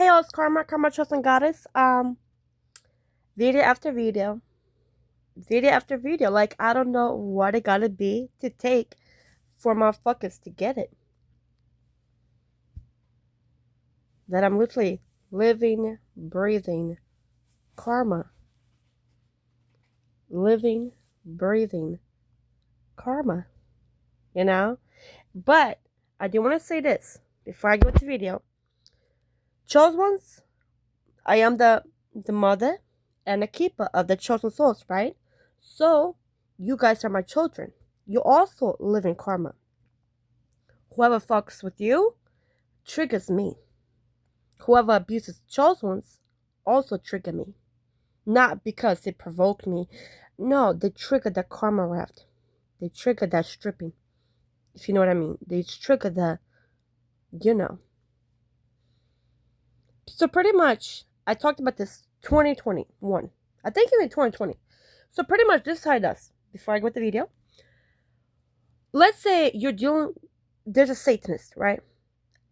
Hey, all, it's Karma Trust and Goddess. Video after video after video. Like, I don't know what it gotta be to take for motherfuckers to get it. That I'm literally living, breathing karma. Living, breathing karma. You know? But I do want to say this before I go to the video. Chose ones, I am the mother and the keeper of the chosen souls, right? So, you guys are my children. You also live in karma. Whoever fucks with you triggers me. Whoever abuses chosen ones also trigger me. Not because they provoke me. No, they trigger the karma raft. They trigger that stripping. If you know what I mean. They trigger the, you know. So pretty much, I talked about this 2021. I think even 2020. So pretty much this is how it does. Before I go with the video. Let's say you're dealing, there's a Satanist, right?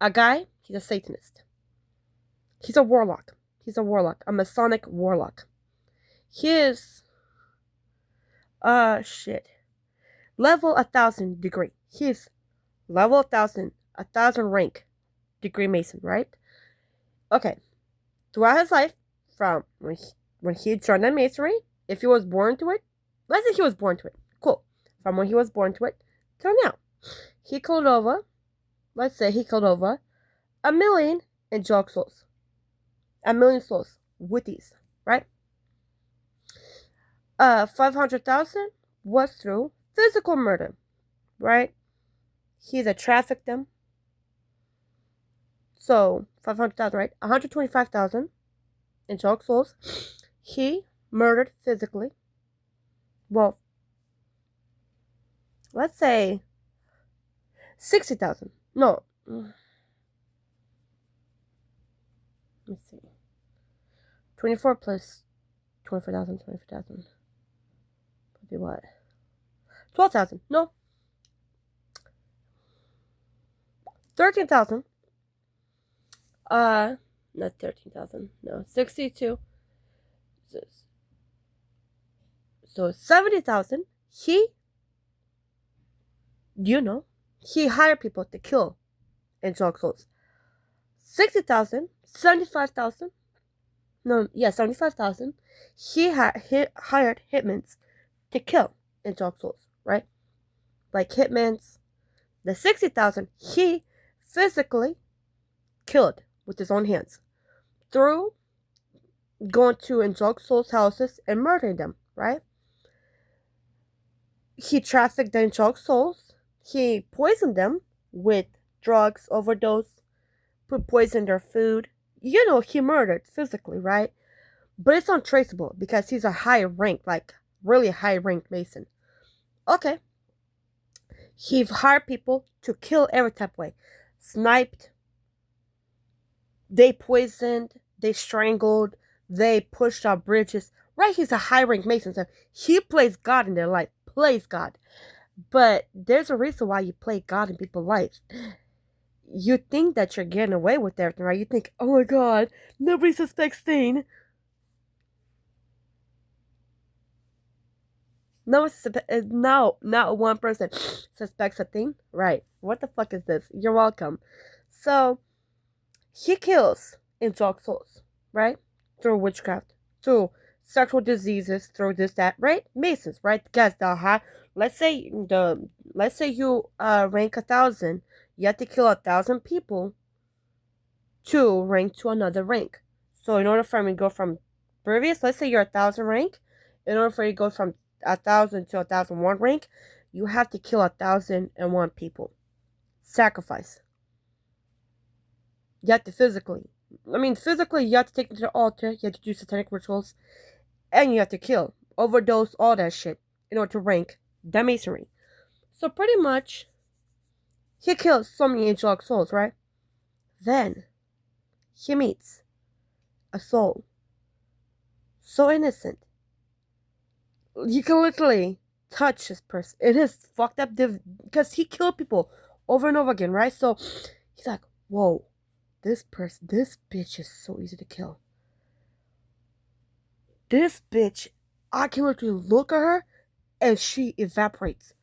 A guy, he's a Satanist. He's a warlock. He's a warlock. A Masonic warlock. He is, level 1000 degree. He's level 1000 rank degree Mason, right? Okay. Throughout his life, from when he joined the Masonry, if he was born to it, let's say he was born to it. Cool. From when he was born to it till now. He killed over, let's say he killed over 1 million angelic souls. 1 million souls with these, right? 500,000 was through physical murder, right? He either trafficked them. So 500,000, right? 125,000 angelic souls. He murdered physically. Well, let's say 60,000. No. Let's see. 24 plus 24,000, 24,000. Would be what? 12,000. No. 13,000. Not 13,000. No. 62. So 70,000. He hired people to kill angelic souls. 60,000, 75,000. No, yeah, 75,000. He hired hitmans to kill angelic souls, right? Like hitmans. The 60,000 he physically killed with his own hands through going to angelic souls' houses and murdering them, right? He trafficked the angelic souls. He poisoned them with drugs, overdose, put poison in their food. He murdered physically, right? But it's untraceable because he's a high rank, like really high rank Mason. Okay. He hired people to kill every type of way. Sniped. They poisoned. They strangled. They pushed out bridges. Right? He's a high rank Mason. So he plays God in their life. Plays God. But there's a reason why you play God in people's lives. You think that you're getting away with everything, right? You think, oh my God, nobody suspects Thane. No, not one person suspects a thing. Right. What the fuck is this? You're welcome. So, he kills angelic souls, right? Through witchcraft, through sexual diseases, through this, that, right? Masons, right? Guys, let's say you rank 1,000, you have to kill 1,000 people to rank to another rank. So in order for me to go from previous, let's say you're 1,000 rank, in order for you to go from 1,000 to 1,001 rank, you have to kill 1,001 people. Sacrifice. You have to physically, you have to take them to the altar, you have to do satanic rituals, and you have to kill, overdose, all that shit, in order to rank the Masonry. So pretty much, he kills so many angelic souls, right? Then, he meets a soul so innocent. You can literally touch this person. It is fucked up because he killed people over and over again, right? So he's like, whoa, This bitch is so easy to kill. This bitch, I can literally look at her and she evaporates.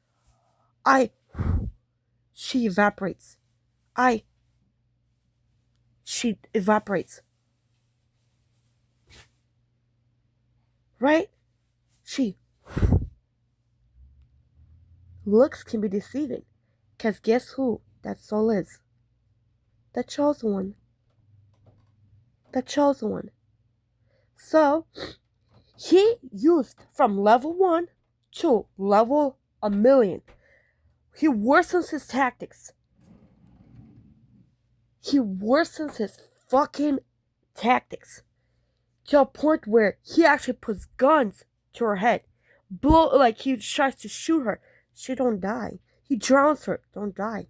She evaporates. She evaporates. Right? She. Looks can be deceiving. Because guess who that soul is? The chosen one. The chosen one. So, he used from level 1 to level 1,000,000. He worsens his tactics. He worsens his fucking tactics to a point where he actually puts guns to her head. Like he tries to shoot her. She don't die. He drowns her. Don't die.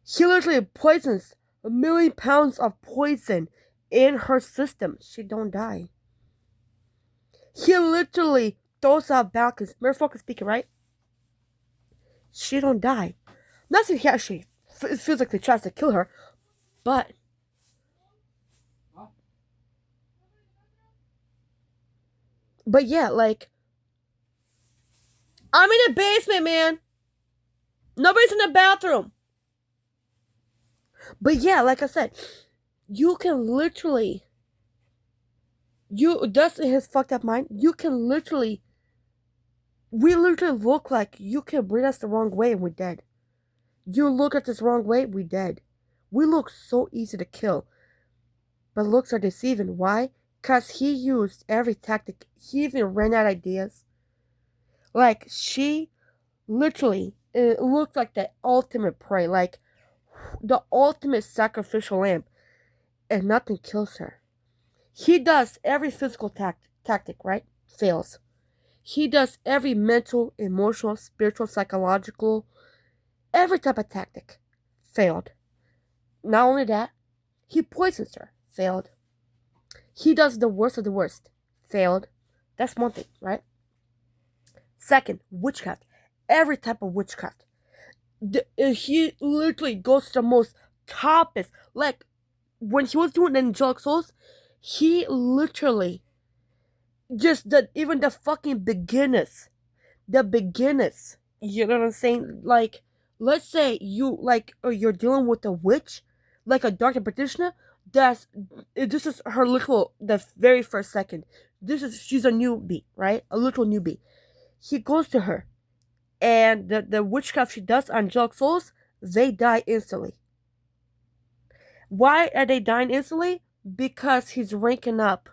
He literally poisons 1,000,000 pounds of poison in her system. She don't die. He literally throws out balconies. Motherfucker speaking, right? She don't die. Not that he actually physically tries to kill her, but yeah, like, I'm in the basement, man. Nobody's in the bathroom. But yeah, like I said, you can literally, that's in his fucked up mind. You can literally, we literally look like you can read us the wrong way and we're dead. You look at this wrong way, we dead. We look so easy to kill. But looks are deceiving. Why? Because he used every tactic. He even ran out ideas. Like, she literally, it looked like the ultimate prey. Like, the ultimate sacrificial lamb. And nothing kills her. He does every physical tactic, right? Fails. He does every mental, emotional, spiritual, psychological, every type of tactic. Failed. Not only that, he poisons her. Failed. He does the worst of the worst. Failed. That's one thing, right? Second, witchcraft. Every type of witchcraft. He literally goes to the most toppest. Like, when he was doing Angelic Souls, he literally just did even the fucking beginners. The beginners. You know what I'm saying? Like, let's say you, like, or you're dealing with a witch, like a doctor practitioner. This is her literal, the very first second. She's a newbie, right? A literal newbie. He goes to her, and the witchcraft she does, angelic souls, they die instantly. Why are they dying instantly? Because he's ranking up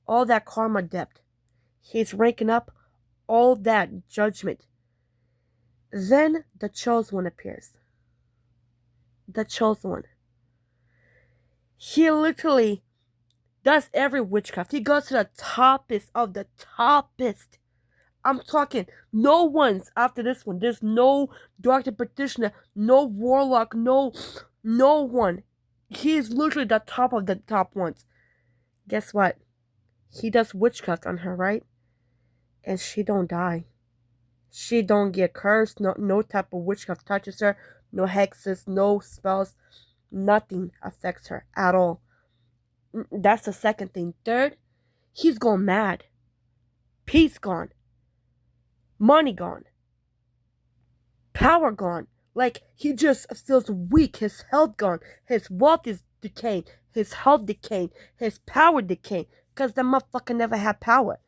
all that karma debt. He's ranking up all that judgment. Then the chosen one appears. The chosen one. He literally does every witchcraft. He goes to the toppest of the toppest. I'm talking, no one's after this one. There's no doctor practitioner, no warlock, no one. He's literally the top of the top ones. Guess what? He does witchcraft on her, right? And she don't die. She don't get cursed. No type of witchcraft touches her. No hexes, no spells. Nothing affects her at all. That's the second thing. Third, he's gone mad. Peace gone. Money gone. Power gone. Like, he just feels weak. His health gone. His wealth is decaying. His health decaying. His power decaying. Because the motherfucker never had power.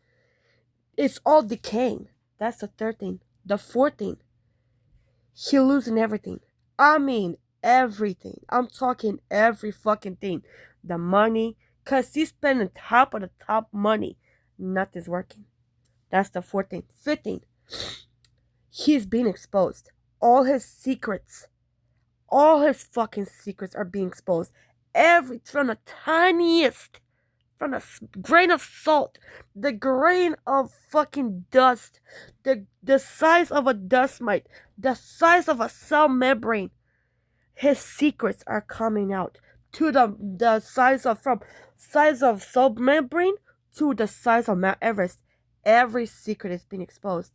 It's all decaying. That's the third thing. The fourth thing, he losing everything. I mean, everything. I'm talking every fucking thing. The money. Because he's spending top of the top money. Nothing's working. That's the fourth thing. Fifth thing, he's being exposed. All his secrets, all his fucking secrets are being exposed. From the tiniest, from a grain of salt, the grain of fucking dust, the size of a dust mite, the size of a cell membrane. His secrets are coming out to the size of, from size of cell membrane to the size of Mount Everest. Every secret is being exposed.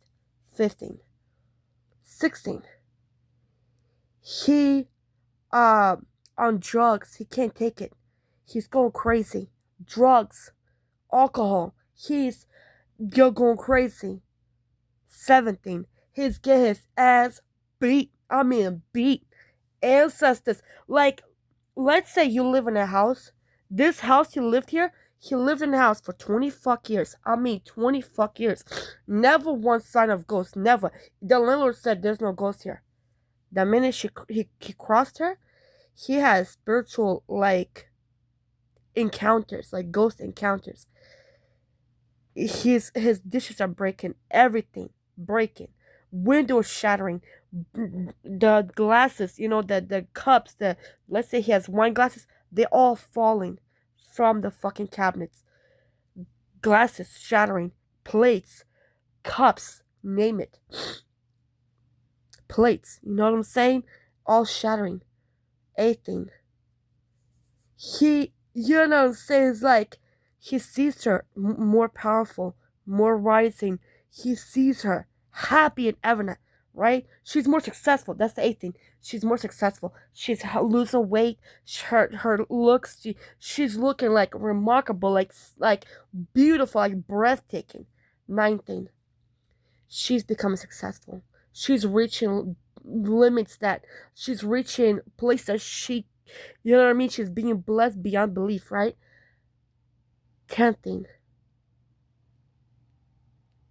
15. 16. He on drugs. He can't take it. He's going crazy. Drugs, alcohol. You're going crazy. 17. He's getting his ass beat. I mean, beat. Ancestors. Like, let's say you live in a house. This house you lived here, he lived in the house for 20 fuck years. I mean, 20 fuck years. Never one sign of ghost. Never. The landlord said there's no ghost here. The minute he crossed her, he has spiritual, like, encounters, like ghost encounters. His dishes are breaking. Everything breaking. Windows shattering. The glasses, the cups, let's say he has wine glasses, they're all falling from the fucking cabinets. Glasses shattering. Plates, cups, name it. Plates, you know what I'm saying? All shattering. Everything. You know what I'm saying? It's like he sees her more powerful, more rising. He sees her happy and evident, right? She's more successful. That's the 18. She's more successful. She's losing weight. Her looks. She's looking like remarkable, like beautiful, like breathtaking. 19. She's becoming successful. She's reaching limits that she's reaching places you know what I mean? She's being blessed beyond belief, right? 10th thing.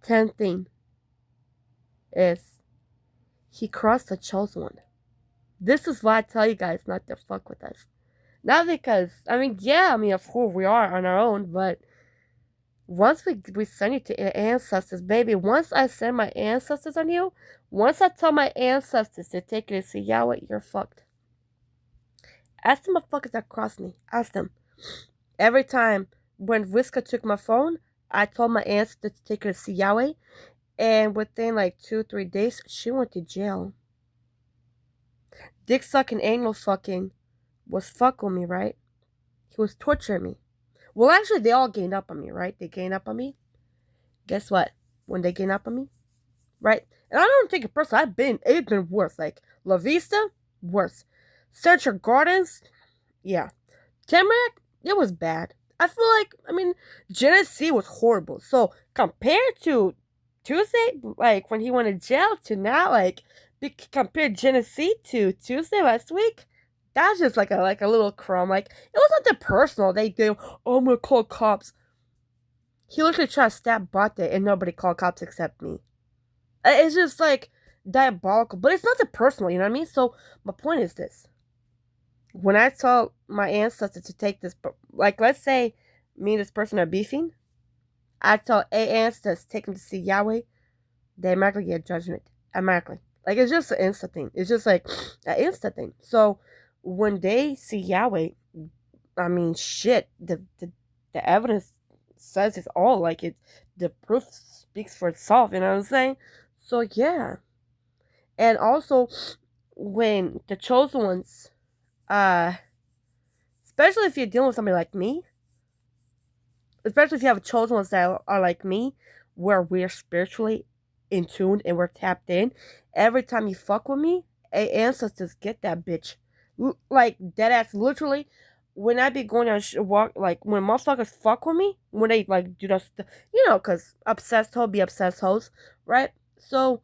10th thing is he crossed the chosen one. This is why I tell you guys not to fuck with us. Not because, of course we are on our own, but once we send you to ancestors, baby, once I send my ancestors on you, once I tell my ancestors to take you to see Yahweh, you're fucked. Ask the motherfuckers that crossed me. Ask them. Every time when Whisker took my phone, I told my ancestors to take her to see Yahweh. And within like 2-3 days, she went to jail. Dick sucking, anal fucking was fucking me, right? He was torturing me. Well, actually, they all gained up on me, right? They gained up on me. Guess what? When they gain up on me, right? And I don't take it personally. It's been worse. Like, La Vista, worse. Central Gardens, yeah. Tamarack, it was bad. I feel like, Genesee was horrible. So, compared to Tuesday, like, when he went to jail to now, like, compared Genesee to Tuesday last week, that's just like a little crumb. Like, it wasn't that personal. They do, oh, I'm gonna call cops. He literally tried to stab Bate and nobody called cops except me. It's just like diabolical, but it's not that personal, you know what I mean? So my point is this: when I tell my ancestors to take this, like, let's say me and this person are beefing, I tell ancestors take them to see Yahweh, they automatically get judgment. Automatically. Like, it's just an instant thing. It's just like an instant thing. So when they see Yahweh, shit, the evidence says it's all, like, the proof speaks for itself, you know what I'm saying? So yeah. And also, when the chosen ones, especially if you're dealing with somebody like me, especially if you have chosen ones that are like me, where we're spiritually in tune and we're tapped in, every time you fuck with me, ancestors get that bitch. Like, dead ass, literally, when I be going on walk, like, when motherfuckers fuck with me, when they, like, do that, because obsessed hoe be obsessed hoes, right? So,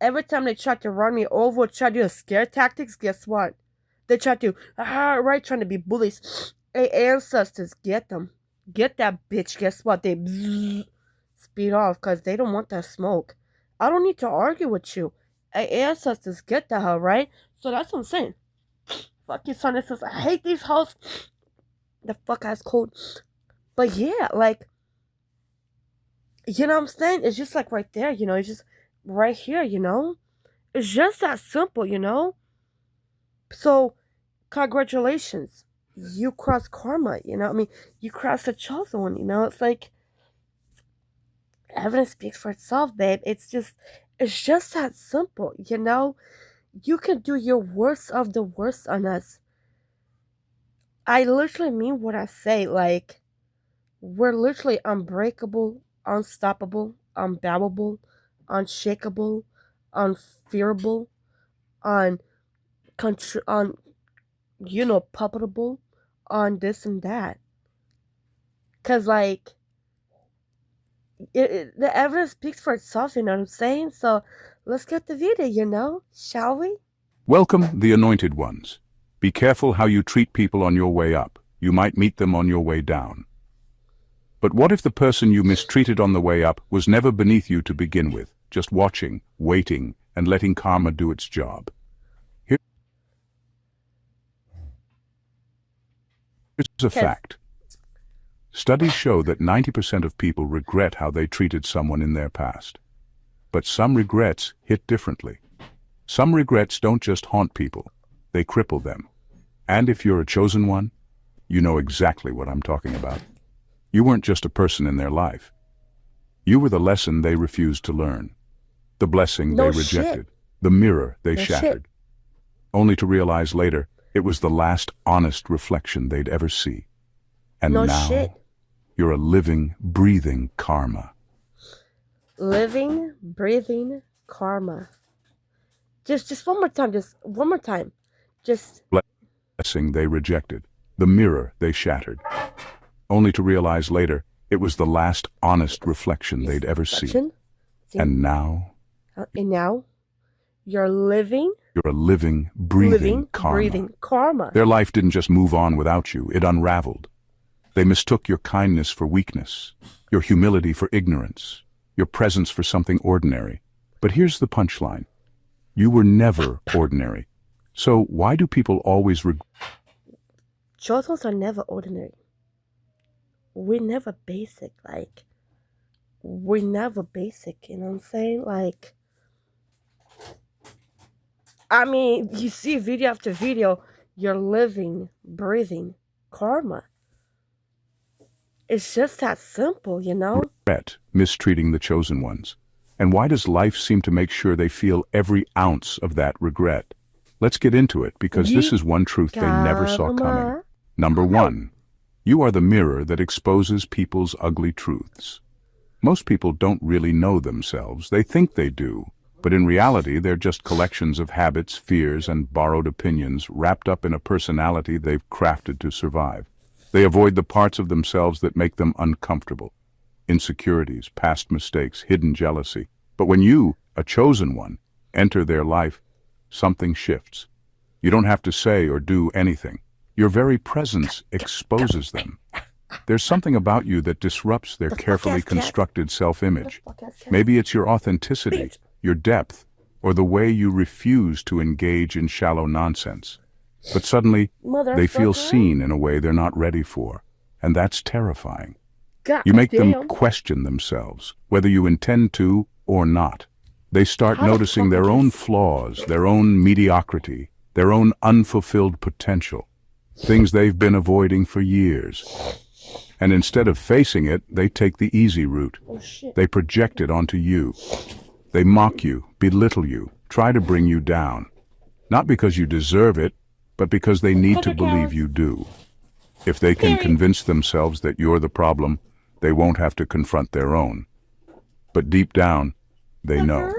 every time they try to run me over, try to do scare tactics, guess what? They try to, trying to be bullies. Ancestors, get them. Get that bitch, guess what? They speed off because they don't want that smoke. I don't need to argue with you. Ancestors, get the hell, right? So that's what I'm saying. Fuck you, son. Says, I hate these hoes. The fuck ass cold. But yeah, like, you know what I'm saying? It's just like right there, it's just right here, It's just that simple, So, congratulations. You cross karma, you cross the chosen one, It's like, evidence speaks for itself, babe. It's just that simple, You can do your worst of the worst on us. I literally mean what I say. Like, we're literally unbreakable, unstoppable, unbowable, unshakable, unfearable, on palpable on this and that. Cause like the evidence speaks for itself, you know what I'm saying? So let's get the video, shall we? Welcome, the anointed ones. Be careful how you treat people on your way up. You might meet them on your way down. But what if the person you mistreated on the way up was never beneath you to begin with, just watching, waiting, and letting karma do its job? Here's a Cause fact. Studies show that 90% of people regret how they treated someone in their past. But some regrets hit differently. Some regrets don't just haunt people, they cripple them. And if you're a chosen one, you know exactly what I'm talking about. You weren't just a person in their life. You were the lesson they refused to learn, the blessing they no shit. rejected, the mirror they No shit. shattered, only to realize later it was the last honest reflection they'd ever see. And No now, shit. you're a living, breathing karma. Living, breathing karma. Just one more time. Just one more time. Just Blessing they rejected, the mirror they shattered, only to realize later it was the last honest reflection they'd ever see. reflection. See? And now, And now you're living, you're a living, breathing karma. breathing karma. Their life didn't just move on without you, it unraveled. They mistook your kindness for weakness, your humility for ignorance, your presence for something ordinary. But here's the punchline. You were never ordinary. So why do people always Chotos are never ordinary. We're never basic. Like, we're never basic, you know what I'm saying? Like, I mean, you see video after video, you're living, breathing karma. It's just that simple, regret mistreating the chosen ones? And why does life seem to make sure they feel every ounce of that regret? Let's get into it, because this is one truth they never saw coming. Karma. Number one, you are the mirror that exposes people's ugly truths. Most people don't really know themselves. They think they do, but in reality they're just collections of habits, fears, and borrowed opinions wrapped up in a personality they've crafted to survive. They avoid the parts of themselves that make them uncomfortable. Insecurities, past mistakes, hidden jealousy. But when you, a chosen one, enter their life, something shifts. You don't have to say or do anything. Your very presence exposes them. There's something about you that disrupts their carefully constructed self-image. Maybe it's your authenticity, your depth, or the way you refuse to engage in shallow nonsense. But suddenly, they feel seen in a way they're not ready for, and that's terrifying. You make them question themselves, whether you intend to or not. They start noticing their own flaws, their own mediocrity, their own unfulfilled potential, things they've been avoiding for years. And instead of facing it, they take the easy route. They project it onto you. They mock you, belittle you, try to bring you down. Not because you deserve it, but because they need to believe you do. If they can convince themselves that you're the problem, they won't have to confront their own. But deep down, they know.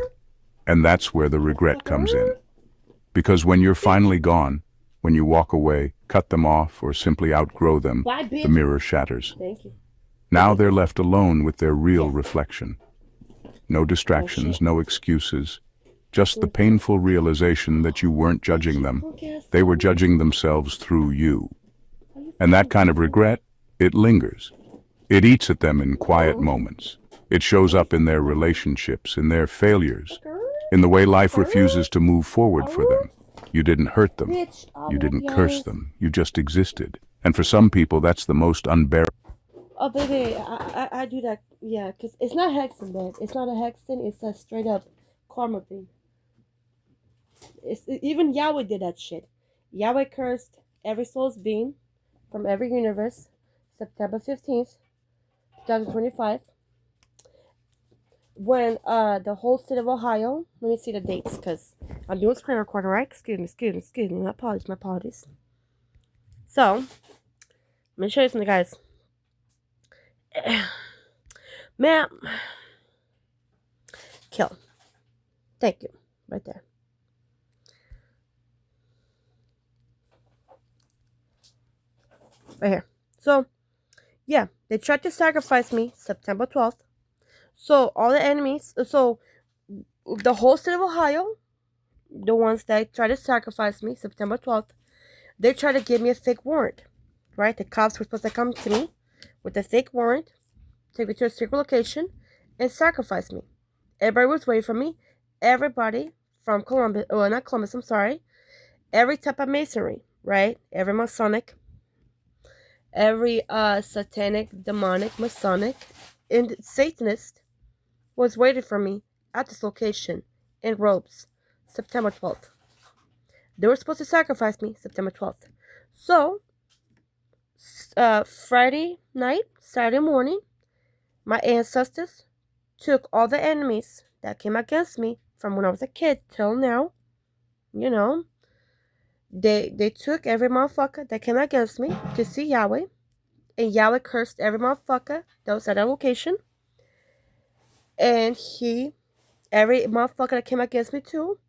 And that's where the regret comes in. Because when you're finally gone, when you walk away, cut them off, or simply outgrow them, the mirror shatters. Now they're left alone with their real reflection. No distractions, no excuses. Just the painful realization that you weren't judging them. They were judging themselves through you. And that kind of regret, it lingers. It eats at them in quiet moments. It shows up in their relationships, in their failures, in the way life refuses to move forward for them. You didn't hurt them. You didn't curse them. You just existed. And for some people, that's the most unbearable. Oh, baby, I do that, yeah, because it's not hexing, babe. It's not a hexing, it's a straight up karma thing. Even Yahweh did that shit. Yahweh cursed every soul's being from every universe, September 15th, 2025. When the whole state of Ohio, let me see the dates, because I'm doing screen recording, right? Excuse me, my apologies. So, let me show you something, guys. Man, kill. Thank you, right there. right here. So, yeah, they tried to sacrifice me September 12th. So, all the enemies, so the whole state of Ohio, the ones that tried to sacrifice me September 12th, they tried to give me a fake warrant, right? The cops were supposed to come to me with a fake warrant, take me to a secret location, and sacrifice me. Everybody was waiting for me. Everybody from Columbus, not Columbus, I'm sorry. Every type of masonry, right? Every Masonic, every satanic, demonic, Masonic, and Satanist was waiting for me at this location in robes, September 12th. They were supposed to sacrifice me September 12th. So, Friday night, Saturday morning, my ancestors took all the enemies that came against me from when I was a kid till now. You know, they took every motherfucker that came against me to see Yahweh. And Yahweh cursed every motherfucker that was at that location. And every motherfucker that came against me too,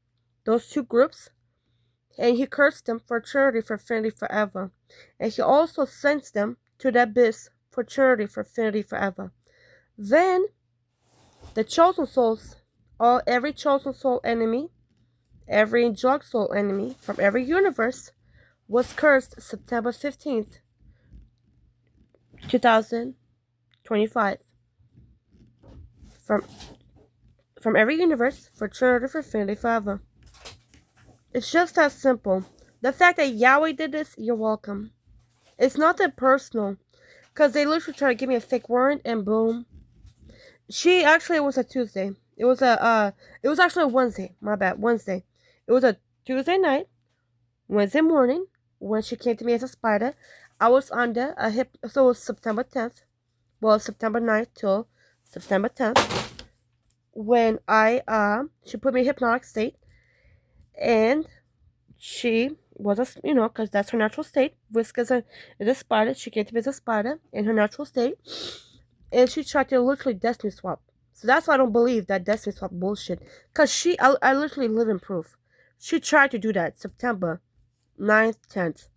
those two groups, and he cursed them for eternity, for infinity, forever. And he also sends them to the abyss for eternity, for infinity, forever. Then, the chosen souls, every chosen soul enemy, every angelic soul enemy from every universe was cursed September 15th, 2025. From every universe for eternity, for infinity, forever. It's just that simple. The fact that Yahweh did this, you're welcome. It's not that personal. Because they literally tried to give me a fake warrant and boom. It was a Tuesday. It was actually a Wednesday. My bad, Wednesday. It was a Tuesday night, Wednesday morning, when she came to me as a spider. I was under so it was September 10th. Well, September 9th till September 10th. When she put me in hypnotic state. And she was because that's her natural state. Whisk is a spider. She came to me as a spider in her natural state. And she tried to literally destiny swap. So that's why I don't believe that destiny swap bullshit. Because I literally live in proof. She tried to do that September 9th, 10th.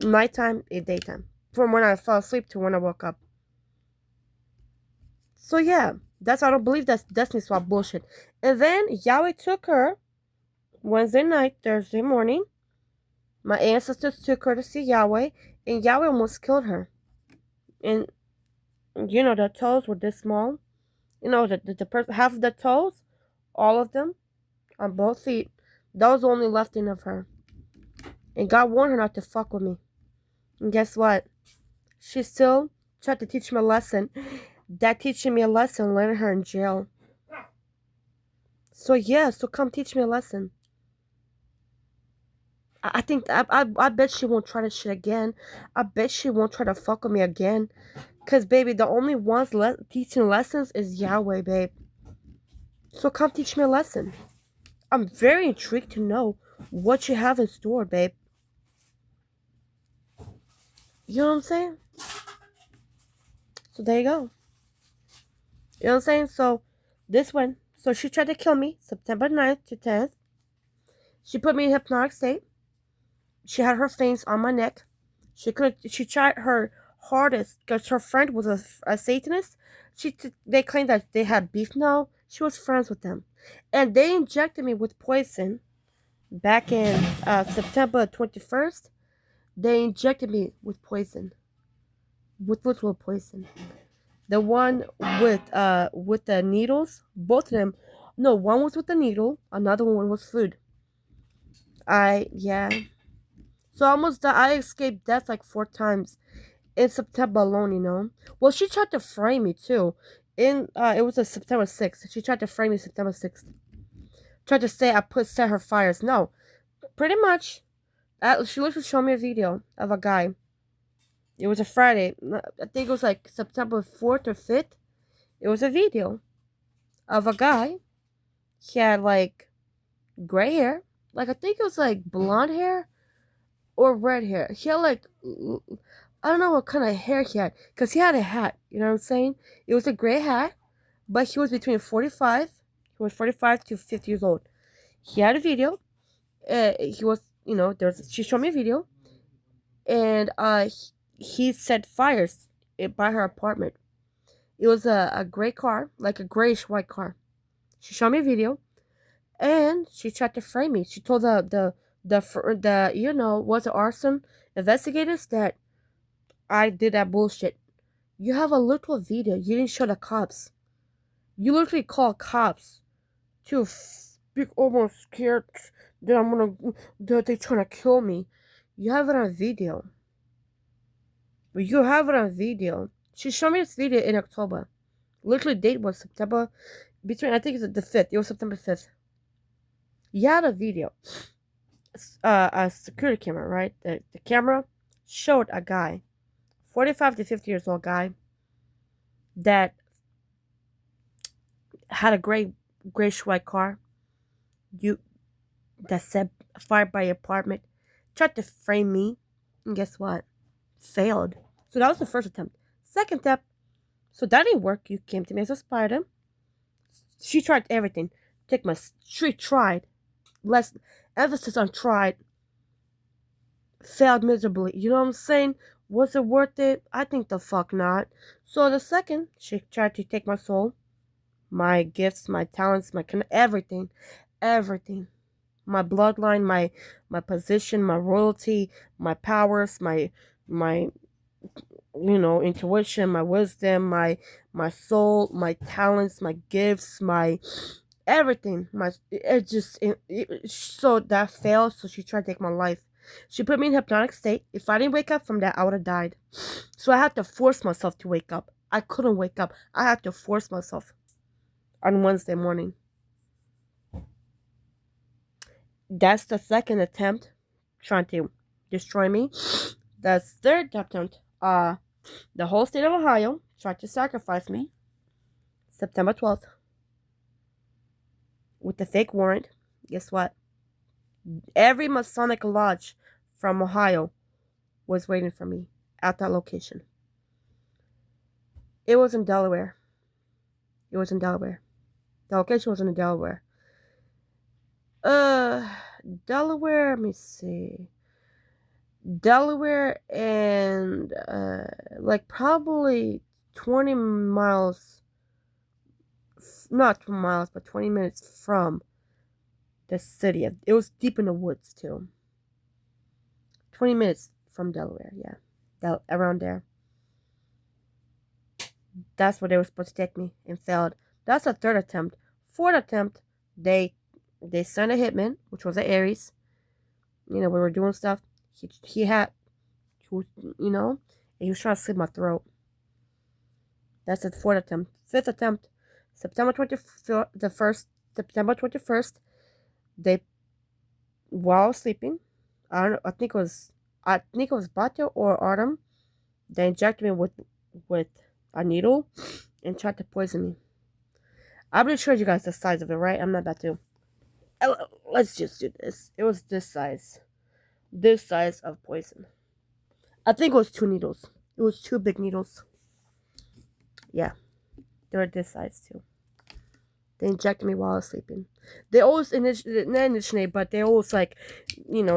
Nighttime and daytime. From when I fell asleep to when I woke up. So yeah, that's why I don't believe that's destiny swap bullshit. And then Yahweh took her Wednesday night, Thursday morning. My ancestors took her to see Yahweh, and Yahweh almost killed her. And the toes were this small. Half of the toes, all of them, on both feet, that was the only left in of her. And God warned her not to fuck with me. And guess what? She still tried to teach me a lesson. That teaching me a lesson landed her in jail. So yeah, come teach me a lesson. I think I bet she won't try this shit again. I bet she won't try to fuck with me again. Cause baby, the only ones teaching lessons is Yahweh, babe. So come teach me a lesson. I'm very intrigued to know what you have in store, babe. You know what I'm saying? So there you go. You know what I'm saying? So this one. So she tried to kill me September 9th to 10th. She put me in hypnotic state. She had her fangs on my neck. She tried her hardest because her friend was a Satanist. They claimed that they had beef. No, she was friends with them. And they injected me with poison back in September 21st. They injected me with poison. With literal poison. The one with the needles, both of them. No, one was with the needle, another one was food. So I escaped death like 4 times in September alone, Well, she tried to frame me too. It was a September 6th. She tried to frame me September 6th. Tried to say I set her fires. No, pretty much. She literally showed me a video of a guy. It was a Friday. I think it was like September 4th or 5th. It was a video of a guy. He had like gray hair. Like I think it was like blonde hair or red hair. He had like, I don't know what kind of hair he had. Because he had a hat. You know what I'm saying? It was a gray hat. But he was between 45. He was 45 to 50 years old. He had a video. He was, she showed me a video. and he set fires by her apartment. It was a gray car, like a grayish white car. She showed me a video, and she tried to frame me. She told the was it arson investigators that I did that bullshit. You have a little video. You didn't show the cops. You literally call cops to speak almost scared that that they're trying to kill me. You have it on video. You have it on video. She showed me this video in October. Literally date was September, between, I think it's the 5th. It was September 5th. You had a video. A security camera, right? The camera showed a guy, 45 to 50 years old guy, that had a grayish white car. That set fire by your apartment. Tried to frame me, and guess what? Failed. So that was the first attempt. Second attempt. So that didn't work. You came to me as a spider. She tried everything. She tried. Less emphasis on tried. Failed miserably. You know what I'm saying? Was it worth it? I think the fuck not. So the second, she tried to take my soul, my gifts, my talents, my everything, my bloodline, my position, my royalty, my powers, my intuition, my wisdom, my soul, my talents, my gifts, my everything. So that failed. So she tried to take my life. She put me in hypnotic state. If I didn't wake up from that, I would have died. So I had to force myself to wake up. I couldn't wake up. I had to force myself on Wednesday morning. That's the second attempt trying to destroy me. The third attempt, the whole state of Ohio tried to sacrifice me. September 12th. With the fake warrant. Guess what? Every Masonic lodge from Ohio was waiting for me at that location. It was in Delaware. The location was in Delaware. Delaware, let me see. Delaware and like probably 20 miles, not 2 miles, but 20 minutes from the city. It was deep in the woods too. 20 minutes from Delaware, yeah. Around there. That's where they were supposed to take me and failed. That's the third attempt. Fourth attempt, they sent a hitman, which was an Aries. We were doing stuff. He was trying to slit my throat. That's the fourth attempt. Fifth attempt, September 21st, they, while I was sleeping, I think it was Batya or Autumn, they injected me with a needle and tried to poison me. I already showed you guys the size of it, right? I'm not about to. Let's just do this. It was this size of poison. I think it was 2 needles. It was 2 big needles. Yeah, they were this size too. They injected me while I was sleeping. They always initiate, but they always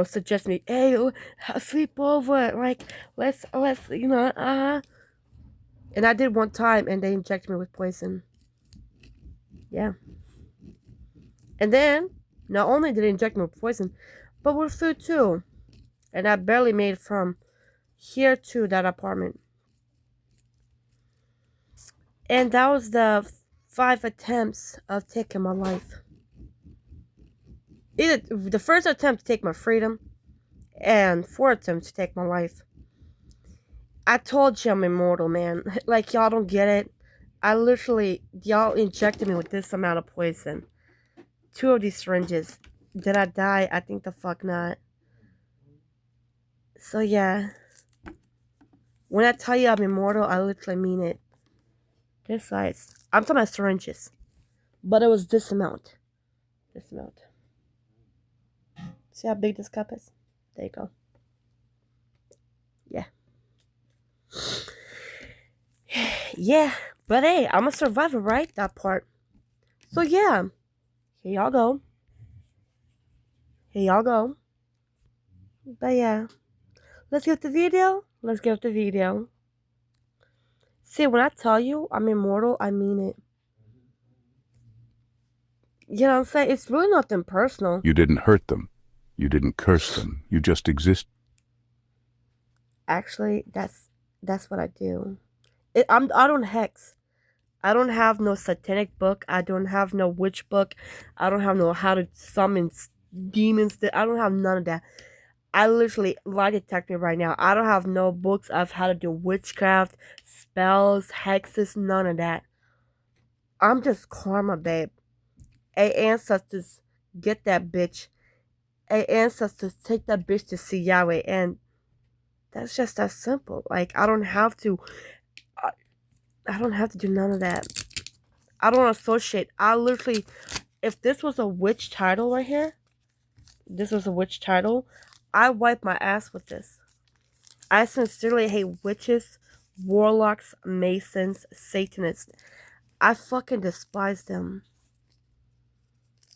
suggest me, hey, sleep over, like let's And I did one time, and they injected me with poison. Yeah. And then not only did they inject me with poison, but with food too. And I barely made it from here to that apartment. And that was the 5 attempts of taking my life. Either the first attempt to take my freedom, and 4 attempts to take my life. I told you I'm immortal, man. Like, y'all don't get it. Y'all injected me with this amount of poison. 2 of these syringes. Did I die? I think the fuck not. So yeah. When I tell you I'm immortal, I literally mean it. This size. I'm talking about syringes. But it was this amount. See how big this cup is? There you go. Yeah. Yeah. But hey, I'm a survivor, right? That part. So yeah. Here y'all go. But yeah. Let's get the video. Let's get the video. See, when I tell you I'm immortal, I mean it. You know what I'm saying? It's really nothing personal. You didn't hurt them. You didn't curse them. You just exist. Actually, that's what I do. I don't hex. I don't have no satanic book. I don't have no witch book. I don't have no how to summon demons. I don't have none of that. I literally lie detector right now. I don't have no books of how to do witchcraft, spells, hexes, none of that. I'm just karma, babe. Hey, ancestors, get that bitch. Hey, ancestors, take that bitch to see Yahweh. And that's just that simple. Like, I don't have to. I don't have to do none of that. I don't associate. I literally, if this was a witch title right here, this was a witch title, I wipe my ass with this. I sincerely hate witches, warlocks, masons, satanists. I fucking despise them.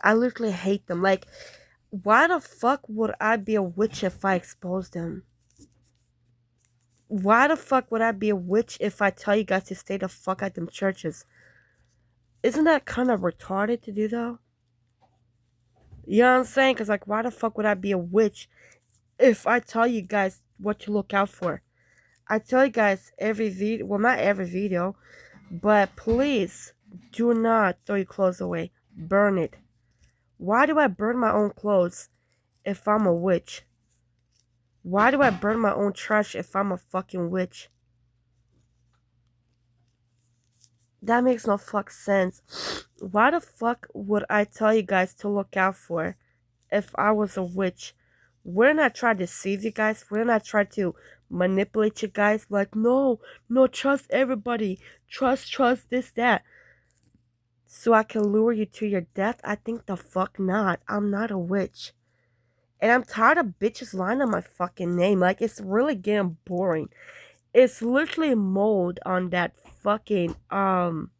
I literally hate them. Like, why the fuck would I be a witch if I exposed them? Why the fuck would I be a witch if I tell you guys to stay the fuck out them churches? Isn't that kind of retarded to do, though? You know what I'm saying? Because, like, why the fuck would I be a witch if I tell you guys what to look out for? I tell you guys every video, well, not every video, but please do not throw your clothes away. Burn it. Why do I burn my own clothes if I'm a witch? Why do I burn my own trash if I'm a fucking witch? That makes no fuck sense. Why the fuck would I tell you guys to look out for if I was a witch? Wouldn't I try to deceive you guys? Wouldn't I try to manipulate you guys? Like, no, trust everybody. Trust, this, that. So I can lure you to your death? I think the fuck not. I'm not a witch. And I'm tired of bitches lying on my fucking name. Like, it's really getting boring. It's literally mold on that fucking, them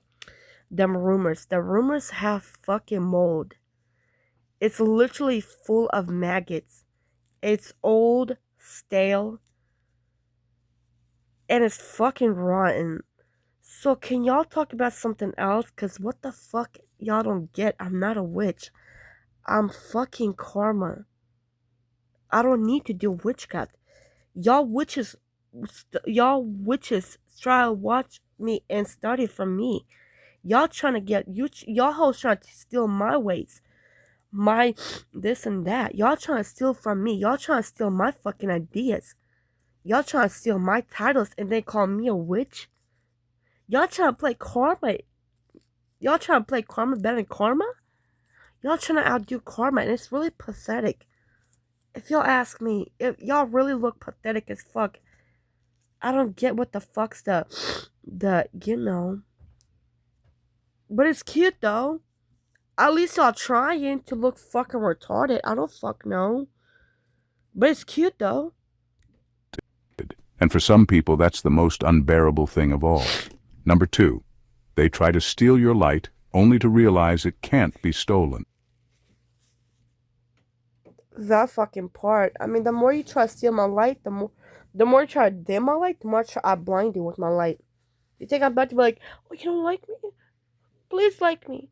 rumors. The rumors have fucking mold. It's literally full of maggots. It's old, stale, and it's fucking rotten. So can y'all talk about something else? Cause what the fuck y'all don't get? I'm not a witch. I'm fucking karma. I don't need to do witchcraft. Y'all witches try to watch me and study from me. Y'all trying to get y'all hoes trying to steal my ways, my this and that. Y'all trying to steal from me. Y'all trying to steal my fucking ideas. Y'all trying to steal my titles and then call me a witch. Y'all trying to play karma. Y'all trying to play karma better than karma. Y'all trying to outdo karma, and it's really pathetic. If y'all ask me, if y'all really look pathetic as fuck, I don't get what the fuck's the you know. But it's cute though. At least y'all trying to look fucking retarded. I don't fuck know. But it's cute though. And for some people, that's the most unbearable thing of all. Number 2, they try to steal your light only to realize it can't be stolen. That fucking part. I mean, the more you try to steal my light, the more you try to dim my light, the more I blind you with my light. You think I'm about to be like, oh, you don't like me? Please like me.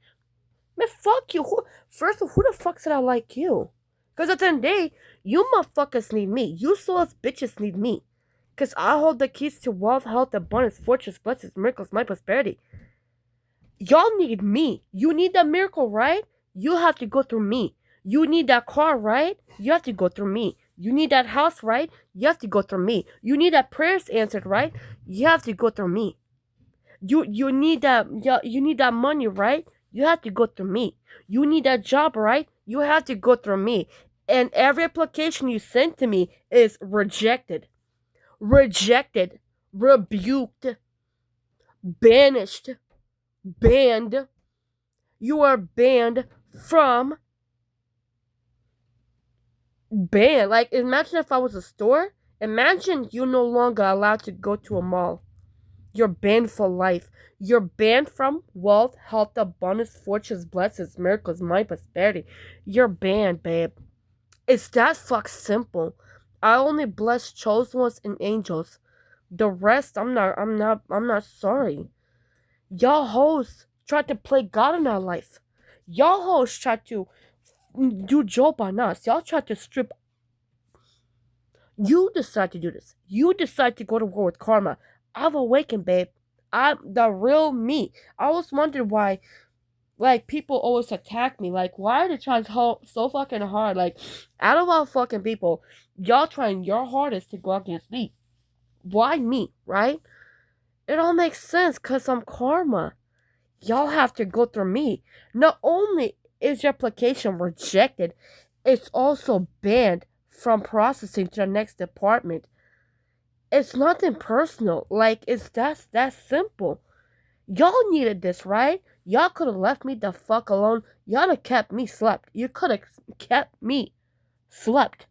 Man, fuck you. First of all, who the fuck said I like you? Because at the end of the day, you motherfuckers need me. You soulless bitches need me. Because I hold the keys to wealth, health, abundance, fortunes, blessings, miracles, my prosperity. Y'all need me. You need that miracle, right? You have to go through me. You need that car, right? You have to go through me. You need that house, right? You have to go through me. You need that prayers answered, right? You have to go through me. You need that money, right? You have to go through me. You need that job, right? You have to go through me. And every application you send to me is rejected. Rejected. Rebuked. Banished. Banned. You are banned from. Banned. Like, imagine if I was a store. Imagine you're no longer allowed to go to a mall. You're banned for life. You're banned from wealth, health, abundance, fortunes, blessings, miracles, my prosperity. You're banned, babe. It's that fuck simple. I only bless chosen ones and angels. The rest, I'm not sorry. Y'all hoes tried to play God in our life. Y'all hoes tried to do job on us. Y'all tried to strip. You decide to do this. You decide to go to war with karma. I've awakened, babe. I'm the real me. I always wondered why, like, people always attack me. Like, why are they trying so fucking hard? Like, out of all fucking people, y'all trying your hardest to go against me. Why me, right? It all makes sense because I'm karma. Y'all have to go through me. Not only is your application rejected, it's also banned from processing to the next department. It's nothing personal. Like, it's that simple. Y'all needed this, right? Y'all could have left me the fuck alone. Y'all have kept me slept. You could have kept me slept,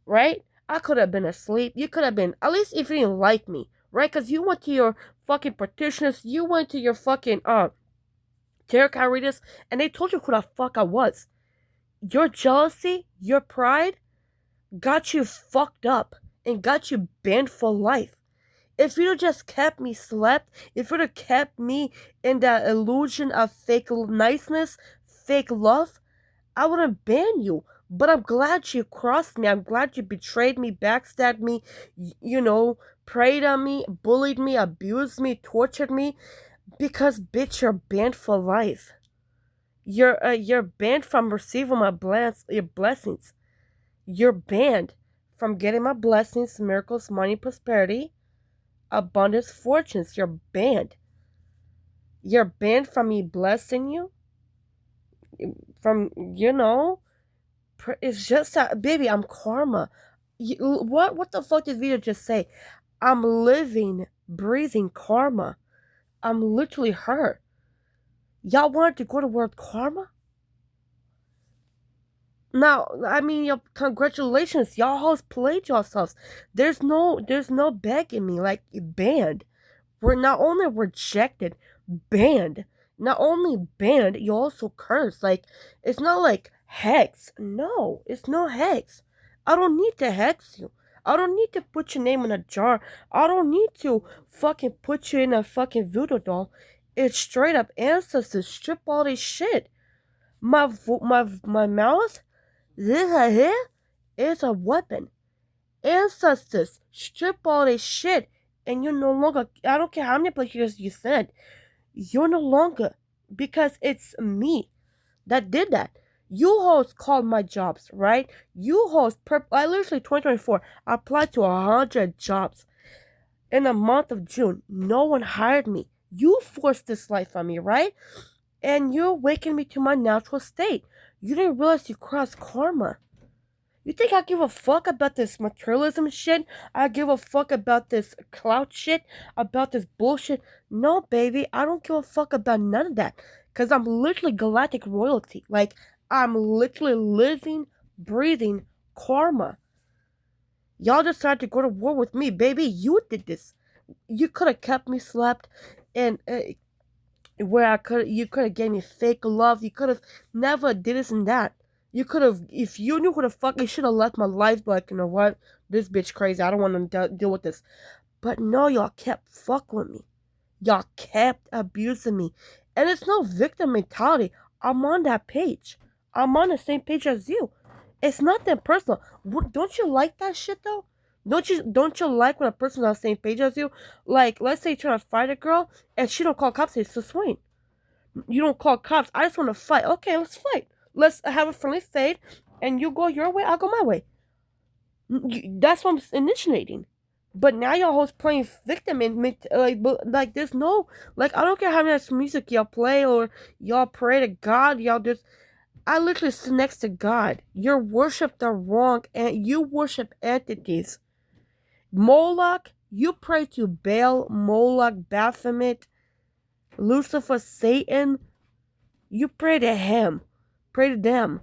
right? I could have been asleep. You could have been, at least if you didn't like me, right? Because you went to your fucking practitioners, you went to your fucking, tarot card readers, and they told you who the fuck I was. Your jealousy, your pride, got you fucked up and got you banned for life. If you'd have just kept me slept, if you'd have kept me in that illusion of fake niceness, fake love, I wouldn't ban you. But I'm glad you crossed me. I'm glad you betrayed me, backstabbed me, preyed on me, bullied me, abused me, tortured me. Because, bitch, you're banned for life. You're banned from receiving your blessings. You're banned from getting my blessings, miracles, money, prosperity, abundance, fortunes. You're banned. You're banned from me blessing you. From, it's just that, baby, I'm karma. What the fuck did Vito just say? I'm living, breathing karma. I'm literally her. Y'all wanted to go to word karma? Now, I mean, congratulations, y'all hoes played yourselves. There's no begging me, like, banned. We're not only rejected, banned. Not only banned, you also cursed. Like, it's not like hex. No, it's no hex. I don't need to hex you. I don't need to put your name in a jar. I don't need to fucking put you in a fucking voodoo doll. It's straight up ancestors. Strip all this shit. My mouth, this right here, is a weapon. Ancestors, strip all this shit, and you're no longer. I don't care how many places you said, you're no longer, because it's me that did that. You hosts called my jobs, right? You hosts, I literally 2024 applied to 100 jobs in the month of June. No one hired me. You forced this life on me, right? And you're waking me to my natural state. You didn't realize you crossed karma. You think I give a fuck about this materialism shit? I give a fuck about this clout shit? About this bullshit? No, baby, I don't give a fuck about none of that. Because I'm literally galactic royalty. Like, I'm literally living, breathing karma. Y'all decided to go to war with me, baby. You did this. You could have kept me slept and you could have gave me fake love. You could have never did this and that. You could have, if you knew who the fuck, you should have left my life. But like, you know what? This bitch crazy. I don't want to deal with this. But no, y'all kept fucking with me. Y'all kept abusing me. And it's no victim mentality. I'm on that page. I'm on the same page as you. It's not that personal. Don't you like that shit though? Don't you like when a person's on the same page as you? Like, let's say you're trying to fight a girl and she don't call cops, it's a swing. You don't call cops. I just want to fight. Okay, let's fight. Let's have a friendly fade, and you go your way, I'll go my way. That's what I'm initiating. But now y'all hoes playing victim and like there's no, like, I don't care how much music y'all play or y'all pray to God. Y'all just, I literally sit next to God. You worship the wrong, and you worship entities. Moloch, you pray to Baal, Moloch, Baphomet, Lucifer, Satan. You pray to him. Pray to them.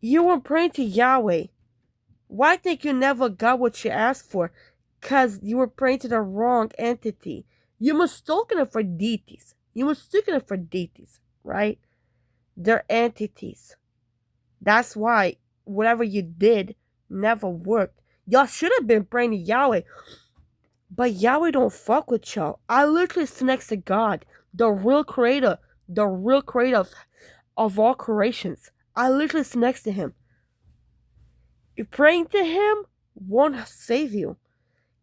You weren't praying to Yahweh. Why think you never got what you asked for? Because you were praying to the wrong entity. You mistaken it for deities. Right? They're entities. That's why whatever you did never worked. Y'all should have been praying to Yahweh. But Yahweh don't fuck with y'all. I literally sit next to God, the real creator of all creations. I literally sit next to him. You praying to him won't save you.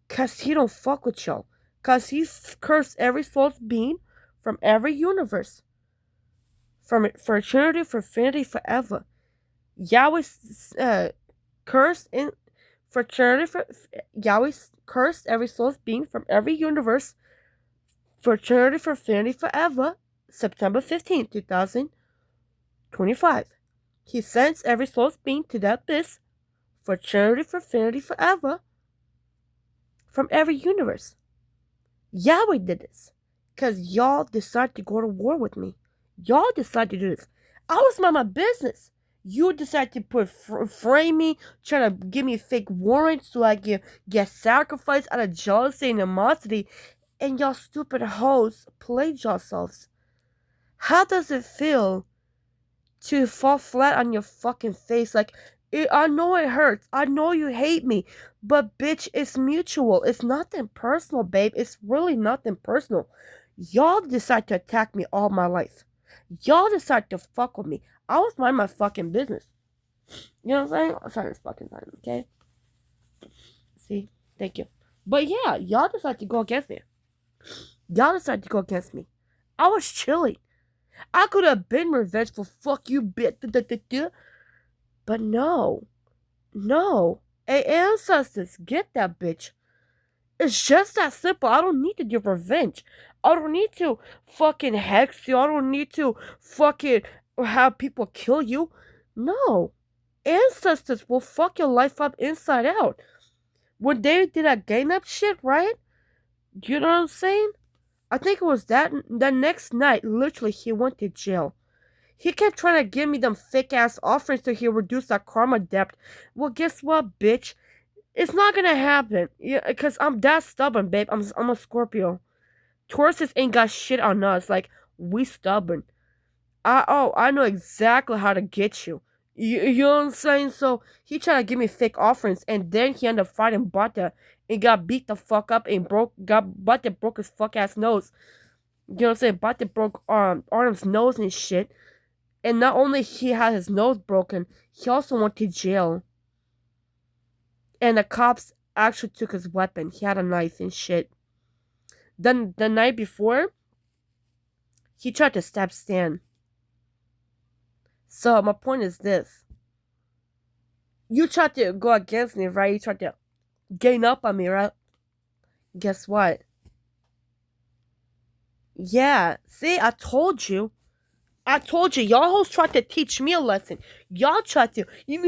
Cause he don't fuck with y'all. Cause he cursed every false being from every universe. For eternity, for infinity, forever. Yahweh cursed in for eternity, Yahweh cursed every false being from every universe for eternity, for infinity, forever. September 15th, 2025. He sends every false being to the abyss for eternity, for infinity, forever from every universe. Yahweh did this because y'all decided to go to war with me. Y'all decided to do this. I was minding my business. You decided to frame me, trying to give me fake warrants so I can get sacrificed out of jealousy and animosity, and y'all stupid hoes played yourselves. How does it feel to fall flat on your fucking face? Like, I know it hurts. I know you hate me. But bitch, it's mutual. It's nothing personal, babe. It's really nothing personal. Y'all decide to attack me all my life. Y'all decide to fuck with me. I was minding my fucking business. You know what I'm saying? I'm sorry, it's fucking time, okay? See? Thank you. But yeah, y'all decided to go against me. Y'all decided to go against me. I was chilling. I could have been revengeful. Fuck you, bitch. But no. No. Hey, ancestors, get that bitch. It's just that simple. I don't need to do revenge. I don't need to fucking hex you. I don't need to fucking have people kill you. No. Ancestors will fuck your life up inside out. When they did that gang up shit, right? You know what I'm saying? I think it was that the next night, literally, he went to jail. He kept trying to give me them fake ass offerings so he'll reduce that karma debt. Well, guess what, bitch? It's not gonna happen. Yeah, because I'm that stubborn, babe. I'm a Scorpio. Tauruses ain't got shit on us. Like, we stubborn. I know exactly how to get you. You know what I'm saying? So he tried to give me fake offerings, and then he ended up fighting Bata and got beat the fuck up and Bata broke his fuck ass nose. You know what I'm saying? Bata broke Artem's nose and shit. And not only he had his nose broken, he also went to jail. And the cops actually took his weapon. He had a knife and shit. Then the night before, he tried to stab Stan. So my point is this. You tried to go against me, right? You tried to gain up on me, right? Guess what? Yeah. See, I told you. Y'all hoes tried to teach me a lesson. Y'all tried to teach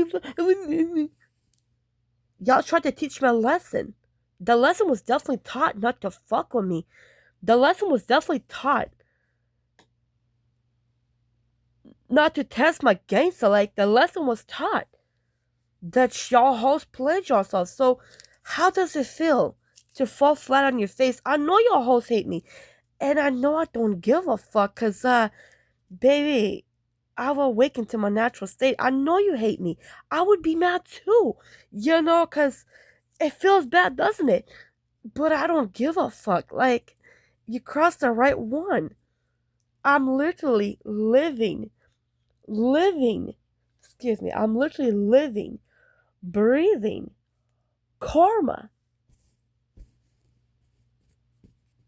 me a lesson. The lesson was definitely taught not to fuck with me. The lesson was definitely taught not to test my gangster. Like, the lesson was taught that y'all hoes played yourselves. So how does it feel to fall flat on your face? I know y'all hoes hate me. And I know I don't give a fuck. Cause baby, I've awakened to my natural state. I know you hate me. I would be mad too. You know, cause it feels bad, doesn't it? But I don't give a fuck. Like, you crossed the right one. I'm literally living, breathing karma.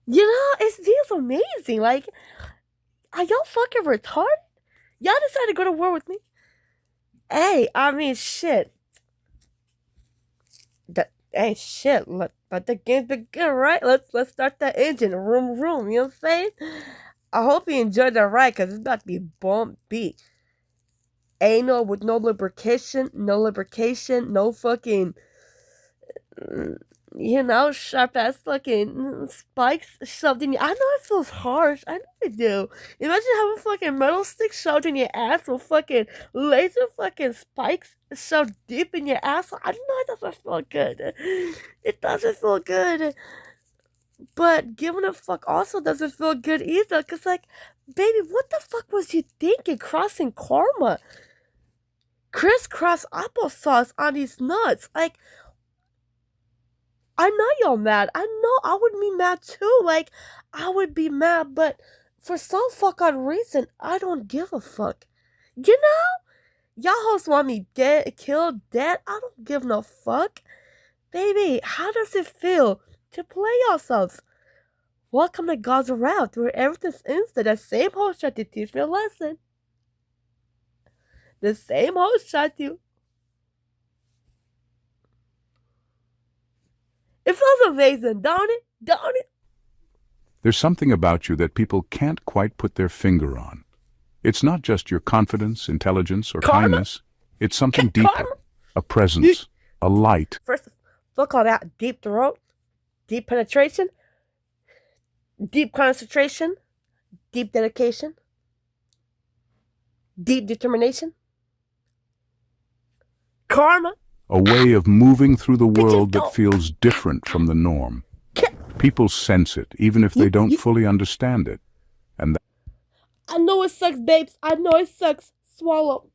You know, it feels amazing. Like, are y'all fucking retarded? Y'all decided to go to war with me? Hey, I mean, shit. Hey, shit. Let the game begin, right? Let's start the engine. Room. You know what I'm saying? I hope you enjoyed the ride, because it's about to be bumpy. Anal with no lubrication, no fucking, you know, sharp ass fucking spikes shoved in your. I know it feels harsh. I know it do. Imagine having fucking metal stick shoved in your ass with fucking laser fucking spikes shoved deep in your ass. I know it doesn't feel good. It doesn't feel good. But giving a fuck also doesn't feel good either. Cause like, baby, what the fuck was you thinking crossing karma? crisscross applesauce on these nuts. Like, I know y'all mad. I know I would be mad too. Like, I would be mad, but for some fucking reason, I don't give a fuck. You know? Y'all hosts want me dead, killed, dead. I don't give no fuck. Baby, how does it feel to play yourselves? Welcome to God's Route, where everything's instant. The same host tried to teach me a lesson. The same host tried to. It feels amazing, don't it? Don't it? There's something about you that people can't quite put their finger on. It's not just your confidence, intelligence, or Karma? kindness. It's something deeper. Karma? A presence, a light. First, look all that deep throat, deep penetration, deep concentration, deep dedication, deep determination, karma. A way of moving through the world don't- that feels different from the norm. People sense it, even if they don't fully understand it. And I know it sucks, babes. I know it sucks. Swallow.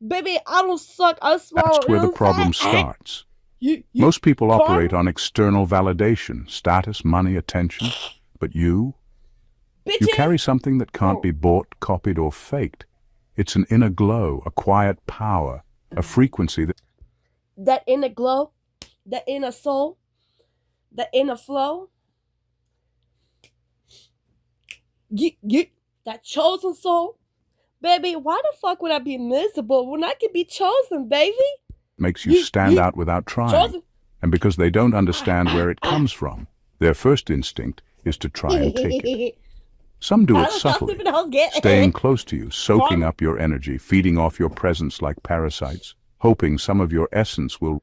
Baby, I don't suck. I swallow. that's where You know the problem what I'm saying? starts. You, Most people Karma? operate on external validation, status, money, attention. But you bitches. carry something that can't be bought, copied, or faked. It's an inner glow, a quiet power, a frequency That inner glow, that inner soul, that inner flow. That chosen soul. Baby, why the fuck would I be miserable when I could be chosen, baby? makes you stand out without trying. Chosen. And because they don't understand where it comes from, their first instinct is to try and take it. Some do it subtly, staying close to you, soaking up your energy, feeding off your presence like parasites, hoping some of your essence will.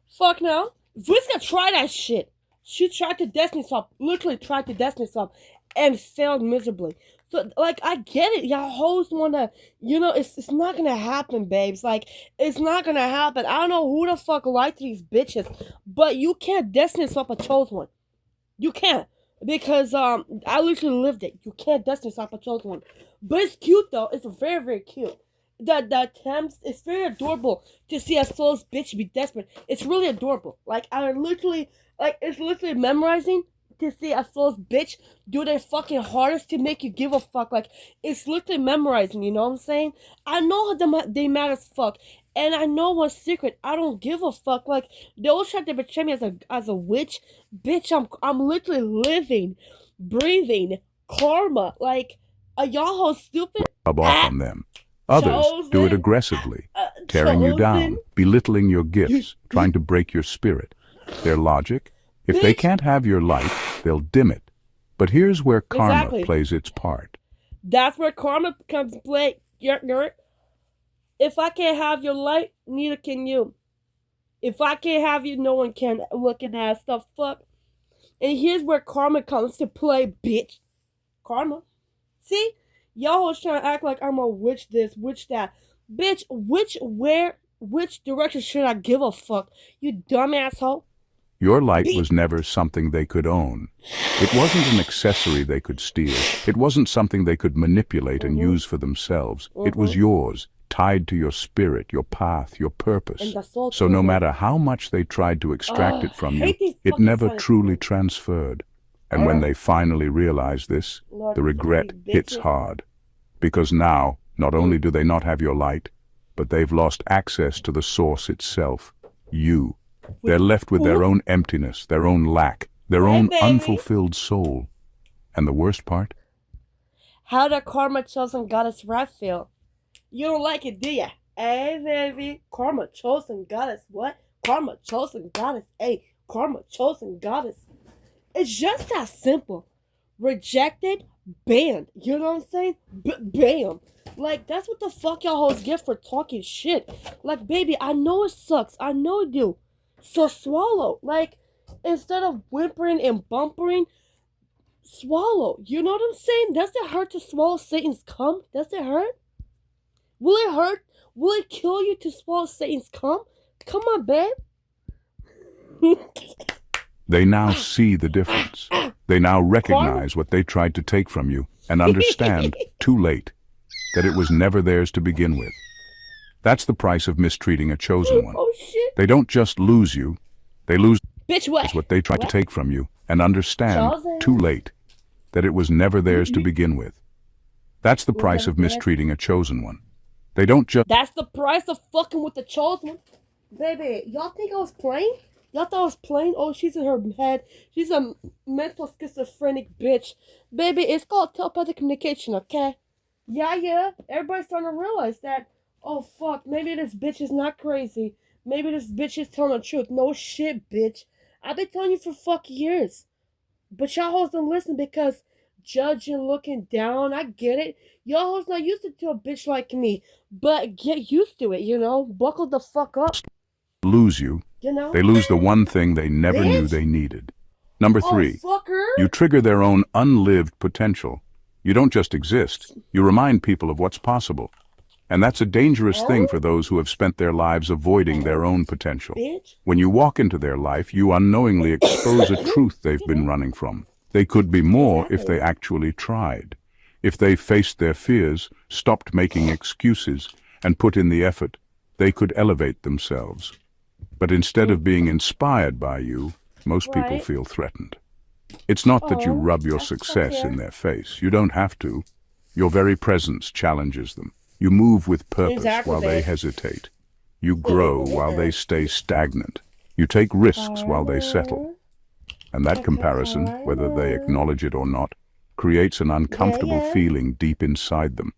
Fuck no. Vriska tried that shit. She tried to Destiny Swap, literally tried to Destiny Swap, and failed miserably. So, like, I get it. Y'all hoes wanna, it's not gonna happen, babes. Like, it's not gonna happen. I don't know who the fuck lied to these bitches, but you can't Destiny Swap a chosen one. You can't. Because, I literally lived it. You can't Destiny Swap a chosen one. But it's cute, though. It's very, very cute. The attempts, it's very adorable to see a soul's bitch be desperate. It's really adorable. Like, it's literally memorizing to see a soul's bitch do their fucking hardest to make you give a fuck. Like, it's literally memorizing, you know what I'm saying? I know they mad as fuck. And I know one secret, I don't give a fuck. Like, they always try to betray me as a witch. Bitch, I'm literally living, breathing karma. Like, are y'all hoes stupid? Rub off on them. Others do it Chosen. aggressively, tearing you down, Chosen. belittling your gifts, trying to break your spirit. Their logic? If they Bitch. can't have your light, they'll dim it. But here's where karma Exactly. plays its part. That's where karma comes to play. If I can't have your light, neither can you. If I can't have you, no one can. Looking at stuff, fuck. And here's where karma comes to play, bitch. Karma. See? Y'all was trying to act like I'm a witch this, witch that. Bitch, which direction should I give a fuck? You dumb asshole. Your light was never something they could own. It wasn't an accessory they could steal. It wasn't something they could manipulate and use for themselves. It was yours, tied to your spirit, your path, your purpose. And the soul So no too. matter how much they tried to extract it from you, hate these it fucking never silent truly people. transferred. And when they finally realize this, Lord, the regret these hits bitches. hard. Because now, not only do they not have your light, but they've lost access to the source itself, you. They're left with their own emptiness, their own lack, their Hey, own baby. unfulfilled soul. And the worst part? How the karma chosen goddess rap feel? You don't like it, do ya? Hey, baby. Karma chosen goddess. What? Karma chosen goddess. Hey, karma chosen goddess. It's just that simple. Rejected, banned. You know what I'm saying? Bam. Like, that's what the fuck y'all hoes get for talking shit. Like, baby, I know it sucks. I know it do. So swallow. Like, instead of whimpering and bumpering, swallow. You know what I'm saying? Does it hurt to swallow Satan's cum? Does it hurt? Will it hurt? Will it kill you to swallow Satan's cum? Come on, babe. They now see the difference. They now recognize what they tried to take from you and understand, too late, that it was never theirs to begin with. That's the price of mistreating a chosen one. Oh shit. They don't just lose you, they lose Bitch, what they tried to take from you and understand Chosen. too late that it was never theirs to begin with. That's the price of mistreating a chosen one. They don't just That's the price of fucking with the chosen one. Baby, y'all think I was playing? Y'all thought I was playing? Oh, she's in her head. She's a mental schizophrenic bitch. Baby, it's called telepathic communication, okay? Yeah. Everybody's starting to realize that, oh fuck, maybe this bitch is not crazy. Maybe this bitch is telling the truth. No shit, bitch. I've been telling you for fucking years. But y'all hoes don't listen because judging, looking down, I get it. Y'all hoes not used to a bitch like me. But get used to it, you know? Buckle the fuck up, lose you, you know? they lose the one thing they never knew Bitch. they needed. Number Oh, 3, fucker. you trigger their own unlived potential. You don't just exist, you remind people of what's possible. And that's a dangerous thing for those who have spent their lives avoiding their own potential. Bitch. When you walk into their life, you unknowingly expose a truth they've been running from. They could be more if they actually tried. If they faced their fears, stopped making excuses, and put in the effort, they could elevate themselves. But instead of being inspired by you, most people Right. feel threatened. It's not that you Oh, rub your that's so success fair. in their face. You don't have to. Your very presence challenges them. You move with purpose Exactly, while they babe. hesitate. You grow while they stay stagnant. You take risks while they settle. Karma. And that comparison, whether they acknowledge it or not, creates an uncomfortable Yeah. feeling deep inside them.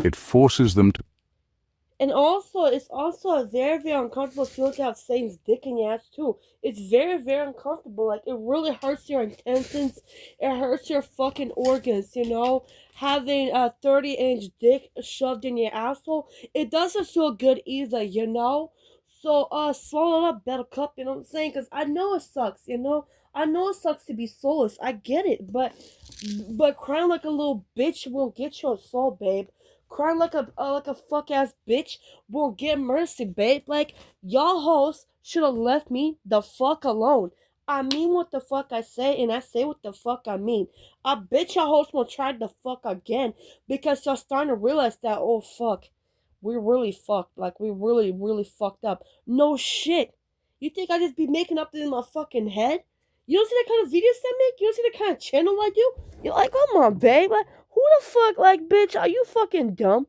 It forces them to And also, it's also a very, very uncomfortable feeling to have Satan's dick in your ass, too. It's very, very uncomfortable. Like, it really hurts your intestines. It hurts your fucking organs, you know? Having a 30-inch dick shoved in your asshole, it doesn't feel good either, you know? So, swallow it up, buttercup, you know what I'm saying? Because I know it sucks, you know? I know it sucks to be soulless. I get it. But crying like a little bitch won't get your soul, babe. Crying like a fuck ass bitch won't get mercy, babe. Like, y'all hoes should have left me the fuck alone. I mean what the fuck I say, and I say what the fuck I mean. I bet y'all hoes won't try the fuck again because y'all starting to realize that, oh fuck, we really fucked. Like, we really, really fucked up. No shit. You think I just be making up in my fucking head? You don't see that kind of videos I make? You don't see the kind of channel I do? You're like, come on, babe. Like, who the fuck, like, bitch, are you fucking dumb?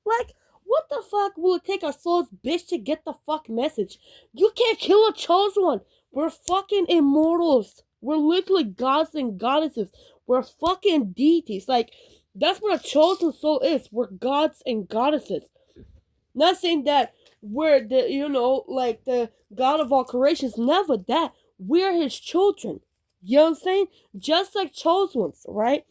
Like, what the fuck will it take a soul's bitch to get the fuck message? You can't kill a chosen one. We're fucking immortals. We're literally gods and goddesses. We're fucking deities. Like, that's what a chosen soul is. We're gods and goddesses. Not saying that we're the, you know, like the God of all creations. Never that. We're his children. You know what I'm saying? Just like chosen ones, right?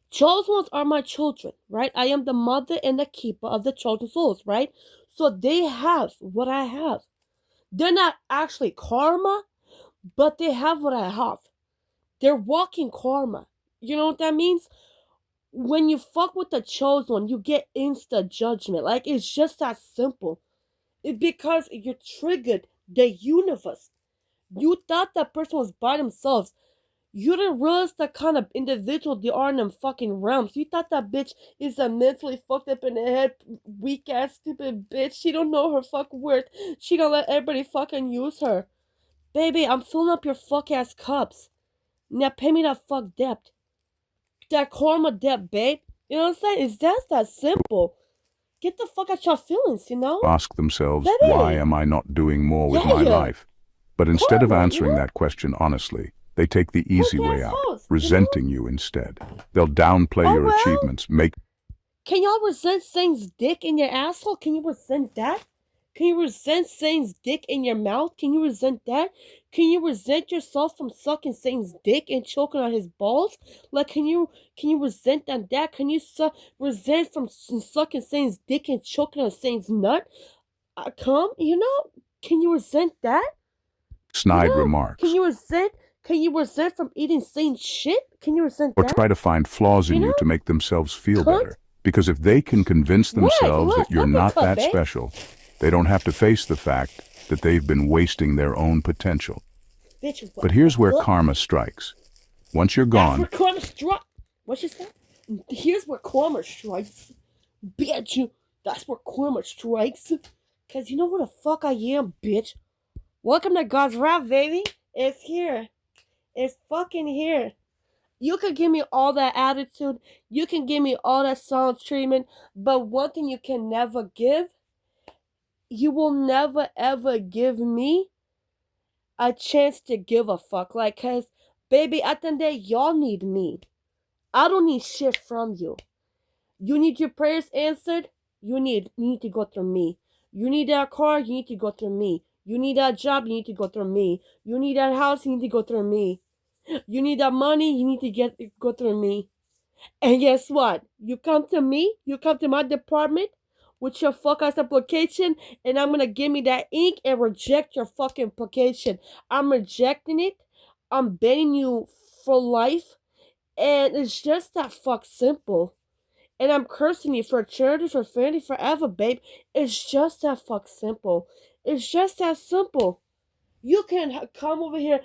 Chosen ones are my children, right? I am the mother and the keeper of the chosen souls, right? So they have what I have. They're not actually karma, but they have what I have. They're walking karma. You know what that means? When you fuck with the chosen one, you get insta judgment. Like, it's just that simple. It's because you triggered the universe. You thought that person was by themselves. You didn't realize the kind of individual they are in them fucking realms. You thought that bitch is a mentally fucked up in the head, weak ass, stupid bitch. She don't know her fucking worth. She gonna let everybody fucking use her. Baby, I'm filling up your fuck ass cups. Now pay me that fuck debt. That karma debt, babe. You know what I'm saying? It's just that simple. Get the fuck out your feelings, you know? ask themselves, Baby. why am I not doing more with Yeah, my yeah. life? But instead of Karma, you answering know? that question honestly, they take the easy way out, assholes, you know? resenting you instead. They'll downplay Oh, your well. achievements, make Can y'all resent Satan's dick in your asshole? Can you resent that? Can you resent Satan's dick in your mouth? Can you resent that? Can you resent yourself from sucking Satan's dick and choking on his balls? Like, can you resent that? Can you resent from sucking Satan's dick and choking on Satan's nut? Come, you know? Can you resent that? snide You know? remarks, Can you resent from eating Satan's shit? Can you resent or that? try to find flaws in You you know? to make themselves feel Cunt. better. Because if they can convince themselves What? that you're not Uppercut, that babe. special, they don't have to face the fact that they've been wasting their own potential. Bitch, what But here's the where fuck? karma strikes. Once you're That's gone, where karma strikes. What she said? Here's where karma strikes. Bitch, you. That's where karma strikes. Cause you know who the fuck I am, bitch. Welcome to God's wrath, baby. It's here. It's fucking here. You can give me all that attitude. You can give me all that silent treatment. But one thing you can never give, you will never ever give me a chance to give a fuck. Like, cause, baby, at the end of the day, y'all need me. I don't need shit from you. You need your prayers answered, you need to go through me. You need that car, you need to go through me. You need that job, you need to go through me. You need that house, you need to go through me. You need that money, you need to go through me. And guess what? You come to me, you come to my department with your fuck ass application, and I'm gonna give me that ink and reject your fucking application. I'm rejecting it. I'm banning you for life. And it's just that fuck simple. And I'm cursing you for eternity, for infinity, forever, babe. It's just that fuck simple. It's just that simple. You can come over here.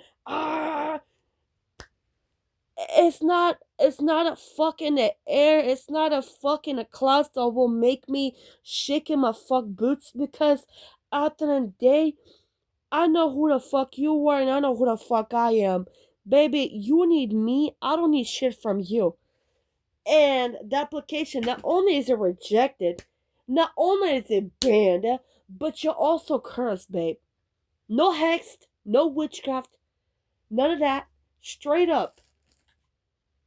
It's not a fuck in the air. It's not a fuck in the clouds that will make me shake in my fuck boots, because at the end of the day, I know who the fuck you are and I know who the fuck I am. Baby, you need me. I don't need shit from you. And the application, not only is it rejected, not only is it banned, but you're also cursed, babe. No hexed, no witchcraft, none of that. Straight up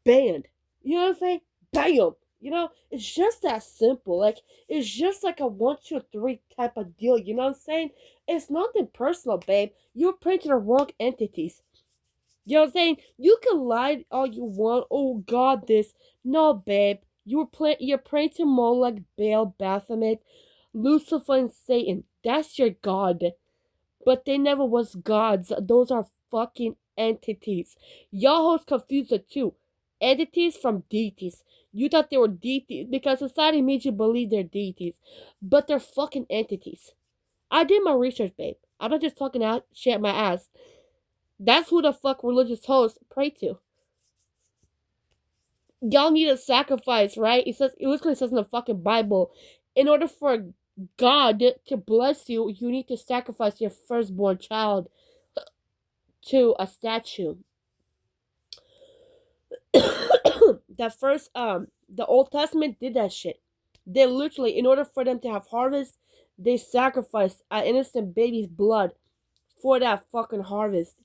banned. You know what I'm saying? Bam! You know, it's just that simple. Like, it's just like a 1, 2, 3 type of deal. You know what I'm saying? It's nothing personal, babe. You're praying to the wrong entities. You know what I'm saying? You can lie all you want. Oh God, this. No, babe. You're praying to Moloch, Baal, Baphomet, Lucifer, and Satan. That's your God. But they never was gods. Those are fucking entities. Y'all confused the two. Entities from deities. You thought they were deities because society made you believe they're deities. But they're fucking entities. I did my research, babe. I'm not just talking out shit at my ass. That's who the fuck religious hosts pray to. Y'all need a sacrifice, right? It literally says in the fucking Bible, in order for God to bless you, you need to sacrifice your firstborn child to a statue. The Old Testament did that shit. They literally, in order for them to have harvest, they sacrificed an innocent baby's blood for that fucking harvest.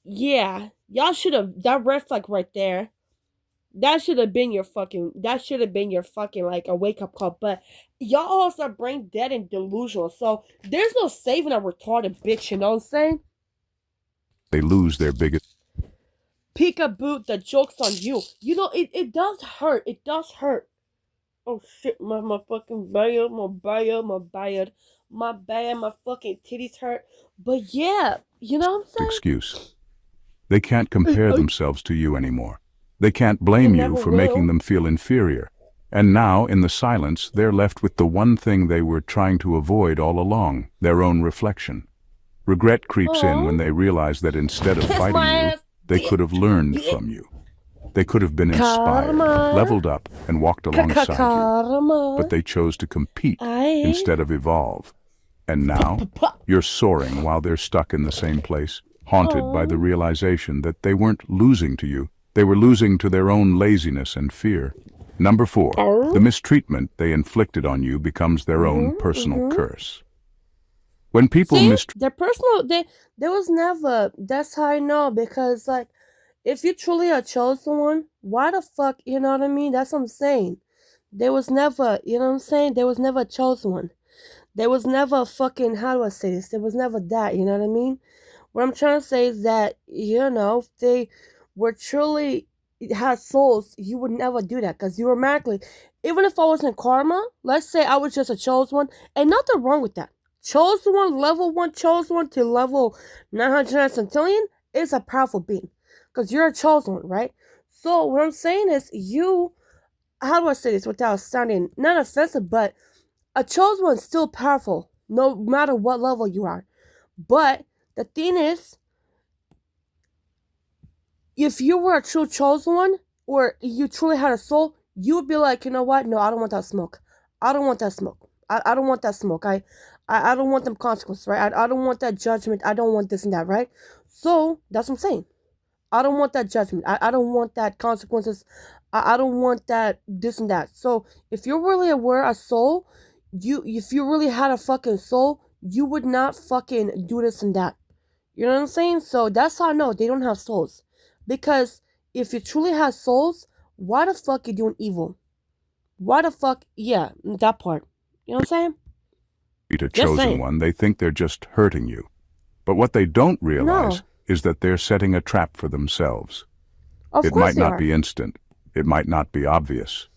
Yeah, y'all should have, that red flag right there, that should have been your fucking like a wake up call. But y'all also are brain dead and delusional. So there's no saving a retarded bitch, you know what I'm saying? They lose their biggest. Peekaboo, the joke's on you. You know, it does hurt. It does hurt. Oh shit, my fucking my fucking titties hurt. But yeah, you know what I'm saying? Excuse. They can't compare themselves to you anymore. They can't blame you for making them feel inferior. And now, in the silence, they're left with the one thing they were trying to avoid all along, their own reflection. Regret creeps in when they realize that instead of fighting you, they could have learned from you. They could have been inspired, leveled up, and walked alongside you. But they chose to compete instead of evolve. And now, you're soaring while they're stuck in the same place, haunted by the realization that they weren't losing to you. They were losing to their own laziness and fear. Number 4, the mistreatment they inflicted on you becomes their own personal curse. When people their personal, there was never, that's how I know, because like, if you truly are chosen one, why the fuck, you know what I mean? That's what I'm saying. There was never, you know what I'm saying? There was never a chosen one. There was never a fucking, how do I say this? There was never that, you know what I mean? What I'm trying to say is that, you know, if they were truly had souls, you would never do that, because you automatically, even if I was in karma, let's say I was just a chosen one, and nothing wrong with that. Chosen one, level 1 chosen one to level 900 centillion is a powerful being, because you're a chosen one, right? So what I'm saying is, you, how do I say this without sounding not offensive, but a chosen one is still powerful, no matter what level you are. But the thing is, if you were a true chosen one, or you truly had a soul, you would be like, you know what? No, I don't want that smoke. I don't want that smoke. I don't want that smoke. I don't want them consequences, right? I don't want that judgment. I don't want this and that, right? So that's what I'm saying. I don't want that judgment. I don't want that consequences. I don't want that this and that. So if you're really aware of soul, if you really had a fucking soul, you would not fucking do this and that. You know what I'm saying? So that's how I know they don't have souls. Because if you truly have souls, why the fuck you doing evil? Why the fuck? Yeah, that part. You know what I'm saying? A Just chosen saying. one, they think they're just hurting you. But what they don't realize No, is that they're setting a trap for themselves. of It course might they not are. be instant. It might not be obvious.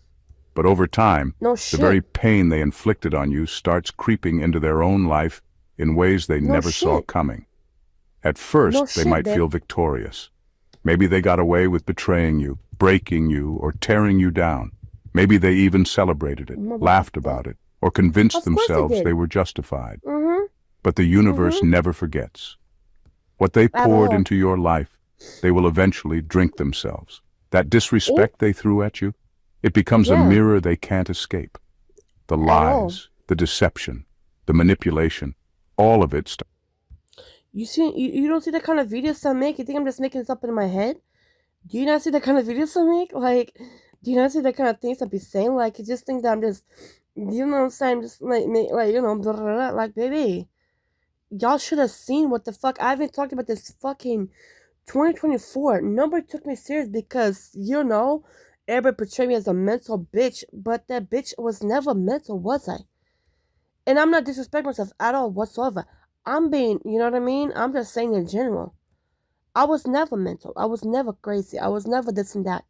But over time, No the very shit. pain they inflicted on you starts creeping into their own life in ways they No never saw shit. coming. At No first, they shit, might babe. feel victorious. Maybe they got away with betraying you, breaking you, or tearing you down. Maybe they even celebrated it, laughed Motherfucker. about it, or convinced Of course they themselves did. they were justified. Mm-hmm. But the universe Mm-hmm. never forgets. What they At poured all. into your life, they will eventually drink themselves. That Oh, disrespect they threw at you, it becomes a yeah. mirror they can't escape. The At all. lies, the deception, the manipulation, all of it. You don't see that kind of videos I make? You think I'm just making this up in my head? Do you not see that kind of videos I make? Like, do you not see that kind of things I be saying? Like, you just think that I'm just, you know what I'm saying? Just like you know, blah, blah, blah. Like, baby, y'all should have seen what the fuck. I haven't talked about this fucking 2024. Nobody took me serious because, you know, everybody portrayed me as a mental bitch, but that bitch was never mental, was I? And I'm not disrespecting myself at all whatsoever. I'm being, you know what I mean? I'm just saying in general. I was never mental. I was never crazy. I was never this and that.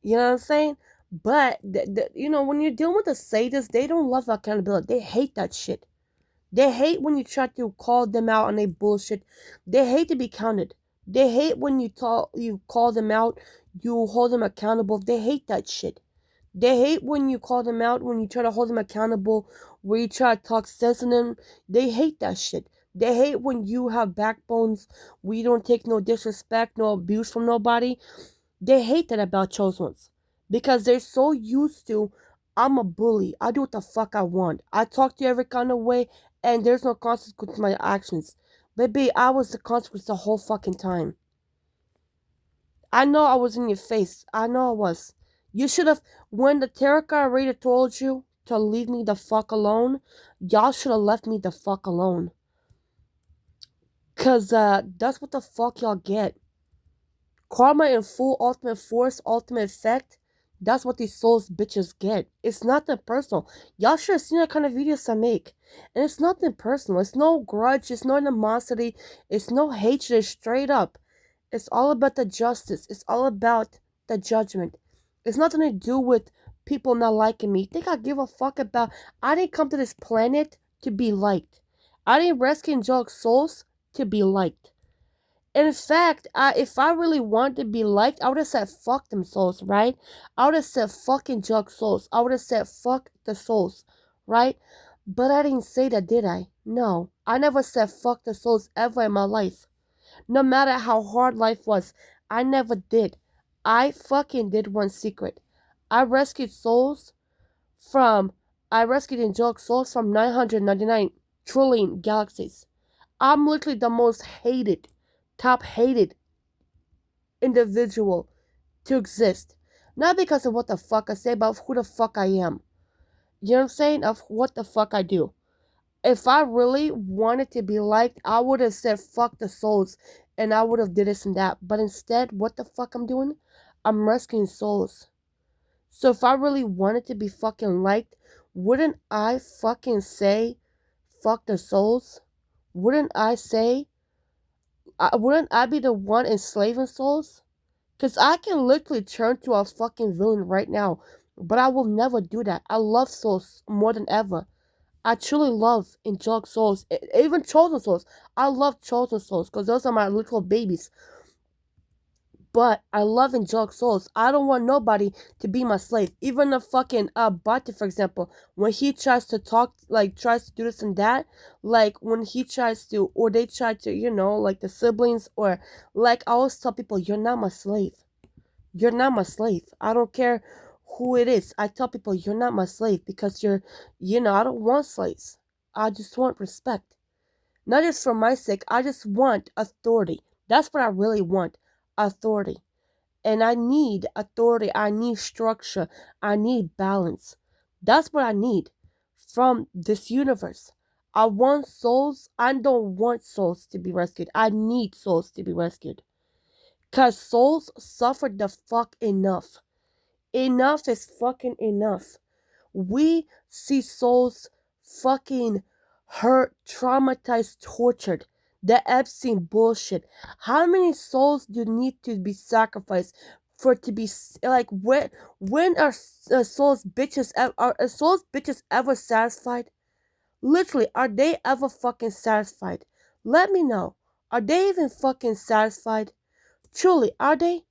You know what I'm saying? But, you know, when you're dealing with a sadist, they don't love accountability. They hate that shit. They hate when you try to call them out on their bullshit. They hate to be counted. They hate when you call them out, you hold them accountable. They hate that shit. They hate when you call them out, when you try to hold them accountable, where you try to talk sense in them. They hate that shit. They hate when you have backbones, where you don't take no disrespect, no abuse from nobody. They hate that about chosen ones. Because they're so used to, I'm a bully. I do what the fuck I want. I talk to you every kind of way, and there's no consequence to my actions. Baby, I was the consequence the whole fucking time. I know I was in your face. I know I was. You should have, when the tarot card reader told you to leave me the fuck alone, y'all should have left me the fuck alone. Cause that's what the fuck y'all get. Karma in full ultimate force, ultimate effect. That's what these souls bitches get. It's nothing personal. Y'all should have seen that kind of videos I make. And it's nothing personal. It's no grudge. It's no animosity. It's no hatred. It's straight up. It's all about the justice. It's all about the judgment. It's nothing to do with people not liking me. You think I give a fuck about? I didn't come to this planet to be liked. I didn't rescue angelic souls to be liked. In fact, if I really wanted to be liked, I would have said fuck them souls, right? I would have said fucking jug souls. I would have said fuck the souls, right? But I didn't say that, did I? No. I never said fuck the souls ever in my life. No matter how hard life was, I never did. I fucking did one secret. I rescued souls from, I rescued angelic souls from 999 trillion galaxies. I'm literally the most hated, top hated individual to exist. Not because of what the fuck I say, but of who the fuck I am. You know what I'm saying? Of what the fuck I do. If I really wanted to be liked, I would have said fuck the souls and I would have did this and that. But instead, what the fuck I'm doing? I'm rescuing souls. So if I really wanted to be fucking liked, wouldn't I fucking say fuck the souls? Wouldn't I say, wouldn't I be the one enslaving souls? Because I can literally turn to a fucking villain right now. But I will never do that. I love souls more than ever. I truly love angelic souls. Even chosen souls. I love chosen souls because those are my little babies. But I love angelic souls. I don't want nobody to be my slave. Even the fucking Bhatti, for example, when he tries to talk, like tries to do this and that, like when he tries to, or they try to, you know, like the siblings, or like I always tell people, you're not my slave. You're not my slave. I don't care who it is. I tell people, you're not my slave because I don't want slaves. I just want respect. Not just for my sake, I just want authority. That's what I really want, authority. And I need authority. I need structure. I need balance. That's what I need from this universe. I want souls. I don't want souls to be rescued. I need souls to be rescued. Because souls suffered the fuck enough. Enough is fucking enough. We see souls fucking hurt, traumatized, tortured. The Epstein bullshit. How many souls do need to be sacrificed for it to be like when are souls bitches ever satisfied? Literally, are they ever fucking satisfied? Let me know. Are they even fucking satisfied? Truly, are they?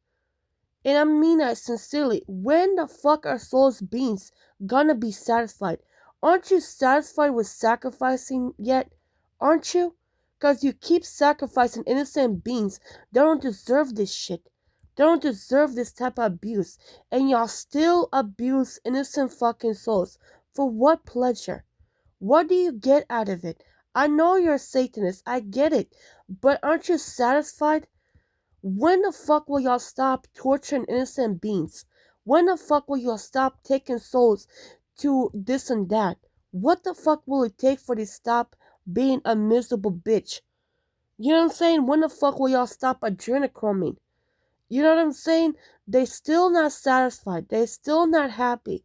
And I mean that sincerely. When the fuck are souls beings gonna be satisfied? Aren't you satisfied with sacrificing yet? Aren't you? Because you keep sacrificing innocent beings. They don't deserve this shit. They don't deserve this type of abuse. And y'all still abuse innocent fucking souls. For what pleasure? What do you get out of it? I know you're a Satanist. I get it. But aren't you satisfied? When the fuck will y'all stop torturing innocent beings? When the fuck will y'all stop taking souls to this and that? What the fuck will it take for to stop being a miserable bitch? You know what I'm saying? When the fuck will y'all stop adrenochroming? You know what I'm saying? They still not satisfied. They still not happy.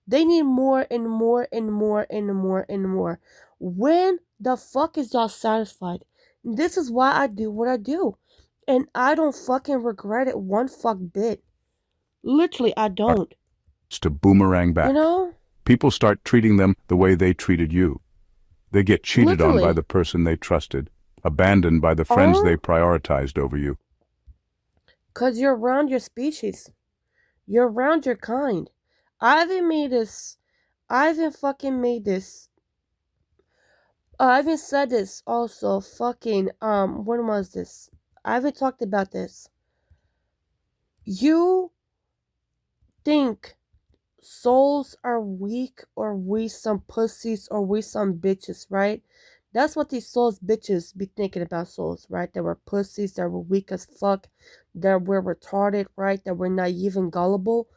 They need more and more and more and more and more. When the fuck is y'all satisfied? This is why I do what I do. And I don't fucking regret it one fuck bit. Literally, I don't. To boomerang You back. know? People start treating them the way they treated you. They get cheated on by Literally. the person they trusted, abandoned by the friends they Or, prioritized over you. because you're around your species. You're around your kind. I haven't made this. I haven't fucking made this. I haven't said this also. Fucking, when was this? I haven't talked about this. You think souls are weak or we some pussies or we some bitches, right? That's what these souls bitches be thinking about souls, right? That we're pussies, that we're weak as fuck, that we're retarded, right? That we're naive and gullible.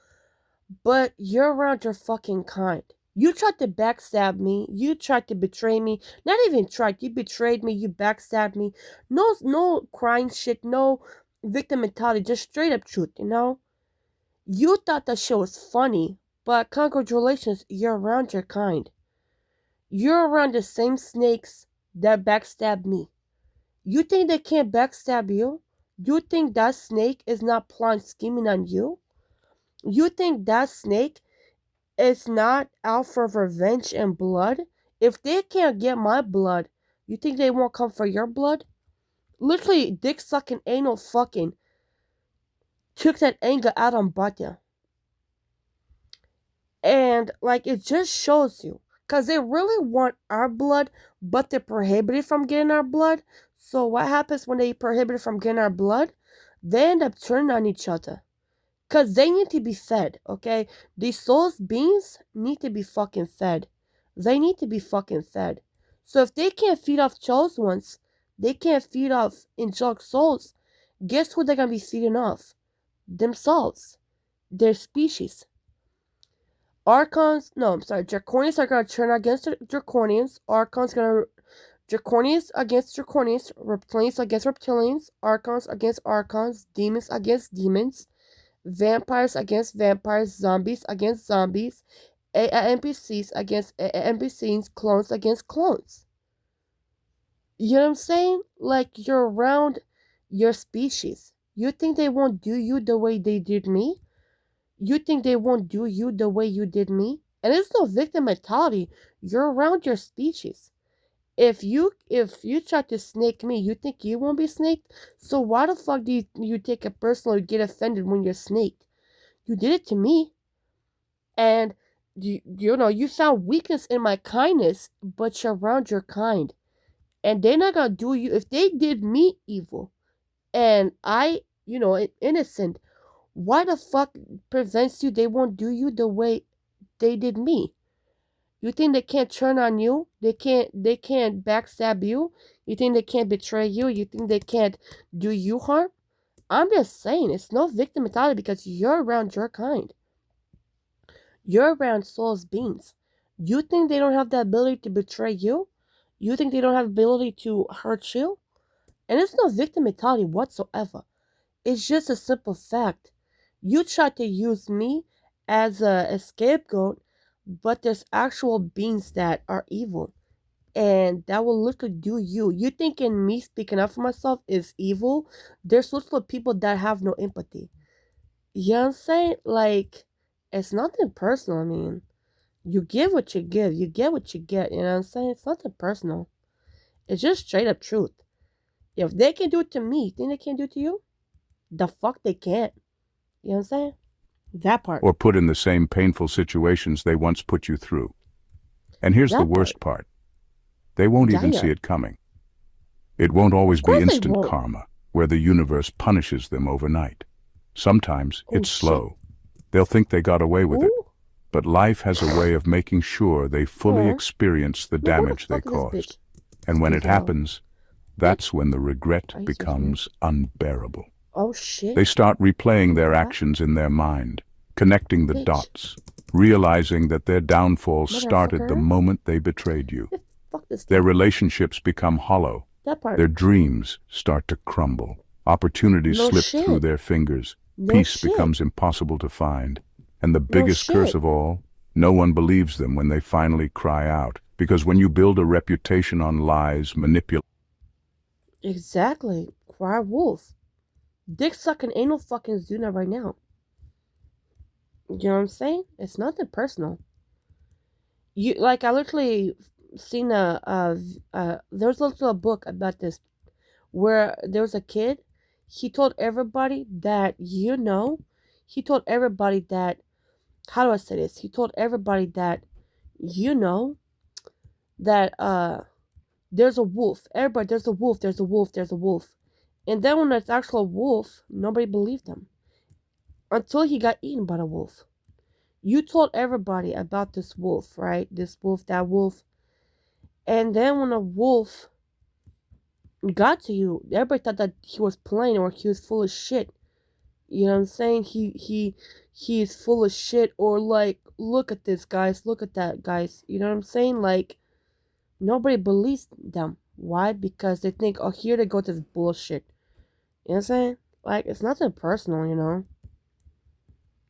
But you're around your fucking kind. You tried to backstab me. You tried to betray me. Not even tried. You betrayed me. You backstabbed me. No crying shit. No victim mentality. Just straight up truth, you know? You thought that shit was funny, but congratulations, you're around your kind. You're around the same snakes that backstabbed me. You think they can't backstab you? You think that snake is not plotting scheming on you? You think that snake is not out for revenge and blood? If they can't get my blood, you think they won't come for your blood? Literally, dick sucking, anal fucking took that anger out on Batya. And like it just shows you. Because they really want our blood, but they're prohibited from getting our blood. So what happens when they prohibited from getting our blood? They end up turning on each other. Because they need to be fed, okay? These souls beings need to be fucking fed. They need to be fucking fed. So if they can't feed off chosen ones, they can't feed off angelic souls, guess who they're going to be feeding off? Themselves. Their species. Archons, no, I'm sorry, Draconians are going to turn against Draconians. Archons going to, Draconians against Draconians. Reptilians against Reptilians. Archons against Archons. Demons against Demons. Vampires against Vampires. Zombies against Zombies. NPCs against NPCs. Clones against clones. You know what I'm saying? Like, you're around your species. You think they won't do you the way they did me? You think they won't do you the way you did me? And it's no victim mentality. You're around your species. If you try to snake me, you think you won't be snaked? So why the fuck do you take it personal or get offended when you're snaked? You did it to me. And you found weakness in my kindness, but you're around your kind. And they're not gonna do you if they did me evil and I, innocent. Why the fuck prevents you? They won't do you the way they did me. You think they can't turn on you? They can't backstab you? You think they can't betray you? You think they can't do you harm? I'm just saying, it's no victim mentality because you're around your kind. You're around souls beings. You think they don't have the ability to betray you? You think they don't have the ability to hurt you? And it's no victim mentality whatsoever. It's just a simple fact. You tried to use me as a scapegoat, but there's actual beings that are evil and that will literally do you. You thinking me speaking up for myself is evil? There's literally people that have no empathy. You know what I'm saying? Like, it's nothing personal. I mean, you give what you give, you get what you get. You know what I'm saying? It's nothing personal. It's just straight up truth. If they can do it to me, you think they can do it to you? The fuck they can't. You know what I'm saying? That part. Or put in the same painful situations they once put you through. And here's the That worst part. They won't even see it coming. It won't always Of be course they instant won't. karma, where the universe punishes them overnight. Sometimes Oh, it's shit. slow. They'll think they got away with it, Ooh. but life has a way of making sure they fully Aw. experience the Man, who the damage they fuck is this caused. bitch? And when it Excuse me. happens, that's when the regret Are you becomes unbearable. Oh shit. They start replaying their What? actions in their mind, connecting the Bitch. dots, realizing that their downfall started the Motherfucker. moment they betrayed you. Fuck this Their guy. relationships become hollow. That part. Their dreams start to crumble. Opportunities No slip shit. through their fingers. No Peace shit. becomes impossible to find. And the biggest shit. curse of all, no one believes them when they finally cry out. Because when you build a reputation on lies, manipulation, Exactly. Cry wolf. Dick sucking anal fucking Zuna right now. You know what I'm saying? It's nothing personal. You like I literally seen there's a little book about this where there was a kid. He told everybody that he told everybody that how do I say this? He told everybody that you know that there's a wolf. Everybody, there's a wolf, there's a wolf, there's a wolf. And then when it's actual wolf, nobody believed him. Until he got eaten by the wolf. You told everybody about this wolf, right? This wolf, that wolf. And then when a wolf got to you, everybody thought that he was playing or he was full of shit. You know what I'm saying? He is full of shit, or like, look at this, guys, look at that, guys. You know what I'm saying? Like, nobody believes them. Why? Because they think, oh, here they go with this bullshit. You know what I'm saying? Like, it's nothing personal, you know.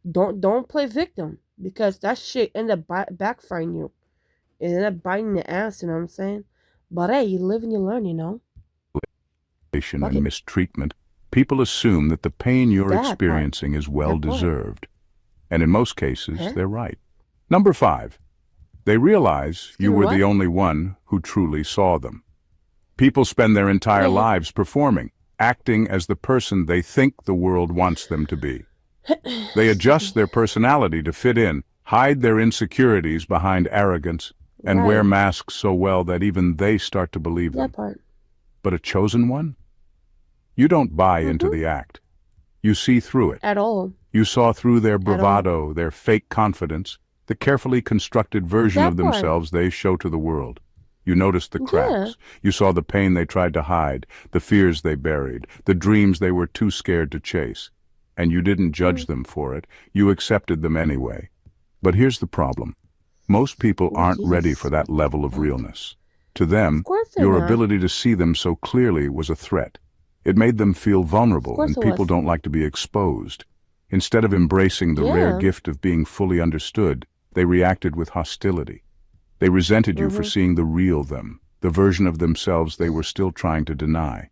Don't play victim, because that shit end up backfiring you. It end up biting the ass, you know what I'm saying? But hey, you live and you learn, you know. and Fuck it. mistreatment, people assume that the pain you're That part. experiencing is well That part. deserved. And in most cases, Huh? they're right. Number 5. They realize you me, were what? the only one who truly saw them. People spend their entire Yeah. lives performing, acting as the person they think the world wants them to be. They adjust their personality to fit in, hide their insecurities behind arrogance, and wear Right. masks so well that even they start to believe them. That part. But a chosen one? You don't buy into the act. You see through it. At all. You saw through their all. bravado, their fake confidence, the carefully constructed version That of part. themselves they show to the world. You noticed the cracks. Yeah. You saw the pain they tried to hide, the fears they buried, the dreams they were too scared to chase. And you didn't judge them for it. You accepted them anyway. But here's the problem. Most people aren't ready for that level of realness. To them, Of course they're your not. ability to see them so clearly was a threat. It made them feel vulnerable, course and it people was. don't like to be exposed. Instead of embracing the rare Yeah. gift of being fully understood, they reacted with hostility. They resented you for seeing the real them, the version of themselves they were still trying to deny.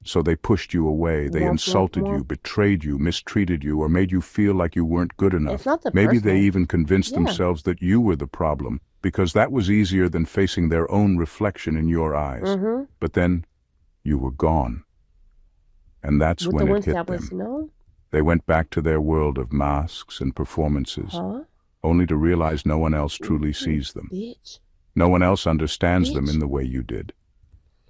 So they pushed you away, they Womp, womp, insulted you, womp. betrayed you, mistreated you, or made you feel like you weren't good enough. It's not the Maybe personal. they even convinced Yeah. themselves that you were the problem, because that was easier than facing their own reflection in your eyes. Mm-hmm. But then, you were gone. And that's With when the it wind hit tablets, them. you know? They went back to their world of masks and performances, Huh? only to realize no one else truly sees them. Bitch. No one else understands them Bitch. in the way you did.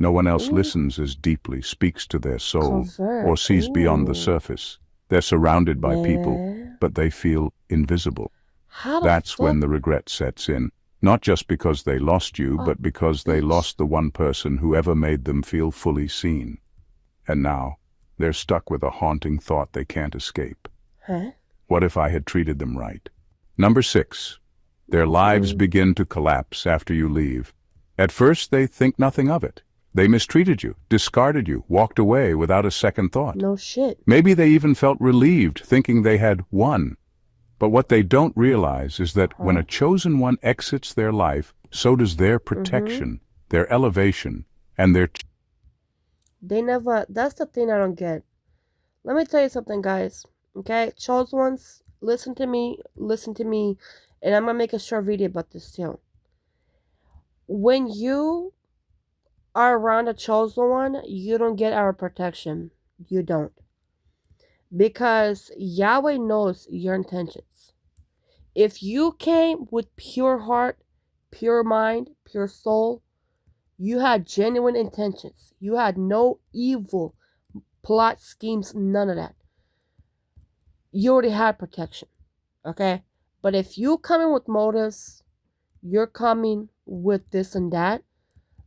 No one else Ooh. listens as deeply, speaks to their soul, Covert. or sees beyond the Ooh. surface. They're surrounded by people, Man, but they feel invisible. how the That's when fuck? the regret sets in, not just because they lost you, Oh, but because they bitch. lost the one person who ever made them feel fully seen. And now, they're stuck with a haunting thought they can't escape. Huh? What if I had treated them right? Number 6. Their lives Mm, begin to collapse after you leave. At first, they think nothing of it. They mistreated you, discarded you, walked away without a second thought. no shit. Maybe they even felt relieved, thinking they had won. But what they don't realize is that when Huh? a chosen one exits their life, so does their Mm-hmm. protection, their elevation, and their... They never. That's the thing I don't get. Let me tell you something, guys. Okay, chosen ones, listen to me, and I'm gonna make a short video about this too. When you are around a chosen one, you don't get our protection. You don't. Because Yahweh knows your intentions. If you came with pure heart, pure mind, pure soul, you had genuine intentions. You had no evil plot schemes, none of that. You already had protection. Okay? But if you come in with motives, you're coming with this and that,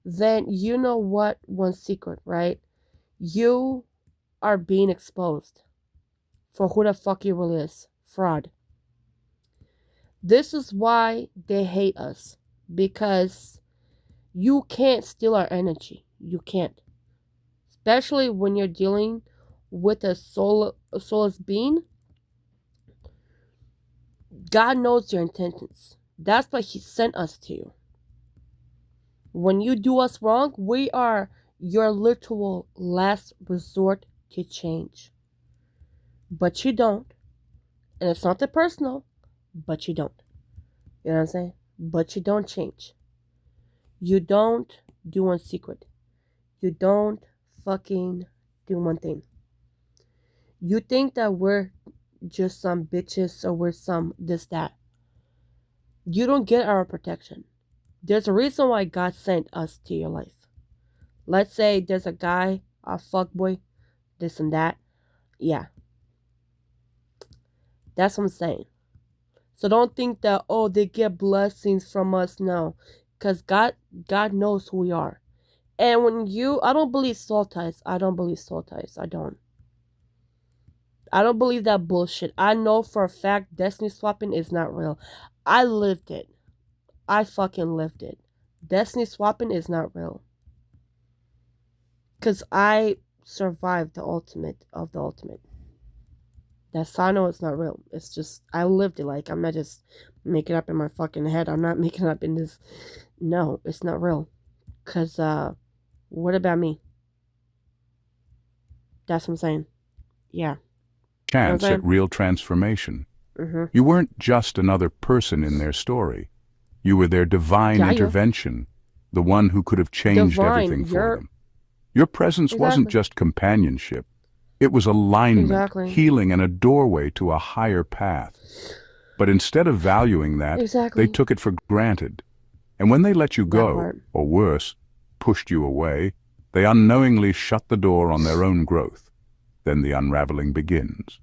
then you know what one secret, right? You are being exposed for who the fuck you really is. Fraud. This is why they hate us. Because you can't steal our energy. You can't. Especially when you're dealing with a soulless being. God knows your intentions. That's why He sent us to you. When you do us wrong, we are your literal last resort to change. But you don't. And it's not that personal, but you don't. You know what I'm saying? But you don't change. You don't do one secret. You don't fucking do one thing. You think that we're just some bitches or we're some this, that. You don't get our protection. There's a reason why God sent us to your life. Let's say there's a guy, a fuckboy, this and that. Yeah, that's what I'm saying. So don't think that, oh, they get blessings from us. No, because God knows who we are. And when I don't believe soul ties. I don't believe soul ties. I don't believe that bullshit. I know for a fact destiny swapping is not real. I lived it. I fucking lived it. Destiny swapping is not real. Because I survived the ultimate of the ultimate. That's how I know it's not real. It's just, I lived it. Like, I'm not just making it up in my fucking head. I'm not making it up in this. No, it's not real. Because, what about me? That's what I'm saying. Yeah. You know what I'm chance at saying? real transformation. Mm-hmm. You weren't just another person in their story. You were their divine Yeah, intervention, the one who could have changed divine. everything for them. Your presence wasn't Exactly. just companionship. It was alignment, Exactly. healing, and a doorway to a higher path. But instead of valuing that, they Exactly. took it for granted. And when they let you That go, part. or worse, pushed you away, they unknowingly shut the door on their own growth. Then the unraveling begins.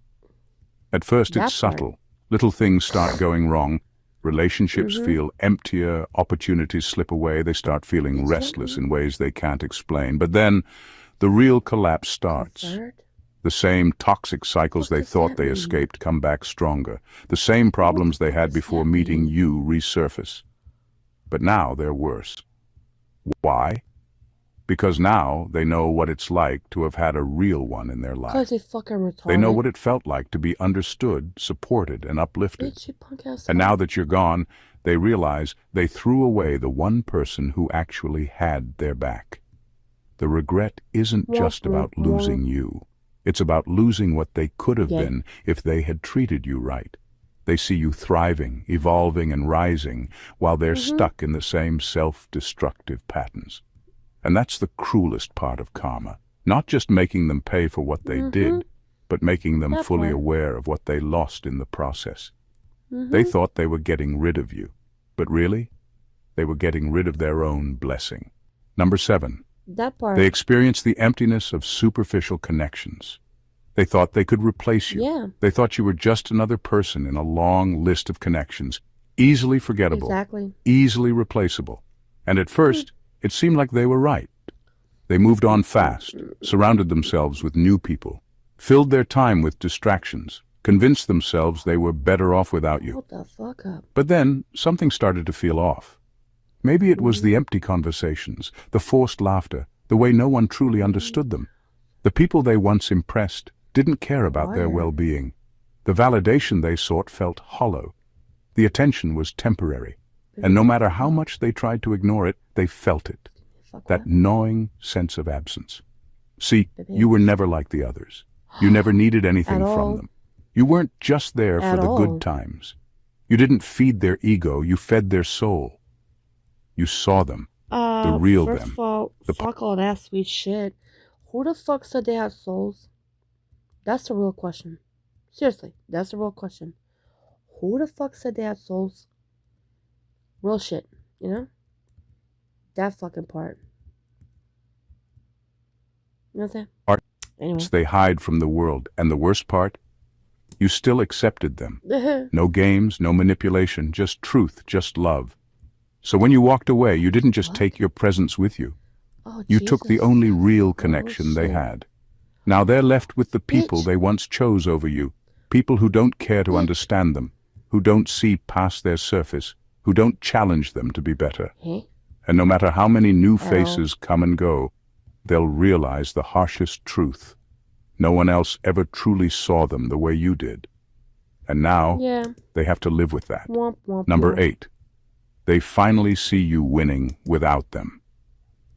At first it's That part. subtle. Little things start going wrong. Relationships Mm-hmm. feel emptier, opportunities slip away, they start feeling restless Exactly. in ways they can't explain. But then the real collapse starts. Comfort. The same toxic cycles What they does thought that they mean? escaped come back stronger. The same What the problems they fuck had does before that meeting mean? you resurface. But now they're worse. Why? Because now they know what it's like to have had a real one in their Because life. they fucking retarded. They know what it felt like to be understood, supported, and uplifted. Bitch, you punk ass And now fuck. that you're gone, they realize they threw away the one person who actually had their back. The regret isn't just about losing you. It's about losing what they could have Yeah. been if they had treated you right. They see you thriving, evolving, and rising, while they're Mm-hmm. stuck in the same self-destructive patterns. And that's the cruelest part of karma. Not just making them pay for what they Mm-hmm. did, but making them That fully part. aware of what they lost in the process. Mm-hmm. They thought they were getting rid of you, but really, they were getting rid of their own blessing. Number 7, That part. they experience the emptiness of superficial connections. They thought they could replace you. Yeah, They thought you were just another person in a long list of connections, easily forgettable, exactly. easily replaceable. And at first, it seemed like they were right. They moved on fast, surrounded themselves with new people, filled their time with distractions, convinced themselves they were better off without you. Hold the fuck up. But then, something started to feel off. Maybe it was the empty conversations, the forced laughter, the way no one truly understood them. The people they once impressed didn't care about their well-being. The validation they sought felt hollow. The attention was temporary, and no matter how much they tried to ignore it, they felt it. Fuck That what? gnawing sense of absence. See, you were never like the others. You never needed anything At from all. them. You weren't just there for At the all. good times. You didn't feed their ego, you fed their soul. You saw them, the real First them. of all, fuck all that sweet shit. Who the fuck said they had souls? That's the real question. Seriously, that's the real question. Who the fuck said they had souls? Real shit, you know? That fucking part. You know what I'm saying? Art- Anyway. They hide from the world, and the worst part? You still accepted them. No games, no manipulation, just truth, just love. So when you walked away, you didn't just take your presence with you. Oh, You took the Jesus. only real Oh, connection they shit. had. Now they're left with the people Bitch. they once chose over you, people who don't care to Bitch. understand them, who don't see past their surface, who don't challenge them to be better. Hey? And no matter how many new At all. faces come and go, they'll realize the harshest truth. No one else ever truly saw them the way you did. And now, Yeah. they have to live with that. Womp, womp, Number womp. 8. They finally see you winning without them.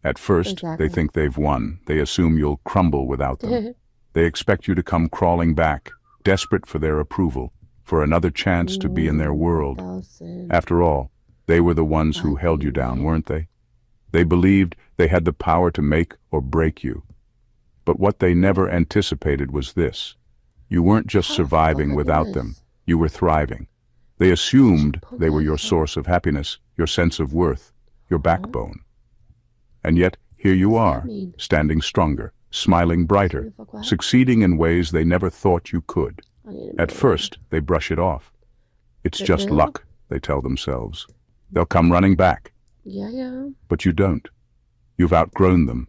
At first, Exactly. they think they've won. They assume you'll crumble without them. They expect you to come crawling back, desperate for their approval, for another chance to be in their world. 1,000. After all, they were the ones who held you down, weren't they? They believed they had the power to make or break you. But what they never anticipated was this. You weren't just How the surviving fuck without is them. this? You were thriving. They assumed Pull they were that your up. source of happiness, your sense of worth, your backbone. And yet, here you What's that are, mean? standing stronger, smiling brighter, The fuck what? succeeding in ways they never thought you could. I need a At minute. first, they brush it off. It's But just now- luck, they tell themselves. They'll come running back, Yeah. but you don't. You've outgrown them.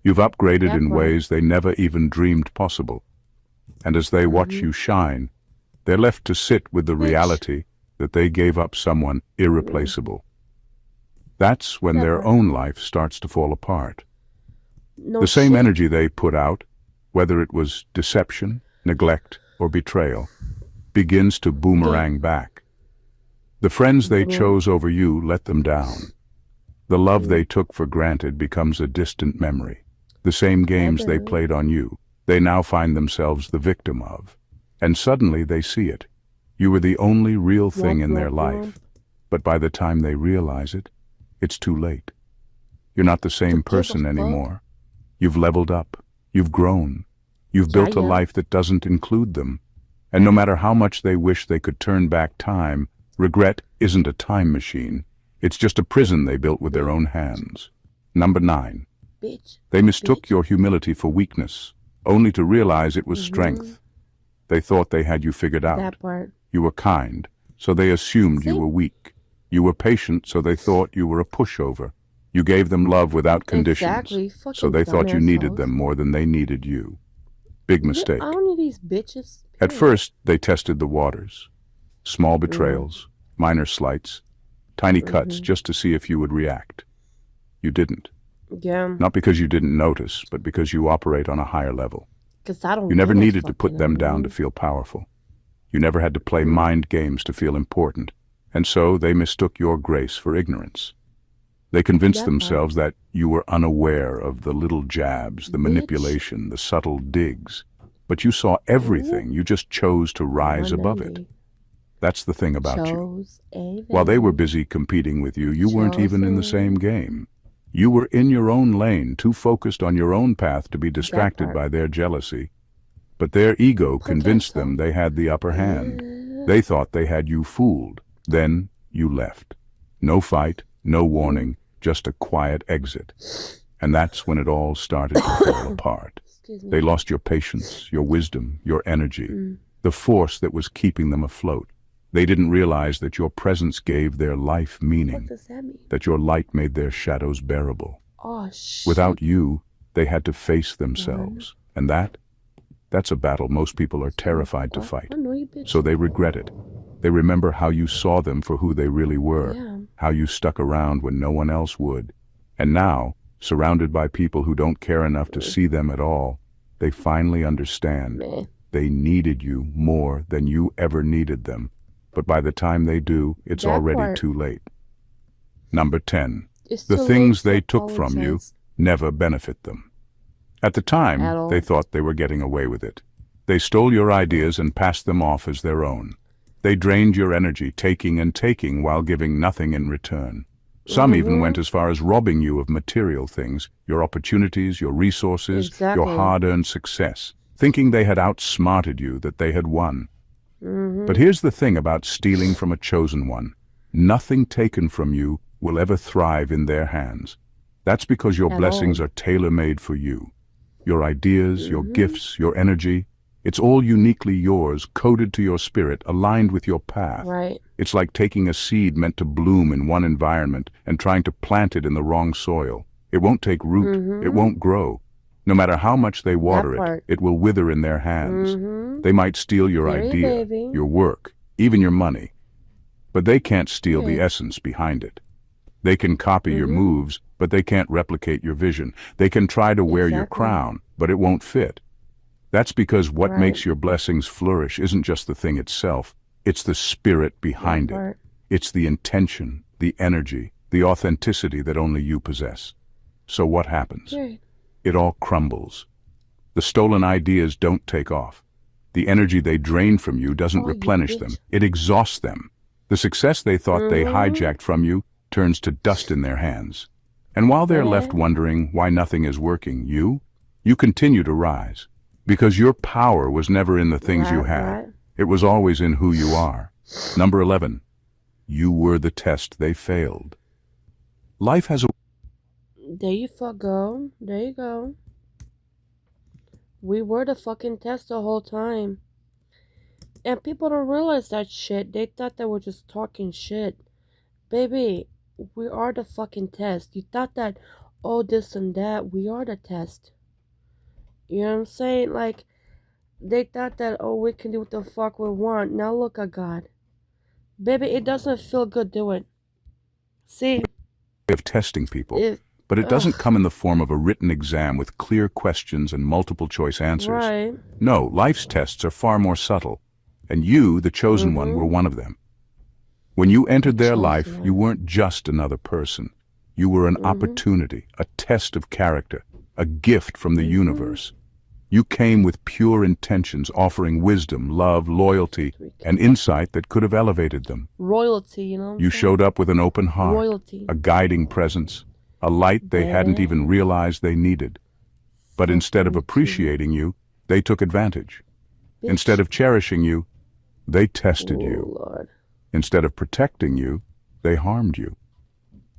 You've upgraded That in part. ways they never even dreamed possible. And as they watch you shine, they're left to sit with the Bitch. reality that they gave up someone irreplaceable. That's when their Never. own life starts to fall apart. No The same shit. energy they put out, whether it was deception, neglect, or betrayal, begins to boomerang back. The friends they chose over you let them down. The love they took for granted becomes a distant memory. The same games they Ever. played on you, they now find themselves the victim of. And suddenly they see it. You were the only real thing Womp, in their womp, life. But by the time they realize it, it's too late. You're not the same give a person fuck. anymore. You've leveled up. You've grown. You've built a Yeah. life that doesn't include them. And no matter how much they wish they could turn back time, regret isn't a time machine. It's just a prison they built with their own hands. Number 9. Bitch. They mistook Bitch. your humility for weakness, only to realize it was Mhm. strength. They thought they had you figured out. That part. You were kind, so they assumed you See? were weak. You were patient, so they thought you were a pushover. You gave them love without conditions, Exactly. Fucking so they thought you dumbass needed hoes. them more than they needed you. Big mistake. I don't need these bitches. At Period. first, they tested the waters. Small betrayals, minor slights, tiny cuts just to see if you would react. You didn't. Yeah. Not because you didn't notice, but because you operate on a higher level. Because I don't You never give a needed to fuck, put you know them what I down mean? to feel powerful. You never had to play mind games to feel important. And so they mistook your grace for ignorance. They convinced That themselves that you were unaware of the little jabs, the Bitch. manipulation, the subtle digs. But you saw everything. You just chose to rise above it. 190. That's the thing about you. Chose a While they were vein. busy competing with you, you weren't even in the Chosen. same game. You were in your own lane, too focused on your own path to be distracted part. by their jealousy. But their ego Put convinced yourself- them they had the upper hand. They thought they had you fooled. Then you left. No fight, no warning, just a quiet exit. And that's when it all started to fall apart. Excuse me. They lost your patience, your wisdom, your energy, the force that was keeping them afloat. They didn't realize that your presence gave their life What meaning, does that mean? that your light made their shadows bearable. Oh, shit. Without you, they had to face themselves. And that's a battle most people are terrified to fight. I know you, bitch. So they regret it. They remember how you saw them for who they really were, Yeah. how you stuck around when no one else would. And now, surrounded by people who don't care enough to see them at all, they finally understand. Man. They needed you more than you ever needed them. But by the time they do, it's That already part. too late. Number 10. It's The too things late they to took from you apologize. never benefit them. At the time, At all. they thought they were getting away with it. They stole your ideas and passed them off as their own. They drained your energy, taking and taking while giving nothing in return. Some even went as far as robbing you of material things, your opportunities, your resources, Exactly. your hard-earned success, thinking they had outsmarted you, that they had won. But here's the thing about stealing from a chosen one. Nothing taken from you will ever thrive in their hands. That's because your At blessings all. are tailor-made for you. Your ideas, your gifts, your energy, it's all uniquely yours, coded to your spirit, aligned with your path. Right. It's like taking a seed meant to bloom in one environment and trying to plant it in the wrong soil. It won't take root. It won't grow. No matter how much they water it, part. it will wither in their hands. They might steal your Very idea, baby. your work, even your money. But they can't steal the Right. essence behind it. They can copy your moves, but they can't replicate your vision. They can try to wear your Exactly. crown, but it won't fit. That's because what Right. makes your blessings flourish isn't just the thing itself, it's the spirit behind That it. part. It's the intention, the energy, the authenticity that only you possess. So what happens? Period. It all crumbles. The stolen ideas don't take off. The energy they drain from you doesn't Oh, you replenish bitch. them. It exhausts them. The success they thought they hijacked from you turns to dust in their hands. And while they're left wondering why nothing is working, you continue to rise. Because your power was never in the things you Right, had. right. It was always in who you are. Number 11. You were the test they failed. Life has a There you go. There you go. We were the fucking test the whole time. And people don't realize that shit. They thought they were just talking shit. Baby, we are the fucking test. You thought that, oh, this and that. We are the test. You know what I'm saying? Like, they thought that, oh, we can do what the fuck we want. Now look at God. Baby, it doesn't feel good, do it. See, way of testing people. it, But it doesn't come in the form of a written exam with clear questions and multiple choice answers. right. No, life's tests are far more subtle. And you, the chosen one, were one of them. When you entered their chosen life, one. you weren't just another person. You were an opportunity, a test of character, a gift from the universe. You came with pure intentions, offering wisdom, love, loyalty, and insight that could have elevated them. Royalty, you know what I'm You saying? showed up with an open heart, Royalty. a guiding presence, a light they hadn't even realized they needed. But instead of appreciating you, they took advantage. Instead of cherishing you, they tested Oh, you. Lord. Instead of protecting you, they harmed you.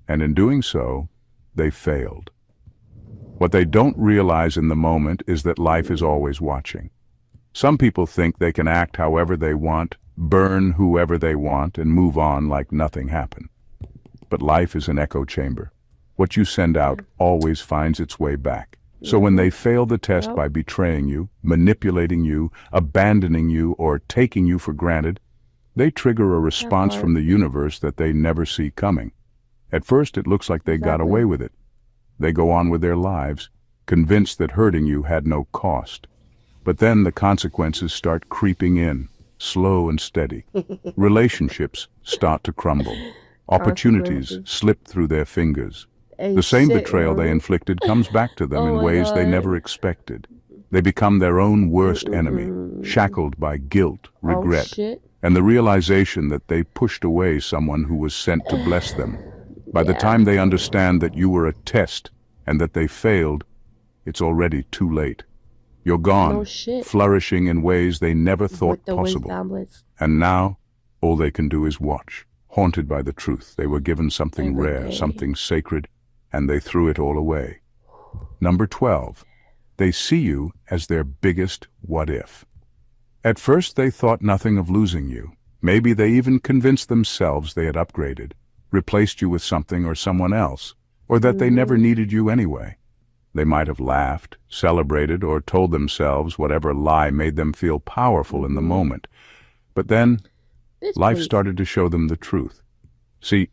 And in doing so, they failed. What they don't realize in the moment is that life is always watching. Some people think they can act however they want, burn whoever they want, and move on like nothing happened. But life is an echo chamber. What you send out always finds its way back. So when they fail the test by betraying you, manipulating you, abandoning you, or taking you for granted, they trigger a response from the universe that they never see coming. At first, it looks like they got away with it. They go on with their lives, convinced that hurting you had no cost. But then the consequences start creeping in, slow and steady. Relationships start to crumble. Opportunities Consequences. slip through their fingers. Hey, The same shit, betrayal they homie. inflicted comes back to them Oh in my ways they God. never expected. They become their own worst enemy, shackled by guilt, regret, Oh, shit. and the realization that they pushed away someone who was sent to bless them. By the time they understand that you were a test and that they failed, it's already too late. You're gone, No shit. flourishing in ways they never thought With the possible. tablets. And now, all they can do is watch, haunted by the truth. They were given something Every rare, day. something sacred, and they threw it all away. Number 12. They see you as their biggest what if. At first they thought nothing of losing you. Maybe they even convinced themselves they had upgraded, replaced you with something or someone else, or that they never Mm-hmm. needed you anyway. They might have laughed, celebrated, or told themselves whatever lie made them feel powerful in the Mm-hmm. moment. But then, Bitch, life please. started to show them the truth. See,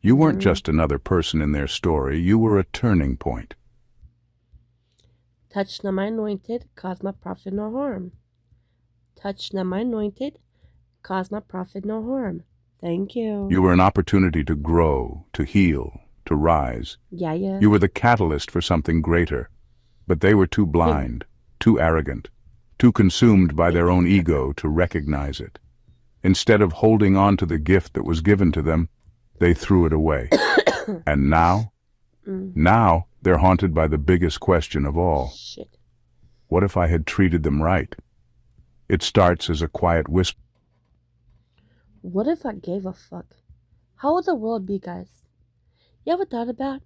you weren't Mm-hmm. just another person in their story, you were a turning point. Touch not my anointed, cause my prophet no harm. Touch not my anointed, cause my prophet no harm. Thank you. You were an opportunity to grow, to heal, to rise. Yeah, yeah. You were the catalyst for something greater. But they were too blind, too arrogant, too consumed by their own ego to recognize it. Instead of holding on to the gift that was given to them, they threw it away. And now, Mm, now they're haunted by the biggest question of all. shit. What if I had treated them right? It starts as a quiet whisper. What if I gave a fuck? How would the world be, guys? You ever thought about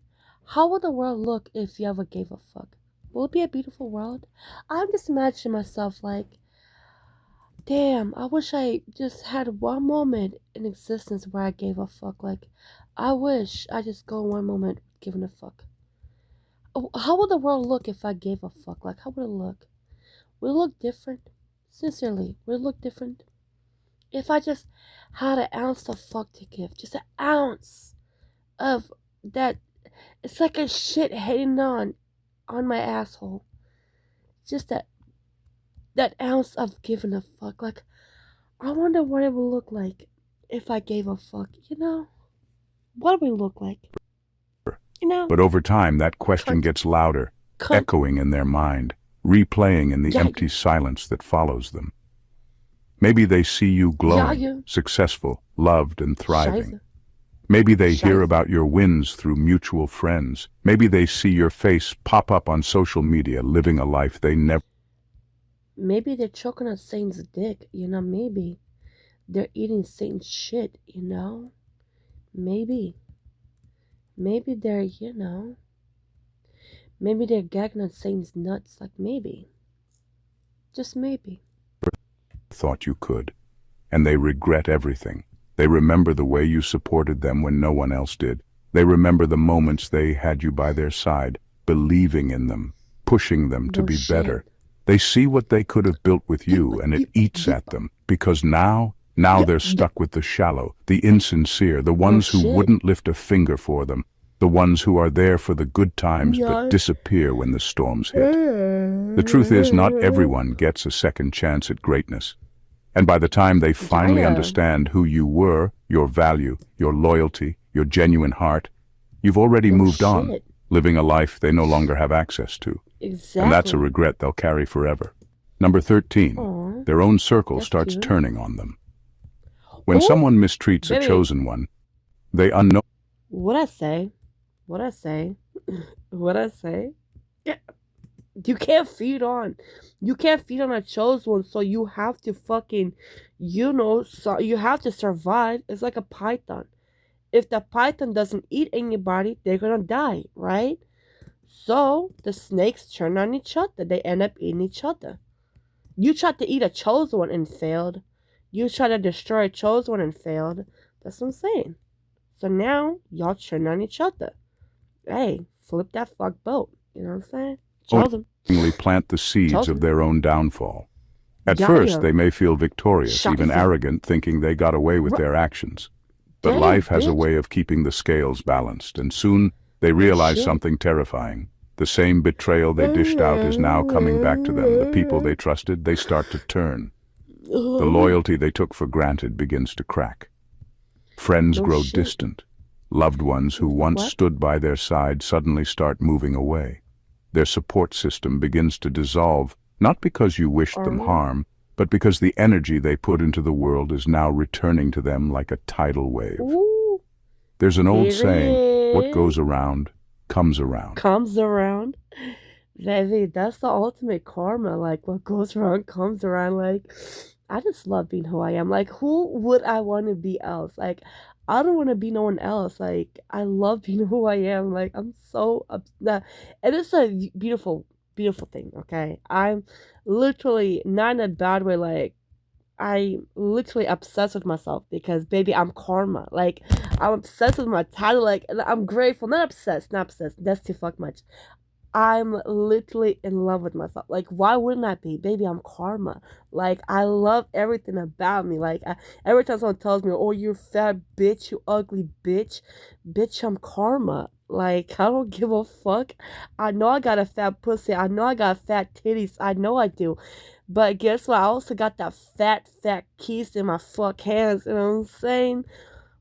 how would the world look if you ever gave a fuck? Will it be a beautiful world? I'm just imagining myself like, damn, I wish I just had one moment in existence where I gave a fuck. Like, I wish I just go one moment giving a fuck. How would the world look if I gave a fuck? Like, how would it look? Would it look different? Sincerely, would it look different? If I just had an ounce of fuck to give, just an ounce of that, it's like a shit hanging on my asshole. Just that ounce of giving a fuck. Like, I wonder what it would look like if I gave a fuck. You know, what would it look like? You know, But over time, that question cunt, gets louder, cunt. echoing in their mind, replaying in the Yeah, empty silence that follows them. Maybe they see you yeah, glowing, yeah. successful, loved, and thriving. Scheiße, Maybe they hear scheiße. about your wins through mutual friends. Maybe they see your face pop up on social media, living a life they never. Maybe they're choking on Satan's dick. You know, maybe they're eating Satan's shit. You know, maybe. Maybe they're, maybe they're gagging on Satan's nuts. Like, maybe. Just maybe. Thought you could. And they regret everything. They remember the way you supported them when no one else did. They remember the moments they had you by their side, believing in them, pushing them to No be better. shit. They see what they could have built with you, and it eats at them, because now they're stuck with the shallow, the insincere, the No ones who shit. wouldn't lift a finger for them, the ones who are there for the good times but Yeah. disappear when the storms hit. The truth is, not everyone gets a second chance at greatness. And by the time they finally Yeah. understand who you were, your value, your loyalty, your genuine heart, you've already No moved on, shit. living a life they no longer have access to. Exactly. And that's a regret they'll carry forever. Number 13, Aw, their own circle that's starts cute. turning on them. When Ooh, someone mistreats a baby. chosen one, they unknow. What I say? What I say? What I say? Yeah. You can't feed on. You can't feed on a chosen one, so you have to fucking, so you have to survive. It's like a python. If the python doesn't eat anybody, they're gonna die, right? So the snakes turn on each other. They end up eating each other. You tried to eat a chosen one and failed. You tried to destroy a chosen one and failed. That's what I'm saying. So now y'all turn on each other. Hey, flip that fuck boat. You know what I'm saying? Chosen. plant the seeds Chosen. of their own downfall. At Yeah, first, yeah. they may feel victorious, even Scheiße. arrogant, thinking they got away with Ru- their actions. But Damn, life has a bitch. way of keeping the scales balanced, and soon they No realize shit. something terrifying. The same betrayal they dished out is now coming back to them. The people they trusted, they start to turn. The loyalty they took for granted begins to crack. Friends No grow shit. distant. Loved ones who once What? stood by their side suddenly start moving away. Their support system begins to dissolve, not because you wished them Alright. harm, but because the energy they put into the world is now returning to them like a tidal wave. Ooh. There's an old Here saying, what it goes around, comes around. comes around. Baby, that's the ultimate karma. Like, what goes around comes around. Like, I just love being who I am. Like, who would I want to be else? Like, I don't want to be no one else. Like, I love being who I am. Like, I'm so and it's a beautiful beautiful thing, okay? I'm literally not in a bad way, like I literally obsessed with myself because baby, I'm karma. Like I'm obsessed with my title. Like and I'm grateful, not obsessed, not obsessed. That's too fuck much. I'm literally in love with myself. Like, why wouldn't I be? Baby, I'm karma. Like, I love everything about me. Like, every time someone tells me, oh, you fat bitch, you ugly bitch, bitch, I'm karma. Like, I don't give a fuck. I know I got a fat pussy. I know I got fat titties. I know I do. But guess what? I also got that fat keys in my fuck hands. You know what I'm saying?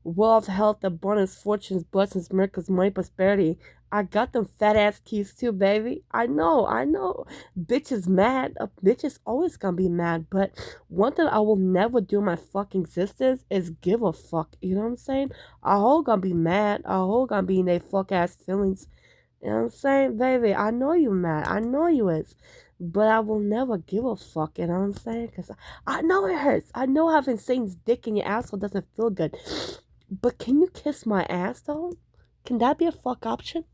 Wealth, health, abundance, fortunes, blessings, miracles, money, prosperity. I got them fat ass keys too, baby. I know. Bitch is mad. A bitch is always gonna be mad. But one thing I will never do in my fucking existence is give a fuck. You know what I'm saying? A whole gonna be mad. A whole gonna be in their fuck ass feelings. You know what I'm saying, baby? I know you mad. I know you is. But I will never give a fuck. You know what I'm saying? Because I know it hurts. I know having Satan's dick in your asshole doesn't feel good. But can you kiss my ass though? Can that be a fuck option?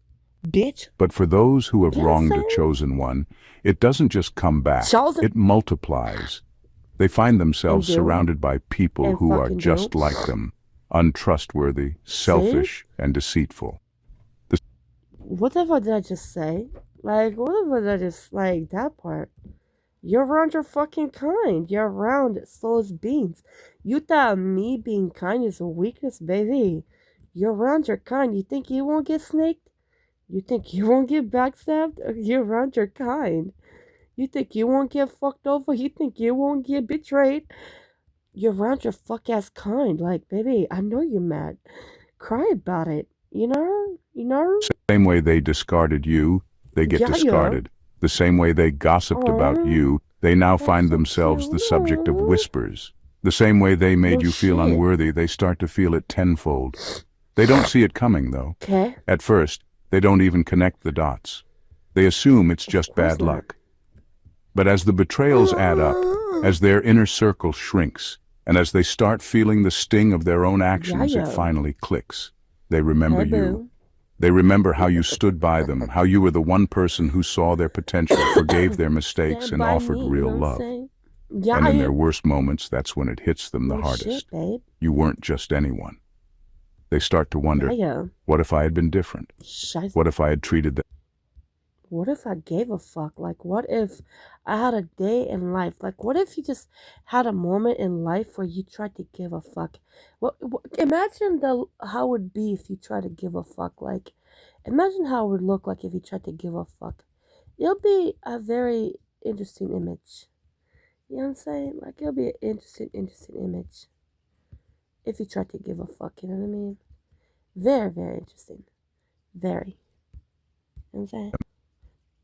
Bitch. But for those who have You know what I'm wronged a saying? chosen one, it doesn't just come back, Chosen it multiplies. They find and themselves do surrounded by people and who are fucking do. just like them, untrustworthy, See? selfish, and deceitful. Whatever did I just say? Like, whatever did I just, like, that part? You're around your fucking kind. You're around soulless beings. You thought me being kind is a weakness, baby. You're around your kind. You think you won't get snaked? You think you won't get backstabbed? You're around your kind. You think you won't get fucked over? You think you won't get betrayed? You're around your fuck ass kind. Like, baby, I know you're mad. Cry about it. You know? You know? Same way they discarded you, they get Yeah, yeah. discarded. The same way they gossiped about Oh, you, they now that's find so themselves the subject of cute. whispers. The same way they No made you feel shit. unworthy, they start to feel it tenfold. They don't see it coming, though. Okay. At first, they don't even connect the dots. They assume it's Of just course bad not. luck. But as the betrayals add up, as their inner circle shrinks, and as they start feeling the sting of their own Yeah, actions, it yeah. finally clicks. They remember Hey, you. boo. They remember how you stood by them, how you were the one person who saw their potential, forgave their mistakes, Stand and by offered me, you real know what I'm love. saying? Yeah, And in yeah. their worst moments, that's when it hits them the No shit, hardest. babe. You weren't just anyone. They start to Yeah, wonder, yeah. what if I had been different? Scheiße. What if I had treated them? What if I gave a fuck? Like, what if I had a day in life? Like, what if you just had a moment in life where you tried to give a fuck? Imagine how it would be if you tried to give a fuck. Like, imagine how it would look like if you tried to give a fuck. It'll be a very interesting image. You know what I'm saying? Like, it'll be an interesting image if you tried to give a fuck. You know what I mean? Very interesting. Very. You know what I'm saying?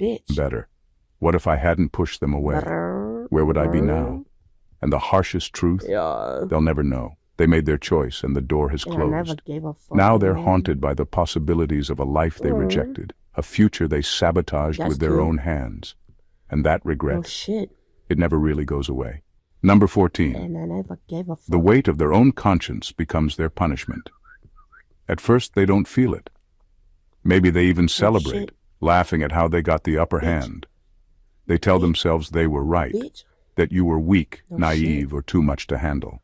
Bitch. Better? What if I hadn't pushed them away? Brr, Where would I be brr. now? And the harshest truth? Yeah. They'll never know. They made their choice and the door has And I never closed. gave a fuck Now they're again. haunted by the possibilities of a life they Mm, rejected, a future they sabotaged that's with their cute. own hands. And that No regret, shit. it never really goes away. Number 14. And I never gave a The fuck. weight of their own conscience becomes their punishment. At first, they don't feel it. Maybe they even No celebrate, shit. laughing at how they got the upper Bitch. hand. They tell Bitch. themselves they were right, Bitch. that you were weak, No naive, shit. or too much to handle.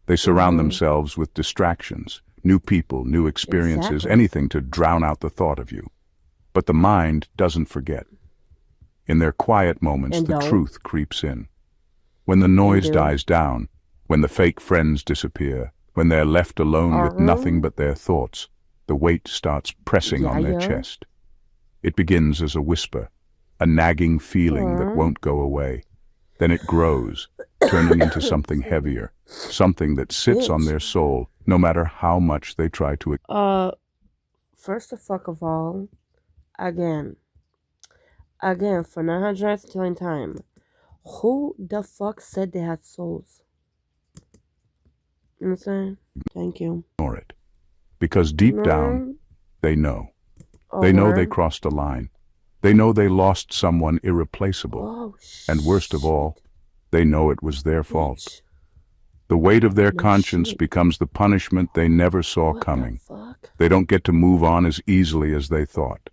They surround Mm-hmm. themselves with distractions, new people, new experiences, Exactly. anything to drown out the thought of you. But the mind doesn't forget. In their quiet moments, And the don't. truth creeps in. When the And noise do. dies down, when the fake friends disappear, when they're left alone with nothing but their thoughts, the weight starts pressing Yeah, on their yeah. chest. It begins as a whisper, a nagging feeling that won't go away. Then it grows, turning into something heavier, something that sits on Bitch. their soul, no matter how much they try to. First of all, again, for 900th killing time, who the fuck said they had souls? You know what I'm saying? Thank you. Ignore it. Because deep down, No. they know. Oh, They know they word? crossed a line. They know they lost someone irreplaceable. Oh, And worst of all, shit. they know it was their fault. Bitch. The weight of their No conscience shit. becomes the punishment they never saw What the coming. fuck? They don't get to move on as easily as they thought.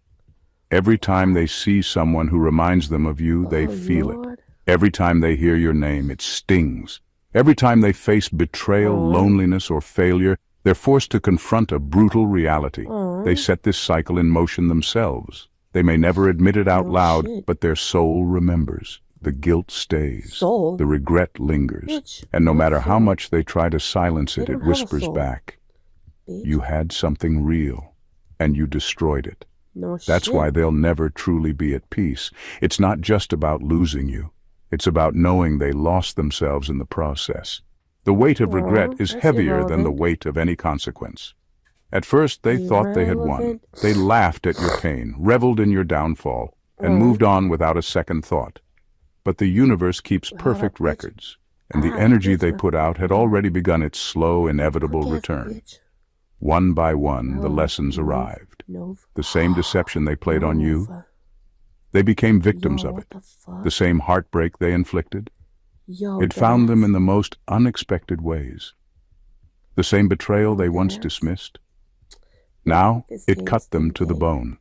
Every time they see someone who reminds them of you, they Oh, feel it. Lord. Every time they hear your name, it stings. Every time they face betrayal, Aw. loneliness, or failure, they're forced to confront a brutal reality. Aw. They set this cycle in motion themselves. They may never admit it out No loud, shit. but their soul remembers. The guilt stays. Soul? The regret lingers. Bitch, And no what matter how soul? much they try to silence it, They it don't have a whispers soul. back. Bitch. You had something real, and you destroyed it. No That's shit. why they'll never truly be at peace. It's not just about losing you. It's about knowing they lost themselves in the process. The weight of regret is that's heavier than the irrelevant. weight of any consequence. At first, they thought they had won. Irrelevant. They laughed at your pain, reveled in your downfall, and moved on without a second thought. But the universe keeps perfect bitch. records, and the Ah, energy bitch, they what- put out had already begun its slow, inevitable Punk-ass return. bitch. One by one, the Oh, lessons no. arrived. No. The same deception they played on you, Nova. they became victims Yo, of what it. the fuck? The same heartbreak they inflicted, Yo, it found them that's- in the most unexpected ways. The same betrayal they once Yes. dismissed, now This it game's cut them been to the gay. bone.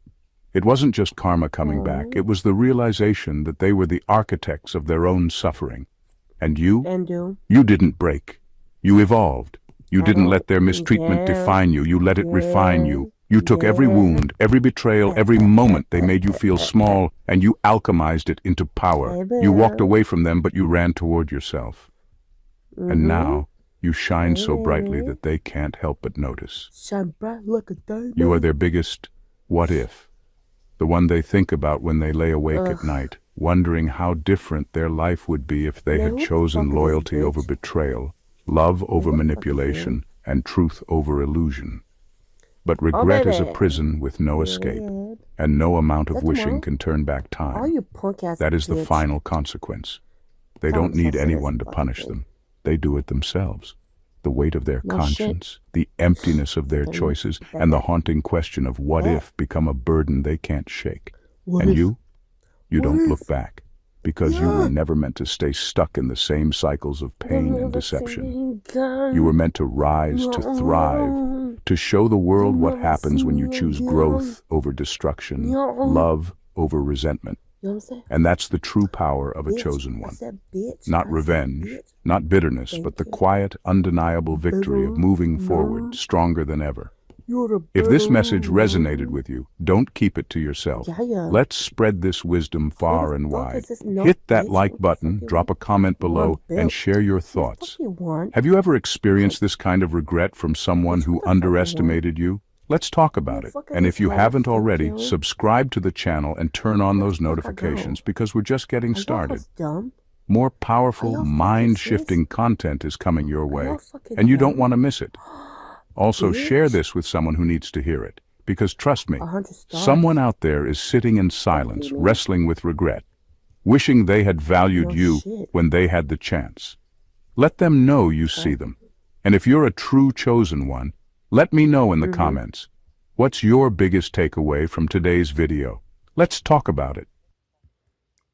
It wasn't just karma coming back, it was the realization that they were the architects of their own suffering. And you And do. didn't break. You evolved. You I didn't don't- let their mistreatment yeah, define you. You let it refine you. You took every yeah. wound, every betrayal, every moment they made you feel small, and you alchemized it into power. You walked away from them, but you ran toward yourself. And now, you shine so brightly that they can't help but notice. Shine bright like a diamond. You are their biggest what if, the one they think about when they lay awake at night, wondering how different their life would be if they Man, had who the chosen fuck is this loyalty over bitch? betrayal, love over the fuck is manipulation, and truth over illusion. But regret is a baby. prison with no escape, Yeah. and no amount of That's wishing tomorrow. can turn back Oh, time. you punk ass That is the bitch. final consequence. They Tell don't them need so anyone to fucking punish thing. them. They do it themselves. The weight of their No conscience, the emptiness of their Fucking choices, bet. and the haunting question of what Bet. if become a burden they can't shake. What And if- you what don't if- look back, because you were never meant to stay stuck in the same cycles of pain and deception. You were meant to rise, to thrive, to show the world what happens when you choose growth over destruction, love over resentment. You know what I'm saying? And that's the true power of a Bitch. chosen I one. said bitch. Not I said revenge, bitch. not bitterness, Thank but the you. quiet, undeniable victory of moving forward, stronger than ever. You're the If this better message one. resonated with you, don't keep it to yourself. Yeah. Let's spread this wisdom far the and fuck wide. is this? No, Hit that bitch. like What the button, fuck you drop a want? comment below, want, and bitch? share your What the thoughts. fuck you want? Have you ever experienced this kind of regret from someone Bitch, who what the fuck you want? underestimated you? Let's talk about it. fuck is And if this you haven't motherfucker, already, yo? subscribe to the channel and turn on those the fuck I notifications go? because we're just getting Are y'all started. hoes dumb? More Are powerful, y'all fucking mind-shifting content is coming your way, y'all fucking and you don't dumb? want to miss it. Also, share Bitch. this with someone who needs to hear it, because trust me, 100 stars. someone out there is sitting in silence, man. wrestling with regret, wishing they had valued No you shit. when they had the chance. Let them know you see them. And if you're a true chosen one, let me know in the comments. What's your biggest takeaway from today's video? Let's talk about it.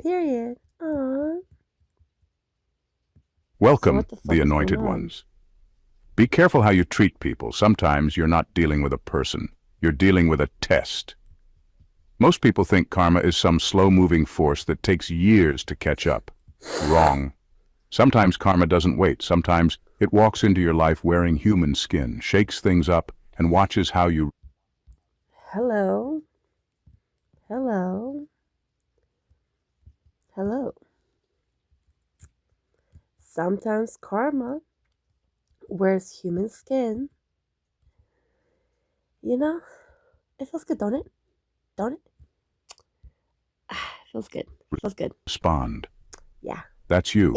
Period. Welcome, what the fuck the is anointed going on? ones. Be careful how you treat people. Sometimes you're not dealing with a person. You're dealing with a test. Most people think karma is some slow-moving force that takes years to catch up. Wrong. Sometimes karma doesn't wait. Sometimes it walks into your life wearing human skin, shakes things up, and watches how you... Hello. Hello. Hello. Sometimes karma wears human skin. You know, it feels good, don't it? Don't it? Feels good. Feels good. respond. Yeah. That's you.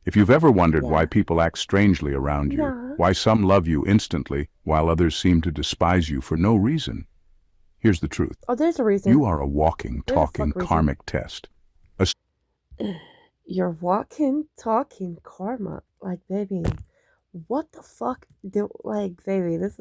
If you've ever wondered Yeah. why people act strangely around you, Yeah. why some love you instantly while others seem to despise you for no reason, here's the truth. Oh, there's a reason. You are a walking, There's a talking fuck reason. karmic test. You're walking, talking karma. Like, baby, what the fuck do, like, baby, this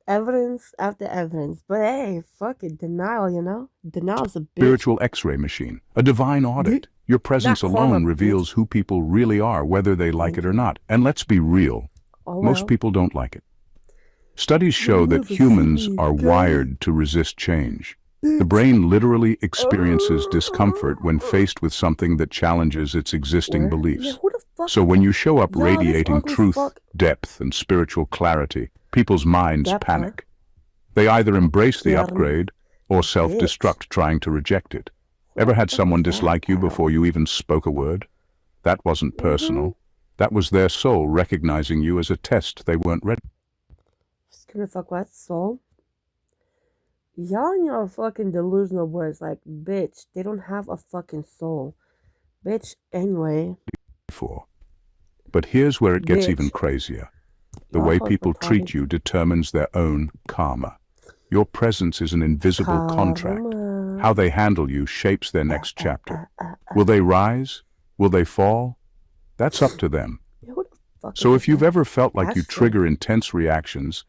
evidence after evidence. But hey, fucking denial, you know? Denial's a bitch. Spiritual x-ray machine, a divine audit. Your presence Not karma, alone bitch. reveals who people really are, whether they like it or not. And let's be real, Oh, most well. people don't like it. Studies show that never humans see me are again. wired to resist change. The brain literally experiences discomfort when faced with something that challenges its existing Man, beliefs. who the fuck? So when you show up Yo, this radiating ugly truth, fuck. depth, and spiritual clarity, people's minds Depth, huh? panic. They either embrace the Yeah, upgrade or self-destruct trying to reject it. Ever had someone dislike you before you even spoke a word? That wasn't personal. That was their soul recognizing you as a test they weren't ready. Just gonna fuck what soul? Y'all in your fucking delusional words, like, bitch, they don't have a fucking soul. Bitch, anyway. for. But here's where it gets Bitch. even crazier. The Y'all way hoes people retarded. treat you determines their own karma. Your presence is an invisible contract. Karma. How they handle you shapes their next chapter. Will they rise? Will they fall? That's up to them. Yo, who the fuck So is if you've that? ever felt like you Actually. trigger intense reactions,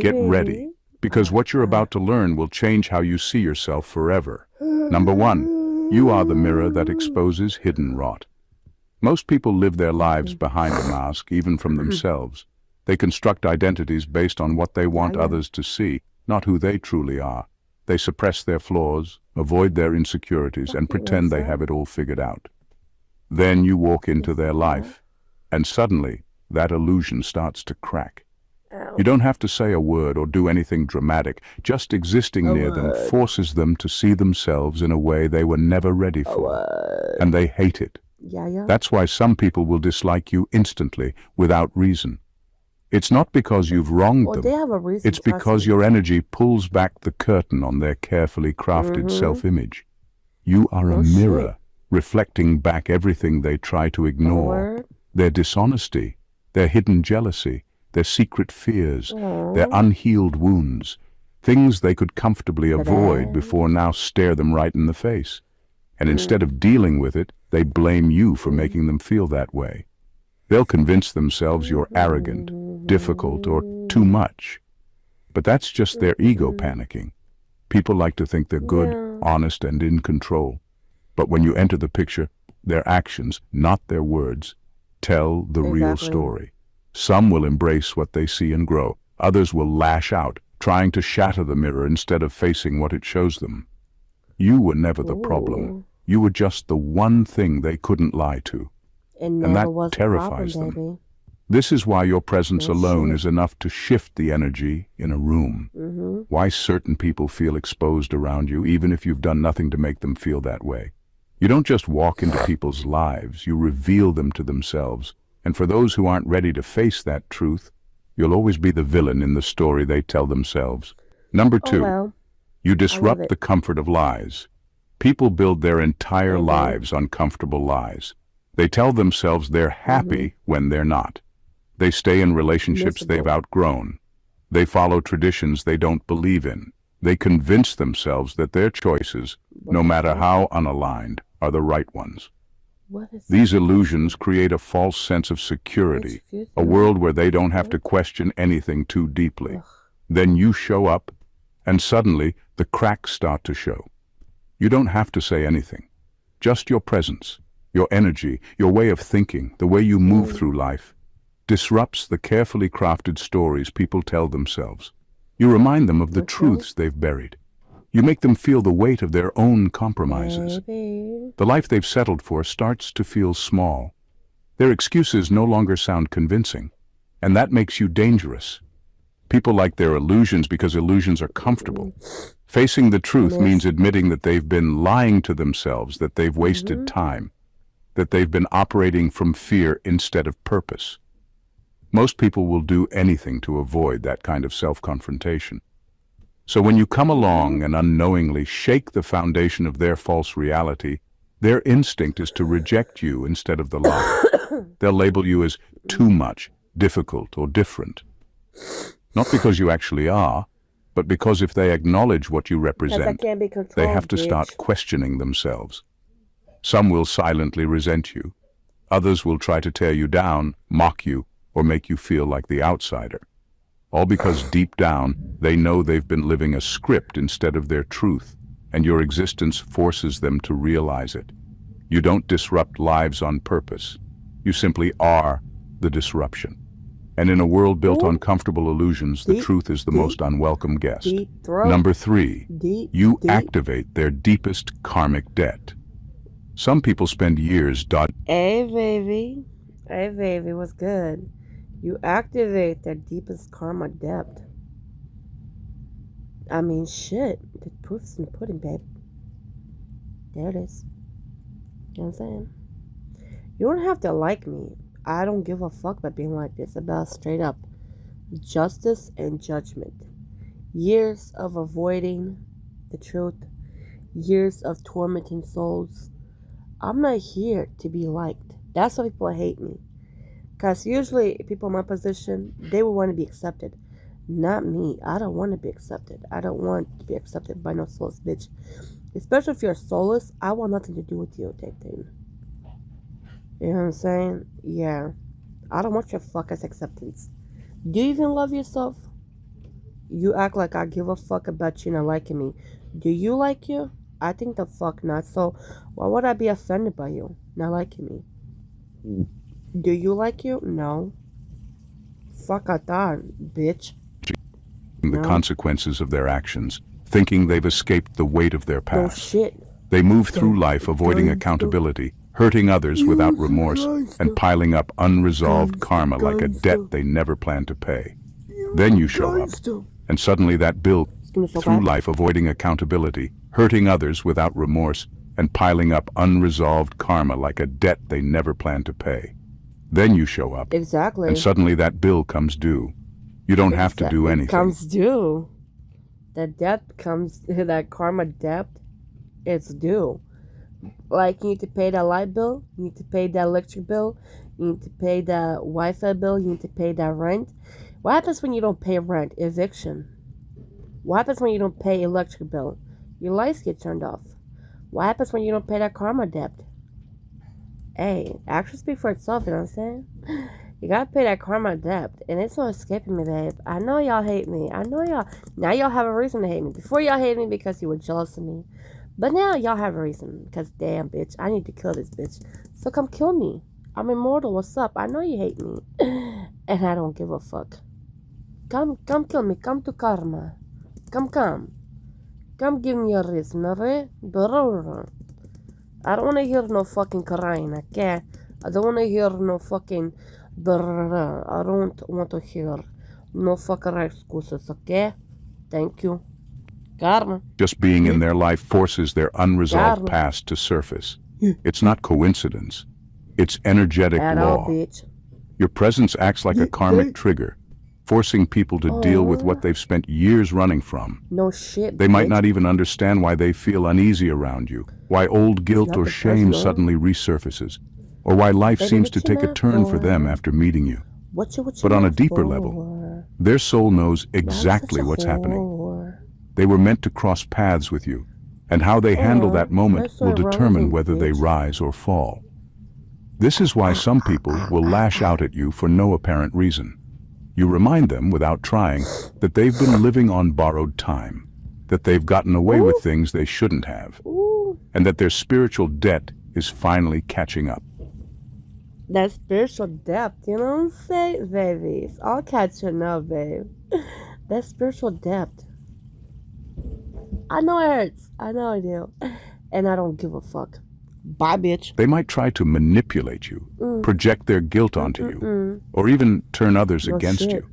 get ready, because what you're about to learn will change how you see yourself forever. Number one, you are the mirror that exposes hidden rot. Most people live their lives behind a mask, even from themselves. They construct identities based on what they want others to see, not who they truly are. They suppress their flaws, avoid their insecurities, and pretend they have it all figured out. Then you walk into their life, and suddenly that illusion starts to crack. Ow. You don't have to say a word or do anything dramatic. Just existing near them forces them to see themselves in a way they were never ready for, and they hate it. Yeah. That's why some people will dislike you instantly, without reason. It's not because you've wronged Well, them. they have a reason. It's because your energy pulls back the curtain on their carefully crafted self-image. You are a mirror, reflecting back everything they try to ignore. Their dishonesty, their hidden jealousy, their secret fears, their unhealed wounds, things they could comfortably avoid before now stare them right in the face. And instead of dealing with it, they blame you for making them feel that way. They'll convince themselves you're arrogant, difficult, or too much. But that's just their ego panicking. People like to think they're good, honest, and in control. But when you enter the picture, their actions, not their words, tell the real story. Some will embrace what they see and grow. Others will lash out, trying to shatter the mirror instead of facing what it shows them. You were never the problem. You were just the one thing they couldn't lie to. And that terrifies them. This is why your presence alone is enough to shift the energy in a room. Why certain people feel exposed around you, even if you've done nothing to make them feel that way. You don't just walk into people's lives, you reveal them to themselves. And for those who aren't ready to face that truth, you'll always be the villain in the story they tell themselves. Number two, you disrupt the comfort of lies. People build their entire lives on comfortable lies. They tell themselves they're happy when they're not. They stay in relationships they've outgrown. They follow traditions they don't believe in. They convince themselves that their choices, no matter how unaligned, are the right ones. These illusions create a false sense of security, a world where they don't have to question anything too deeply. Then you show up, and suddenly the cracks start to show. You don't have to say anything. Just your presence, your energy, your way of thinking, the way you move through life, disrupts the carefully crafted stories people tell themselves. You remind them of the truths they've buried. You make them feel the weight of their own compromises. The life they've settled for starts to feel small. Their excuses no longer sound convincing, and that makes you dangerous. People like their illusions because illusions are comfortable. Facing the truth means admitting that they've been lying to themselves, that they've wasted time, that they've been operating from fear instead of purpose. Most people will do anything to avoid that kind of self-confrontation. So when you come along and unknowingly shake the foundation of their false reality, their instinct is to reject you instead of the lie. They'll label you as too much, difficult, or different. Not because you actually are, but because if they acknowledge what you represent, they have to start questioning themselves. Some will silently resent you. Others will try to tear you down, mock you, or make you feel like the outsider. All because deep down, they know they've been living a script instead of their truth, and your existence forces them to realize it. You don't disrupt lives on purpose. You simply are the disruption. And in a world built Ooh. on comfortable illusions, the Deep, truth is the deep, most unwelcome guest. Deep throat. Number 3, Deep, you deep. activate their deepest karmic debt. Some people spend years dodging. Hey, baby. Hey, baby, what's good? You activate their deepest karma debt. I mean, shit. The proof's in the pudding, babe. There it is. You know what I'm saying? You don't have to like me. I don't give a fuck about being like this. About straight up justice and judgment. Years of avoiding the truth. Years of tormenting souls. I'm not here to be liked. That's why people hate me. Because usually people in my position, they would want to be accepted. Not me. I don't want to be accepted. I don't want to be accepted by no soulless bitch. Especially if you're soulless, I want nothing to do with you, type thing. You know what I'm saying? Yeah. I don't want your fuckers acceptance. Do you even love yourself? You act like I give a fuck about you not liking me. Do you like you? I think the fuck not. So why would I be offended by you not liking me? Do you like you? No. Fuck I thought, bitch. the No. consequences of their actions, thinking they've escaped the weight of their No past. shit. They move through life Gangsta, avoiding gangsta. accountability, hurting others without remorse, and piling up unresolved karma like a debt they never planned to pay. Then you show up, and suddenly that bill through life avoiding accountability, hurting others without remorse, and piling up unresolved karma like a debt they never planned to pay. Then you show up, Exactly. and suddenly that bill comes due. You don't have to do It anything. comes due. That debt comes, that karma debt, it's due. Like, you need to pay that light bill, you need to pay that electric bill, you need to pay that Wi-Fi bill, you need to pay that rent. What happens when you don't pay rent? Eviction. What happens when you don't pay electric bill? Your lights get turned off. What happens when you don't pay that karma debt? Hey, actions speak for itself, you know what I'm saying? You gotta pay that karma debt, and it's not escaping me, babe. I know y'all hate me. I know y'all. Now y'all have a reason to hate me. Before y'all hated me because you were jealous of me. But now y'all have a reason. Because damn, bitch, I need to kill this bitch. So come kill me. I'm immortal. What's up? I know you hate me. And I don't give a fuck. Come kill me. Come to karma. Come. Come give me a reason, alright? I don't want to hear no fucking crying, okay? I don't want to hear no fucking... I don't want to hear no fucking excuses, okay? Thank you. Karma. Just being in their life forces their unresolved Karma. past to surface. It's not coincidence. It's energetic At all, law. bitch. Your presence acts like a karmic trigger, forcing people to deal with what they've spent years running from. No shit, They might bitch. not even understand why they feel uneasy around you, why old guilt or nothing shame personal. suddenly resurfaces, or why life Baby, seems what to you take a mad turn for them for? after meeting you. What you But on a mad deeper for? level, their soul knows Why you exactly such a what's happening. whore? They were meant to cross paths with you, and how they handle that moment that's so will determine irrelevant, whether they bitch. rise or fall. This is why some people will lash out at you for no apparent reason. You remind them without trying that they've been living on borrowed time, that they've gotten away with things they shouldn't have, Ooh, and that their spiritual debt is finally catching up. that spiritual depth, you know what I'm saying? Baby, it's all catching up, babe. That spiritual depth. I know it hurts. I know I do. And I don't give a fuck. Bye, bitch. They might try to manipulate you, project their guilt onto you, or even turn others No against shit. you.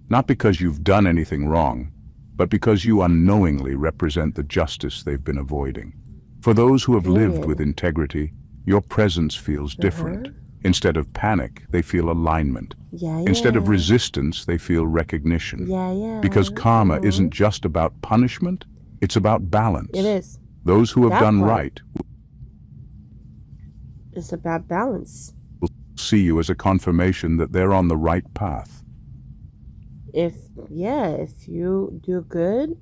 Not because you've done anything wrong, but because you unknowingly represent the justice they've been avoiding. For those who have lived Period. with integrity, your presence feels different. Instead of panic, they feel alignment. Yeah, Instead of yeah. resistance, they feel recognition. Yeah. Because karma isn't just about punishment, it's about balance. It is. Those who have That done part. right It's about balance. will see you as a confirmation that they're on the right path. If you do good,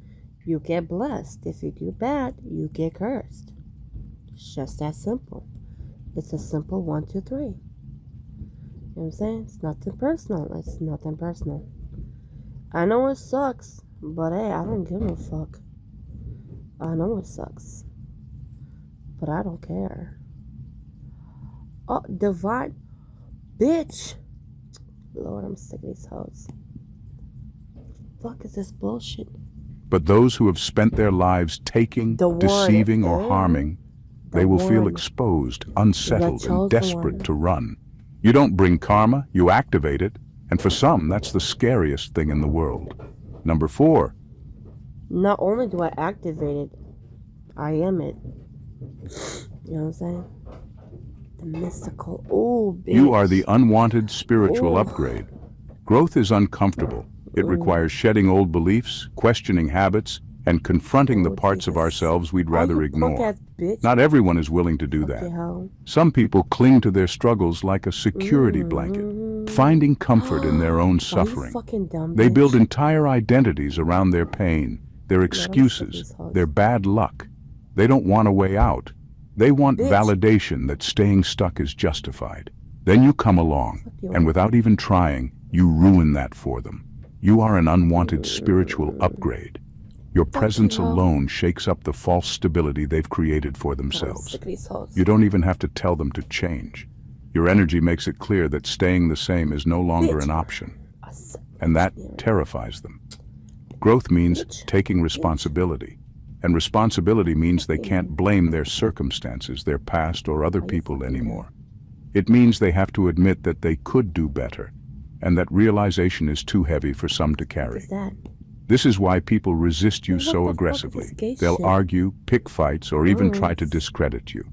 you get blessed. If you do bad, you get cursed. It's just that simple. It's a simple 1, 2, 3. You know what I'm saying? It's nothing personal. It's nothing personal. I know it sucks, but hey, I don't give a fuck. I know it sucks, but I don't care. Oh, divine, bitch. Lord, I'm sick of these hoes. Fuck is this bullshit? But those who have spent their lives taking, The one. deceiving, or harming, The they will feel one. exposed, unsettled, chosen and desperate one. to run. You don't bring karma, you activate it, and for some, that's the scariest thing in the world. Number 4, Not only do I activate it, I am it. You know what I'm saying? The mystical. Ooh, bitch. you are the unwanted spiritual Ooh. upgrade. Growth is uncomfortable. It requires shedding old beliefs, questioning habits, and confronting the parts of Jesus. ourselves we'd Oh, rather you ignore. punk-ass bitch. Not everyone is willing to do Fuck that. you, hoe. Some people cling to their struggles like a security blanket, finding comfort in their own Why you suffering. fucking dumb They bitch? build entire identities around their pain, their Lord, I'm sick of excuses, these hoes. their bad luck. They don't want a way out. They want Bitch. validation that staying stuck is justified. Then you come along, Fuck you. and without even trying, you ruin that for them. You are an unwanted spiritual upgrade. Your presence you, hoe. alone shakes up the false stability they've created for I'm themselves. sick of these hoes. You don't even have to tell them to change. Your energy makes it clear that staying the same is no longer Bitch. an option, I said- and that terrifies them. Growth means Bitch. taking responsibility, and responsibility means they can't blame their circumstances, their past, or other people anymore. It means they have to admit that they could do better, and that realization is too heavy for some to What carry. is that? This is why people resist you What the so fuck is aggressively. this gay They'll shit? argue, pick fights, or even try to discredit you.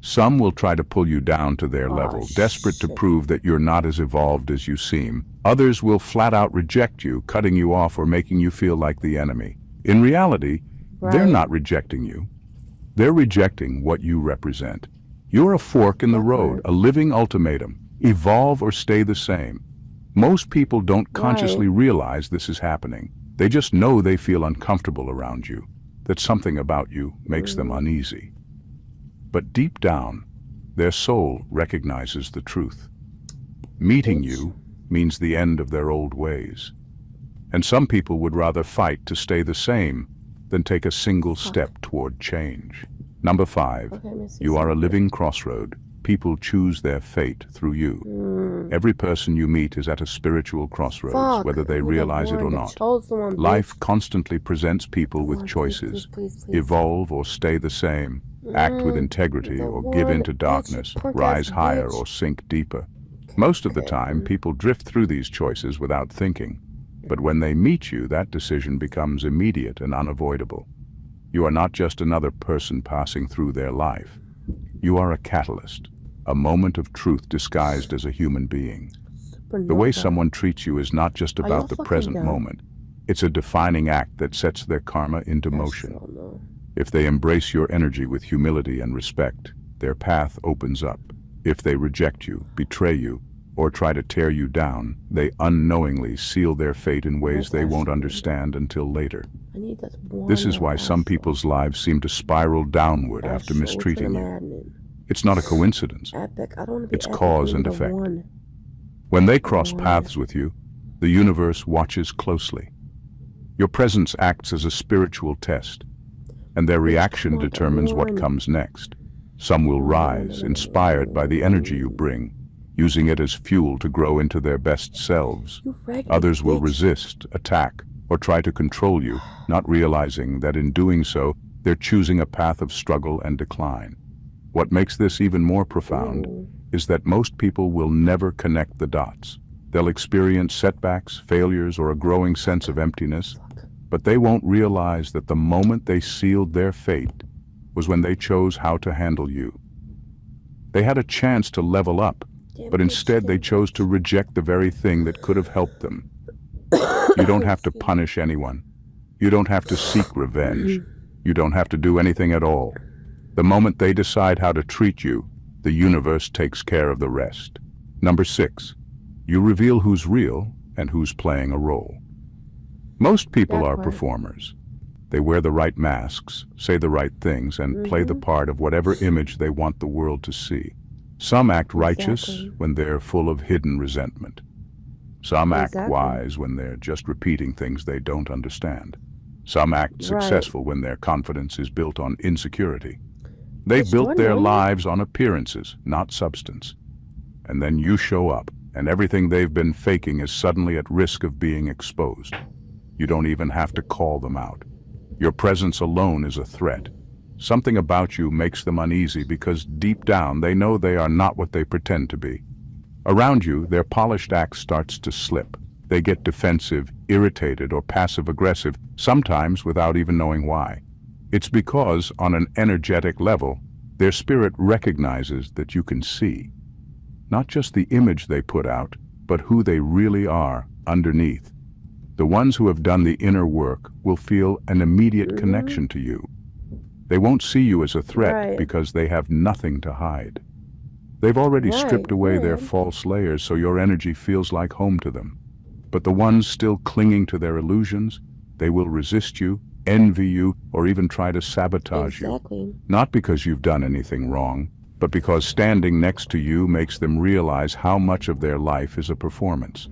Some will try to pull you down to their level, desperate to shit. prove that you're not as evolved as you seem. Others will flat out reject you, cutting you off or making you feel like the enemy. In reality, they're Right. not rejecting you. They're rejecting what you represent. You're a fork in the road, a living ultimatum. Evolve or stay the same. Most people don't consciously realize this is happening. They just know they feel uncomfortable around you, that something about you makes them uneasy. But deep down, their soul recognizes the truth. Meeting you means the end of their old ways. And some people would rather fight to stay the same than take a single step toward change. Number 5, Okay, Missy, you are a something. living crossroad. People choose their fate through you. Every person you meet is at a spiritual crossroads, Fuck. whether they I'm the realize it one or that not. chose the one, Life bitch. constantly presents people Come with on, choices. please. Evolve or stay the same. Act with integrity the or give one, into bitch, darkness. punk-ass Rise higher bitch. or sink deeper. Most of the time, people drift through these choices without thinking. But when they meet you, that decision becomes immediate and unavoidable. You are not just another person passing through their life. You are a catalyst, a moment of truth disguised as a human being. The way someone treats you is not just y'all about the fucking present dumb? moment. It's a defining act that sets their karma into motion. I don't know. If they embrace your energy with humility and respect, their path opens up. If they reject you, betray you, or try to tear you down, they unknowingly seal their fate in ways they won't understand until later. I need that one. This is why some people's lives seem to spiral downward after mistreating you. It's not a coincidence. Epic. I don't want to be It's epic. cause I and need the effect. one. When they cross paths with you, the universe watches closely. Your presence acts as a spiritual test, and their reaction come on, determines what one. comes next. Some will rise, inspired by the energy you bring, using it as fuel to grow into their best selves. You raggedy Others will bitch. resist, attack, or try to control you, not realizing that in doing so, they're choosing a path of struggle and decline. What makes this even more profound is that most people will never connect the dots. They'll experience setbacks, failures, or a growing sense of emptiness, but they won't realize that the moment they sealed their fate was when they chose how to handle you. They had a chance to level up, but instead they chose to reject the very thing that could have helped them. You don't have to punish anyone. You don't have to seek revenge. You don't have to do anything at all. The moment they decide how to treat you, the universe takes care of the rest. Number 6, you reveal who's real and who's playing a role. Most people That are part. performers. They wear the right masks, say the right things, and play the part of whatever image they want the world to see. Some act righteous Exactly. when they're full of hidden resentment. Some act Exactly. wise when they're just repeating things they don't understand. Some act successful when their confidence is built on insecurity. They Bitch, built do I their know you? lives on appearances, not substance. And then you show up, and everything they've been faking is suddenly at risk of being exposed. You don't even have to call them out. Your presence alone is a threat. Something about you makes them uneasy because deep down they know they are not what they pretend to be. Around you, their polished act starts to slip. They get defensive, irritated, or passive-aggressive, sometimes without even knowing why. It's because, on an energetic level, their spirit recognizes that you can see. Not just the image they put out, but who they really are underneath. The ones who have done the inner work will feel an immediate connection to you. They won't see you as a threat Right. because they have nothing to hide. They've already stripped Right, away their good. false layers so your energy feels like home to them. But the ones still clinging to their illusions, they will resist you, envy you, or even try to sabotage you. Exactly. Not because you've done anything wrong, but because standing next to you makes them realize how much of their life is a performance.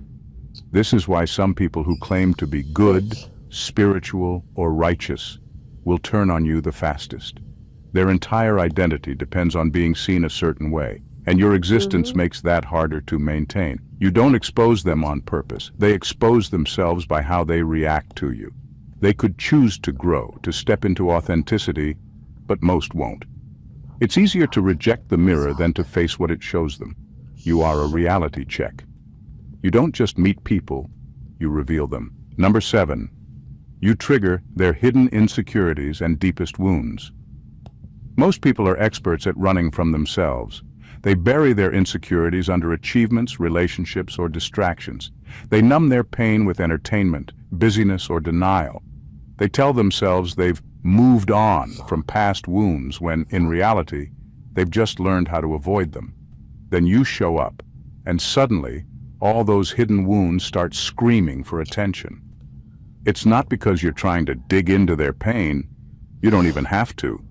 This is why some people who claim to be good, spiritual, or righteous will turn on you the fastest. Their entire identity depends on being seen a certain way, and your existence makes that harder to maintain. You don't expose them on purpose. They expose themselves by how they react to you. They could choose to grow, to step into authenticity, but most won't. It's easier to reject the mirror than to face what it shows them. You are a reality check. You don't just meet people, you reveal them. Number 7. You trigger their hidden insecurities and deepest wounds. Most people are experts at running from themselves. They bury their insecurities under achievements, relationships, or distractions. They numb their pain with entertainment, busyness, or denial. They tell themselves they've moved on from past wounds when, in reality, they've just learned how to avoid them. Then you show up, and suddenly, all those hidden wounds start screaming for attention. It's not because you're trying to dig into their pain. You don't even have to.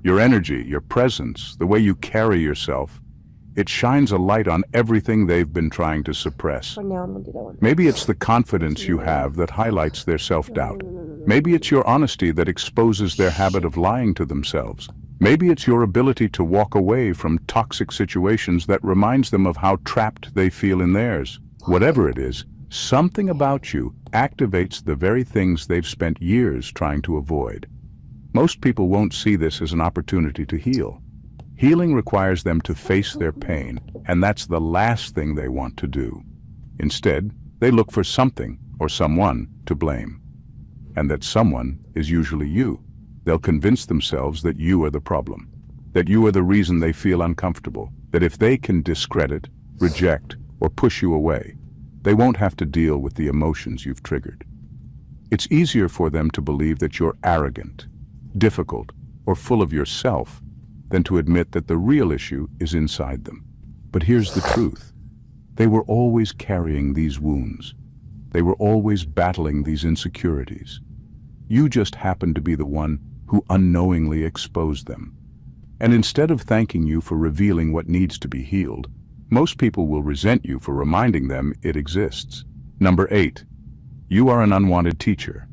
Your energy, your presence, the way you carry yourself, it shines a light on everything they've been trying to suppress. For now, I'm gonna do that one. Maybe it's the confidence you have that highlights their self-doubt. Maybe it's your honesty that exposes their habit of lying to themselves. Maybe it's your ability to walk away from toxic situations that reminds them of how trapped they feel in theirs. Whatever it is, something about you activates the very things they've spent years trying to avoid. Most people won't see this as an opportunity to heal. Healing requires them to face their pain, and that's the last thing they want to do. Instead, they look for something or someone to blame. And that someone is usually you. They'll convince themselves that you are the problem, that you are the reason they feel uncomfortable, that if they can discredit, reject, or push you away, they won't have to deal with the emotions you've triggered. It's easier for them to believe that you're arrogant, difficult, or full of yourself than to admit that the real issue is inside them. But here's the truth. They were always carrying these wounds. They were always battling these insecurities. You just happened to be the one who unknowingly exposed them. And instead of thanking you for revealing what needs to be healed, most people will resent you for reminding them it exists. Number 8. You are an unwanted teacher.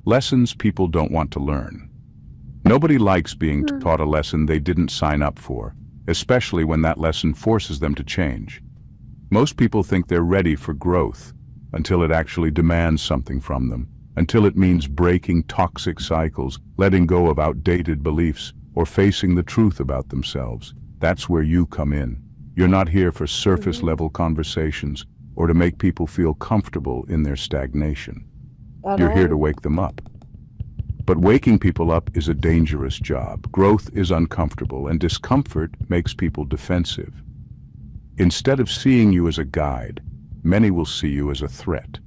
Lessons people don't want to learn. Nobody likes being taught a lesson they didn't sign up for, especially when that lesson forces them to change. Most people think they're ready for growth until it actually demands something from them, until it means breaking toxic cycles, letting go of outdated beliefs, or facing the truth about themselves. That's where you come in. You're not here for surface-level conversations or to make people feel comfortable in their stagnation. You're here to wake them up. But waking people up is a dangerous job. Growth is uncomfortable, and discomfort makes people defensive. Instead of seeing you as a guide, many will see you as a threat.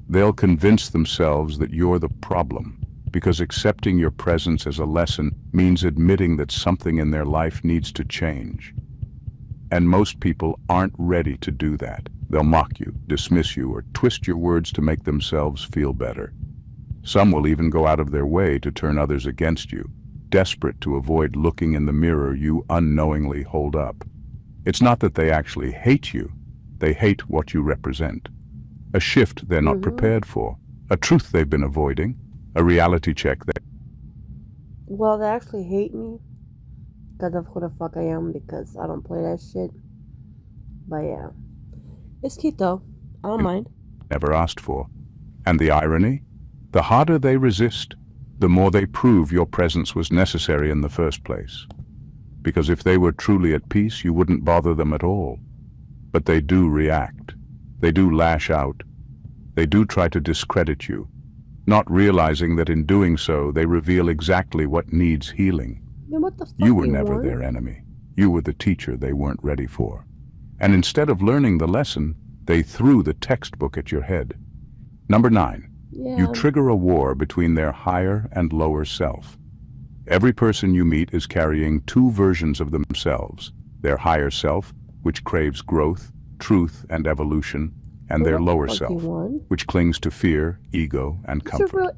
They'll convince themselves that you're the problem, because accepting your presence as a lesson means admitting that something in their life needs to change. And most people aren't ready to do that. They'll mock you, dismiss you, or twist your words to make themselves feel better. Some will even go out of their way to turn others against you, desperate to avoid looking in the mirror you unknowingly hold up. It's not that they actually hate you, they hate what you represent. A shift they're not prepared for, a truth they've been avoiding, a reality check that... Well, they actually hate me because of who the fuck I am, because I don't play that shit. But yeah. It's cute though. I don't mind. Never asked for. And the irony? The harder they resist, the more they prove your presence was necessary in the first place. Because if they were truly at peace, you wouldn't bother them at all. But they do react. They do lash out. They do try to discredit you, not realizing that in doing so, they reveal exactly what needs healing. Man, what the fuck You were never want? their enemy. You were the teacher they weren't ready for. And instead of learning the lesson, they threw the textbook at your head. Number 9. Yeah. You trigger a war between their higher and lower self. Every person you meet is carrying two versions of themselves, their higher self, which craves growth, truth, and evolution, and their What the lower fuck you self, want? which clings to fear, ego, and It's a comfort. real-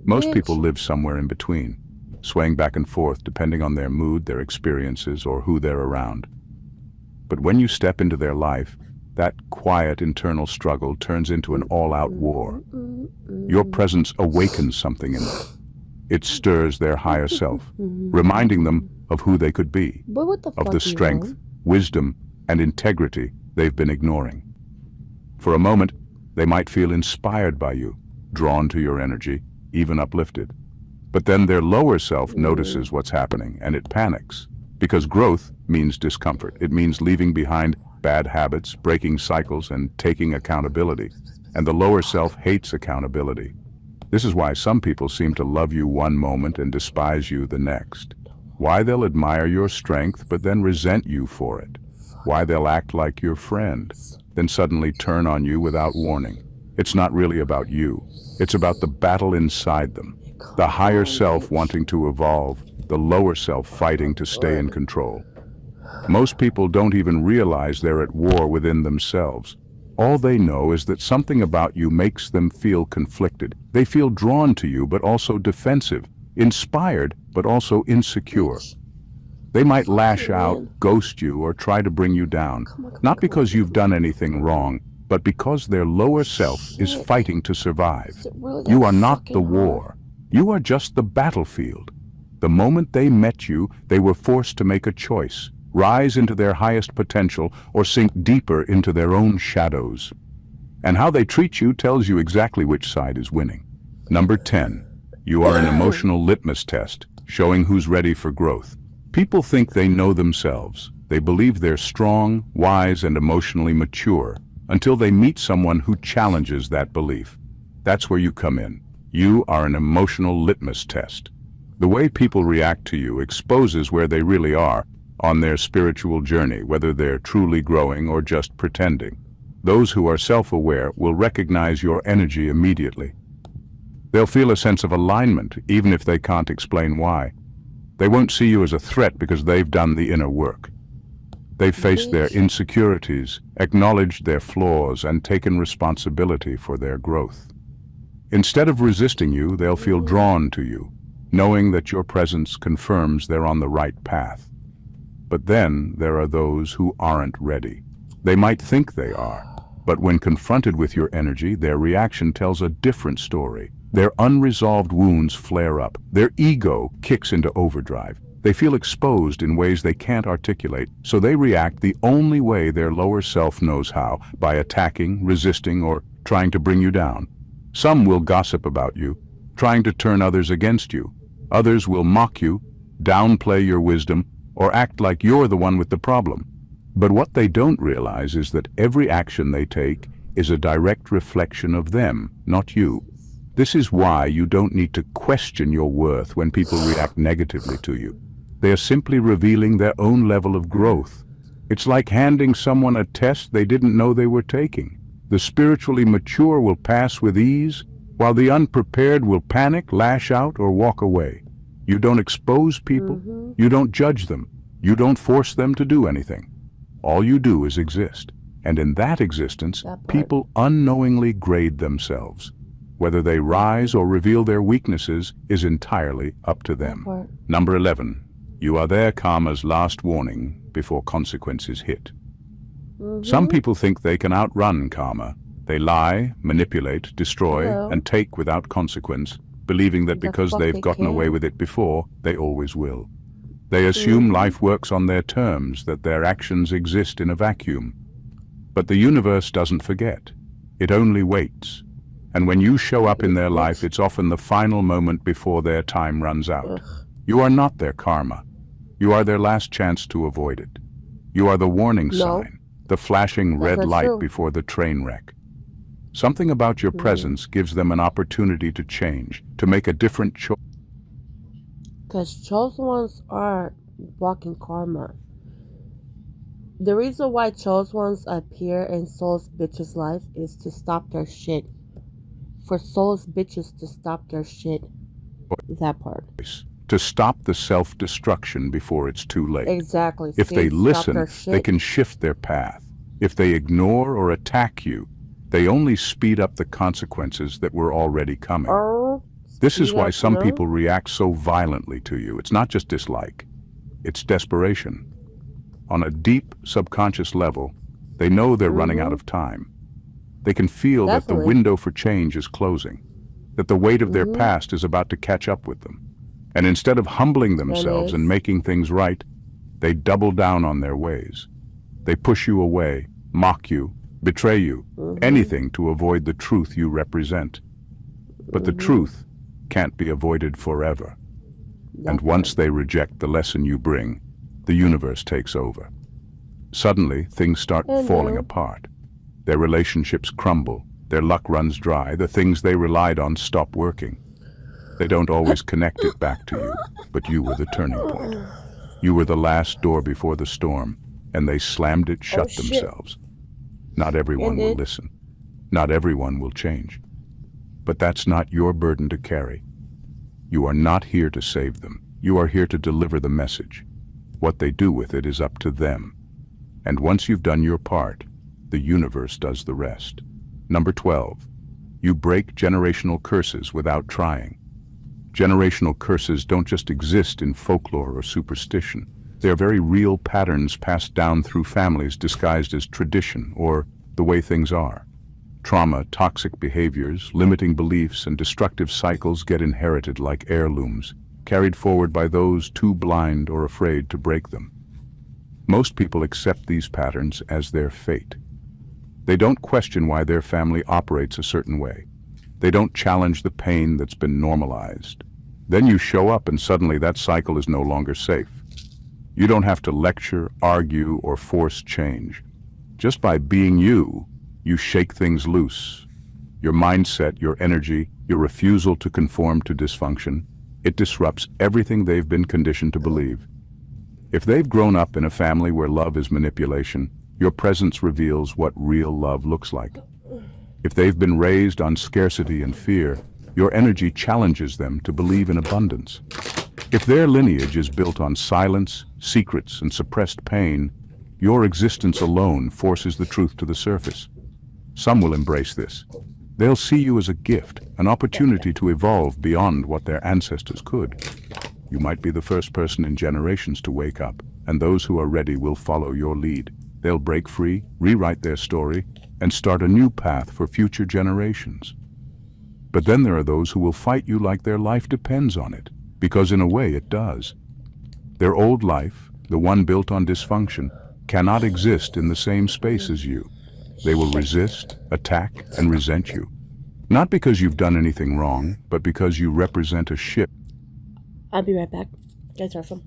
Most Bitch. people live somewhere in between, swaying back and forth depending on their mood, their experiences, or who they're around. But when you step into their life, that quiet internal struggle turns into an all-out war. Your presence awakens something in them. It stirs their higher self, reminding them of who they could be, But what the fuck of the you strength, want? wisdom, and integrity they've been ignoring. For a moment, they might feel inspired by you, drawn to your energy, even uplifted. But then their lower self notices what's happening and it panics. Because growth means discomfort. It means leaving behind bad habits, breaking cycles, and taking accountability. And the lower self hates accountability. This is why some people seem to love you one moment and despise you the next. Why they'll admire your strength but then resent you for it. Why they'll act like your friend, then suddenly turn on you without warning. It's not really about you. It's about the battle inside them. The higher self wanting to evolve, the lower self fighting to stay in control. Most people don't even realize they're at war within themselves. All they know is that something about you makes them feel conflicted. They feel drawn to you but also defensive, inspired but also insecure. They might lash out, ghost you, or try to bring you down, not because you've done anything wrong, but because their lower self is fighting to survive. Is it really that You are not the fucking hard? war. You are just the battlefield. The moment they met you, they were forced to make a choice, rise into their highest potential, or sink deeper into their own shadows. And how they treat you tells you exactly which side is winning. Number 10. You are an emotional litmus test, showing who's ready for growth. People think they know themselves. They believe they're strong, wise, and emotionally mature, until they meet someone who challenges that belief. That's where you come in. You are an emotional litmus test. The way people react to you exposes where they really are on their spiritual journey, whether they're truly growing or just pretending. Those who are self-aware will recognize your energy immediately. They'll feel a sense of alignment, even if they can't explain why. They won't see you as a threat because they've done the inner work. They've faced their insecurities, acknowledged their flaws, and taken responsibility for their growth. Instead of resisting you, they'll feel drawn to you, knowing that your presence confirms they're on the right path. But then there are those who aren't ready. They might think they are, but when confronted with your energy, their reaction tells a different story. Their unresolved wounds flare up. Their ego kicks into overdrive. They feel exposed in ways they can't articulate, so they react the only way their lower self knows how, by attacking, resisting, or trying to bring you down. Some will gossip about you, trying to turn others against you. Others will mock you, downplay your wisdom, or act like you're the one with the problem. But what they don't realize is that every action they take is a direct reflection of them, not you. This is why you don't need to question your worth when people react negatively to you. They are simply revealing their own level of growth. It's like handing someone a test they didn't know they were taking. The spiritually mature will pass with ease, while the unprepared will panic, lash out, or walk away. You don't expose people, you don't judge them, you don't force them to do anything. All you do is exist, and in that existence, That part. people unknowingly grade themselves. Whether they rise or reveal their weaknesses is entirely up to them. part. Number 11. You are their karma's last warning before consequences hit. Some people think they can outrun karma. They lie, manipulate, destroy, Hello. and take without consequence, believing that The because fuck they've they gotten away can. with it before, they always will. They assume life works on their terms, that their actions exist in a vacuum. But the universe doesn't forget. It only waits. And when you show up in their life, it's often the final moment before their time runs out. Ugh. You are not their karma. You are their last chance to avoid it. You are the warning No, sign, the flashing that's red not light true. before the train wreck. Something about your Mm. presence gives them an opportunity to change, to make a different choice. Because chosen ones are walking karma. The reason why chosen ones appear in Soul's bitches' life is to stop their shit. For Soul's bitches to stop their shit. That part. To stop the self-destruction before it's too late. Exactly. If they See, stop listen, their they shit. can shift their path. If they ignore or attack you, they only speed up the consequences that were already coming. Or This is speed why up, some people react so violently to you. It's not just dislike, it's desperation. On a deep subconscious level, they know they're running out Mm-hmm. of time. They can feel that the Definitely. window for change is closing, that the weight of their Mm-hmm. past is about to catch up with them. And instead of humbling And themselves and is. making things right, they double down on their ways. They push you away, mock you, betray you, Mm-hmm. anything to avoid the truth you represent. But the Mm-hmm. truth can't be avoided forever. And That once part. they reject the lesson you bring, the universe takes over. Suddenly, things start And falling do. apart. Their relationships crumble, their luck runs dry, the things they relied on stop working. They don't always connect it back to you, but you were the turning point. You were the last door before the storm, and they slammed it Oh shut shit. themselves. Not everyone will Ended. listen. Not everyone will change. But that's not your burden to carry. You are not here to save them. You are here to deliver the message. What they do with it is up to them. And once you've done your part, the universe does the rest. Number 12. You break generational curses without trying. Generational curses don't just exist in folklore or superstition. They are very real patterns passed down through families disguised as tradition or the way things are. Trauma, toxic behaviors, limiting beliefs, and destructive cycles get inherited like heirlooms, carried forward by those too blind or afraid to break them. Most people accept these patterns as their fate. They don't question why their family operates a certain way. They don't challenge the pain that's been normalized. Then you show up and suddenly that cycle is no longer safe. You don't have to lecture, argue, or force change. Just by being you, you shake things loose. Your mindset, your energy, your refusal to conform to dysfunction, it disrupts everything they've been conditioned to believe. If they've grown up in a family where love is manipulation, your presence reveals what real love looks like. If they've been raised on scarcity and fear, your energy challenges them to believe in abundance. If their lineage is built on silence, secrets, and suppressed pain, your existence alone forces the truth to the surface. Some will embrace this. They'll see you as a gift, an opportunity to evolve beyond what their ancestors could. You might be the first person in generations to wake up, and those who are ready will follow your lead. They'll break free, rewrite their story, and start a new path for future generations. But then there are those who will fight you like their life depends on it, because in a way it does. Their old life, the one built on dysfunction, cannot exist in the same space as you. They will Shit. resist, attack, and resent you. Not because you've done anything wrong, but because you represent a shift. I'll be right back. Guys, awesome.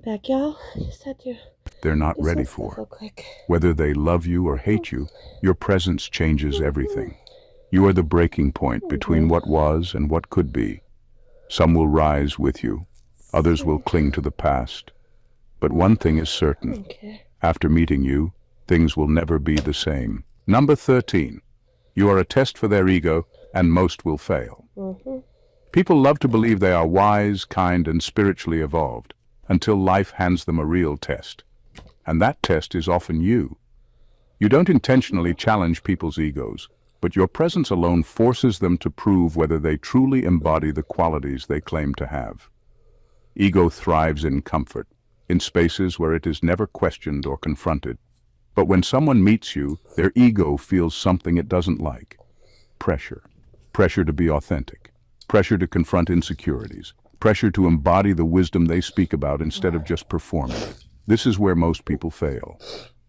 back, y'all. Just had to they're not do ready some stuff for. real quick. Whether they love you or hate you, your presence changes everything. You are the breaking point between what was and what could be. Some will rise with you, others will cling to the past. But one thing is certain. Okay. After meeting you, things will never be the same. Number 13. You are a test for their ego, and most will fail. People love to believe they are wise, kind, and spiritually evolved, until life hands them a real test. And that test is often you. You don't intentionally challenge people's egos, but your presence alone forces them to prove whether they truly embody the qualities they claim to have. Ego thrives in comfort, in spaces where it is never questioned or confronted. But when someone meets you, their ego feels something it doesn't like. Pressure. Pressure to be authentic. Pressure to confront insecurities. Pressure to embody the wisdom they speak about instead of just performing it. This is where most people fail.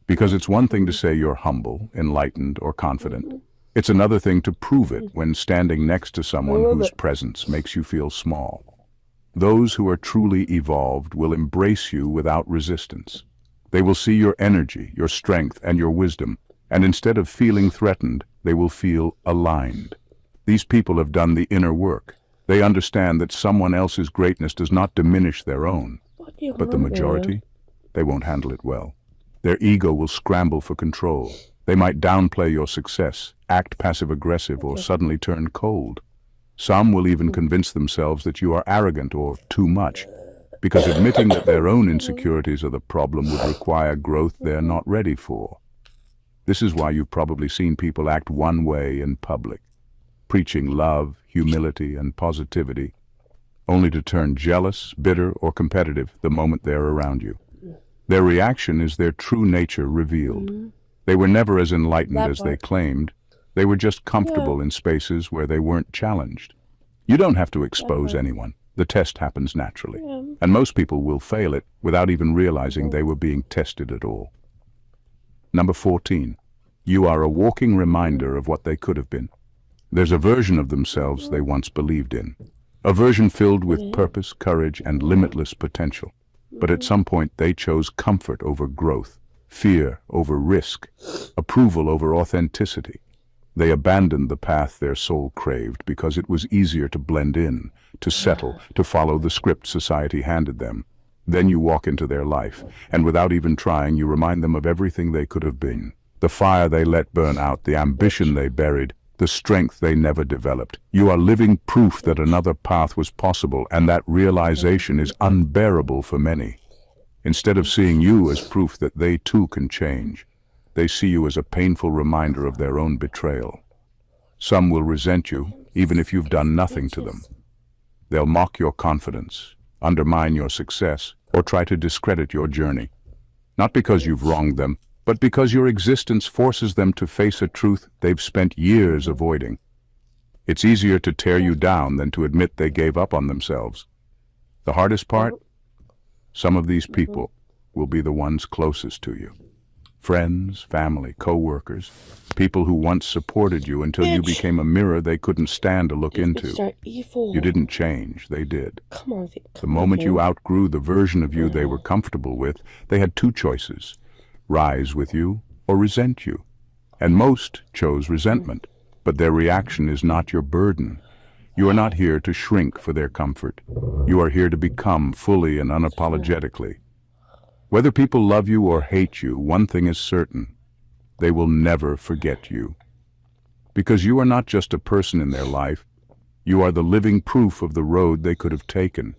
Because it's one thing to say you're humble, enlightened, or confident. It's another thing to prove it when standing next to someone whose presence makes you feel small. Those who are truly evolved will embrace you without resistance. They will see your energy, your strength, and your wisdom, and instead of feeling threatened, they will feel aligned. These people have done the inner work. They understand that someone else's greatness does not diminish their own. But the majority, they won't handle it well. Their ego will scramble for control. They might downplay your success, act passive-aggressive, or suddenly turn cold. Some will even convince themselves that you are arrogant or too much, because admitting that their own insecurities are the problem would require growth they're not ready for. This is why you've probably seen people act one way in public, preaching love, humility, and positivity, only to turn jealous, bitter, or competitive the moment they're around you. Their reaction is their true nature revealed. They were never as enlightened as they claimed. They were just comfortable in spaces where they weren't challenged. You don't have to expose anyone. The test happens naturally. And most people will fail it without even realizing they were being tested at all. Number 14. You are a walking reminder of what they could have been. There's a version of themselves they once believed in. A version filled with purpose, courage, and limitless potential. But at some point they chose comfort over growth, fear over risk, approval over authenticity. They abandoned the path their soul craved because it was easier to blend in, to settle, to follow the script society handed them. Then you walk into their life, and without even trying, you remind them of everything they could have been. The fire they let burn out, the ambition they buried, the strength they never developed. You are living proof that another path was possible, and that realization is unbearable for many. Instead of seeing you as proof that they too can change, they see you as a painful reminder of their own betrayal. Some will resent you, even if you've done nothing to them. They'll mock your confidence, undermine your success, or try to discredit your journey. Not because you've wronged them, but because your existence forces them to face a truth they've spent years avoiding. It's easier to tear you down than to admit they gave up on themselves. The hardest part? Some of these people will be the ones closest to you. Friends, family, co-workers, people who once supported you until you became a mirror they couldn't stand to look into. You didn't change, they did. The moment you outgrew the version of you they were comfortable with, they had two choices: rise with you or resent you. And most chose resentment, but their reaction is not your burden. You are not here to shrink for their comfort. You are here to become fully and unapologetically. Whether people love you or hate you, one thing is certain: they will never forget you. Because you are not just a person in their life, you are the living proof of the road they could have taken.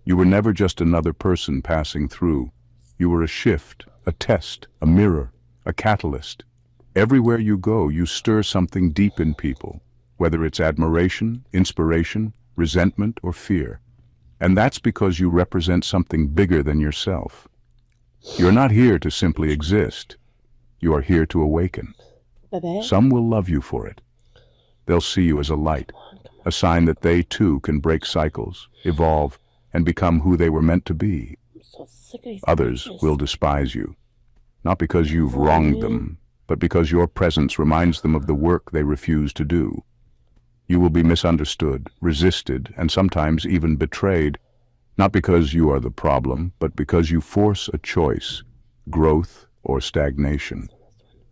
You were never just another person passing through. You were a shift, a test, a mirror, a catalyst. Everywhere you go, you stir something deep in people, whether it's admiration, inspiration, resentment, or fear. And that's because you represent something bigger than yourself. You're not here to simply exist. You are here to awaken. Some will love you for it. They'll see you as a light, a sign that they too can break cycles, evolve, and become who they were meant to be. Others will despise you, not because you've wronged them, but because your presence reminds them of the work they refuse to do. You will be misunderstood, resisted, and sometimes even betrayed, Not because you are the problem, but because you force a choice, growth or stagnation.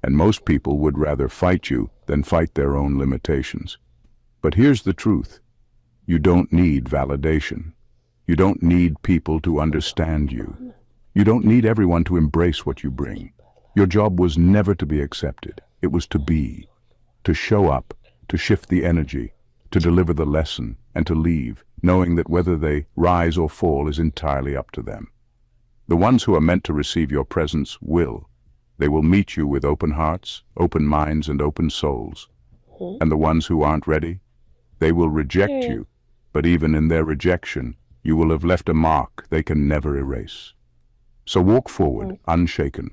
And most people would rather fight you than fight their own limitations. But here's the truth. You don't need validation. You don't need people to understand you. You don't need everyone to embrace what you bring. Your job was never to be accepted. It was to be, to show up, to shift the energy, to deliver the lesson, and to leave, knowing that whether they rise or fall is entirely up to them. The ones who are meant to receive your presence will. They will meet you with open hearts, open minds, and open souls. And the ones who aren't ready, they will reject you. But even in their rejection, you will have left a mark they can never erase. So walk forward, unshaken.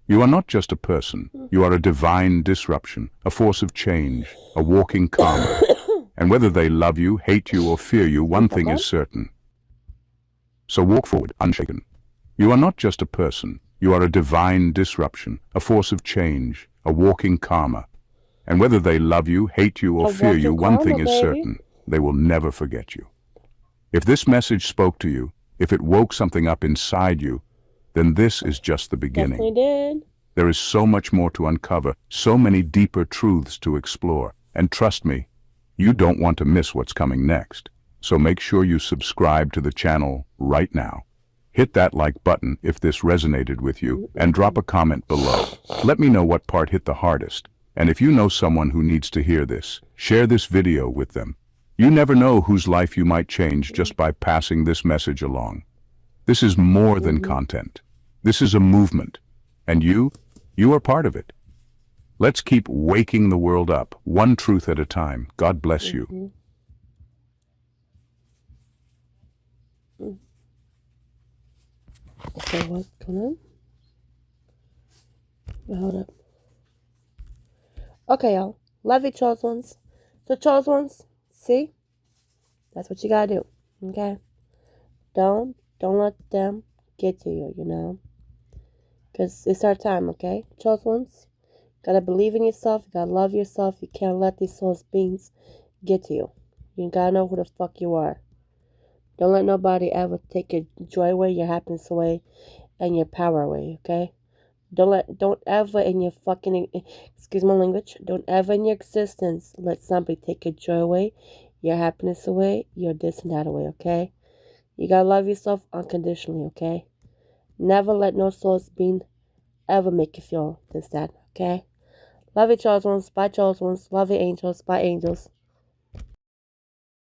You are not just a person. You are a divine disruption, a force of change, a walking karma. And whether they love you, hate you, or fear you, one thing is certain. So walk forward, unshaken. You are not just a person. You are a divine disruption, a force of change, a walking karma. And whether they love you, hate you, or fear you, one thing is certain. They will never forget you. If this message spoke to you, if it woke something up inside you, then this is just the beginning. Definitely did. There is so much more to uncover, so many deeper truths to explore. And trust me, you don't want to miss what's coming next. So make sure you subscribe to the channel right now. Hit that like button if this resonated with you, and drop a comment below. Let me know what part hit the hardest. And if you know someone who needs to hear this, share this video with them. You never know whose life you might change just by passing this message along. This is more than content. This is a movement. And you are part of it. Let's keep waking the world up, one truth at a time. God bless you. So what's going on? Hold up. Okay, y'all. Love you, chose ones. So chose ones, see? That's what you gotta do. Okay? Don't let them get to you, you know? Because it's our time, okay? Chose ones. Gotta believe in yourself. You gotta love yourself. You can't let these source beings get to you. You gotta know who the fuck you are. Don't let nobody ever take your joy away, your happiness away, and your power away, okay? Don't ever in your fucking, excuse my language, don't ever in your existence let somebody take your joy away, your happiness away, your this and that away, okay? You gotta love yourself unconditionally, okay? Never let no source being ever make you feel this, that, okay? Love you, chosen ones. Bye, chosen ones. Love you, angels. Bye, angels.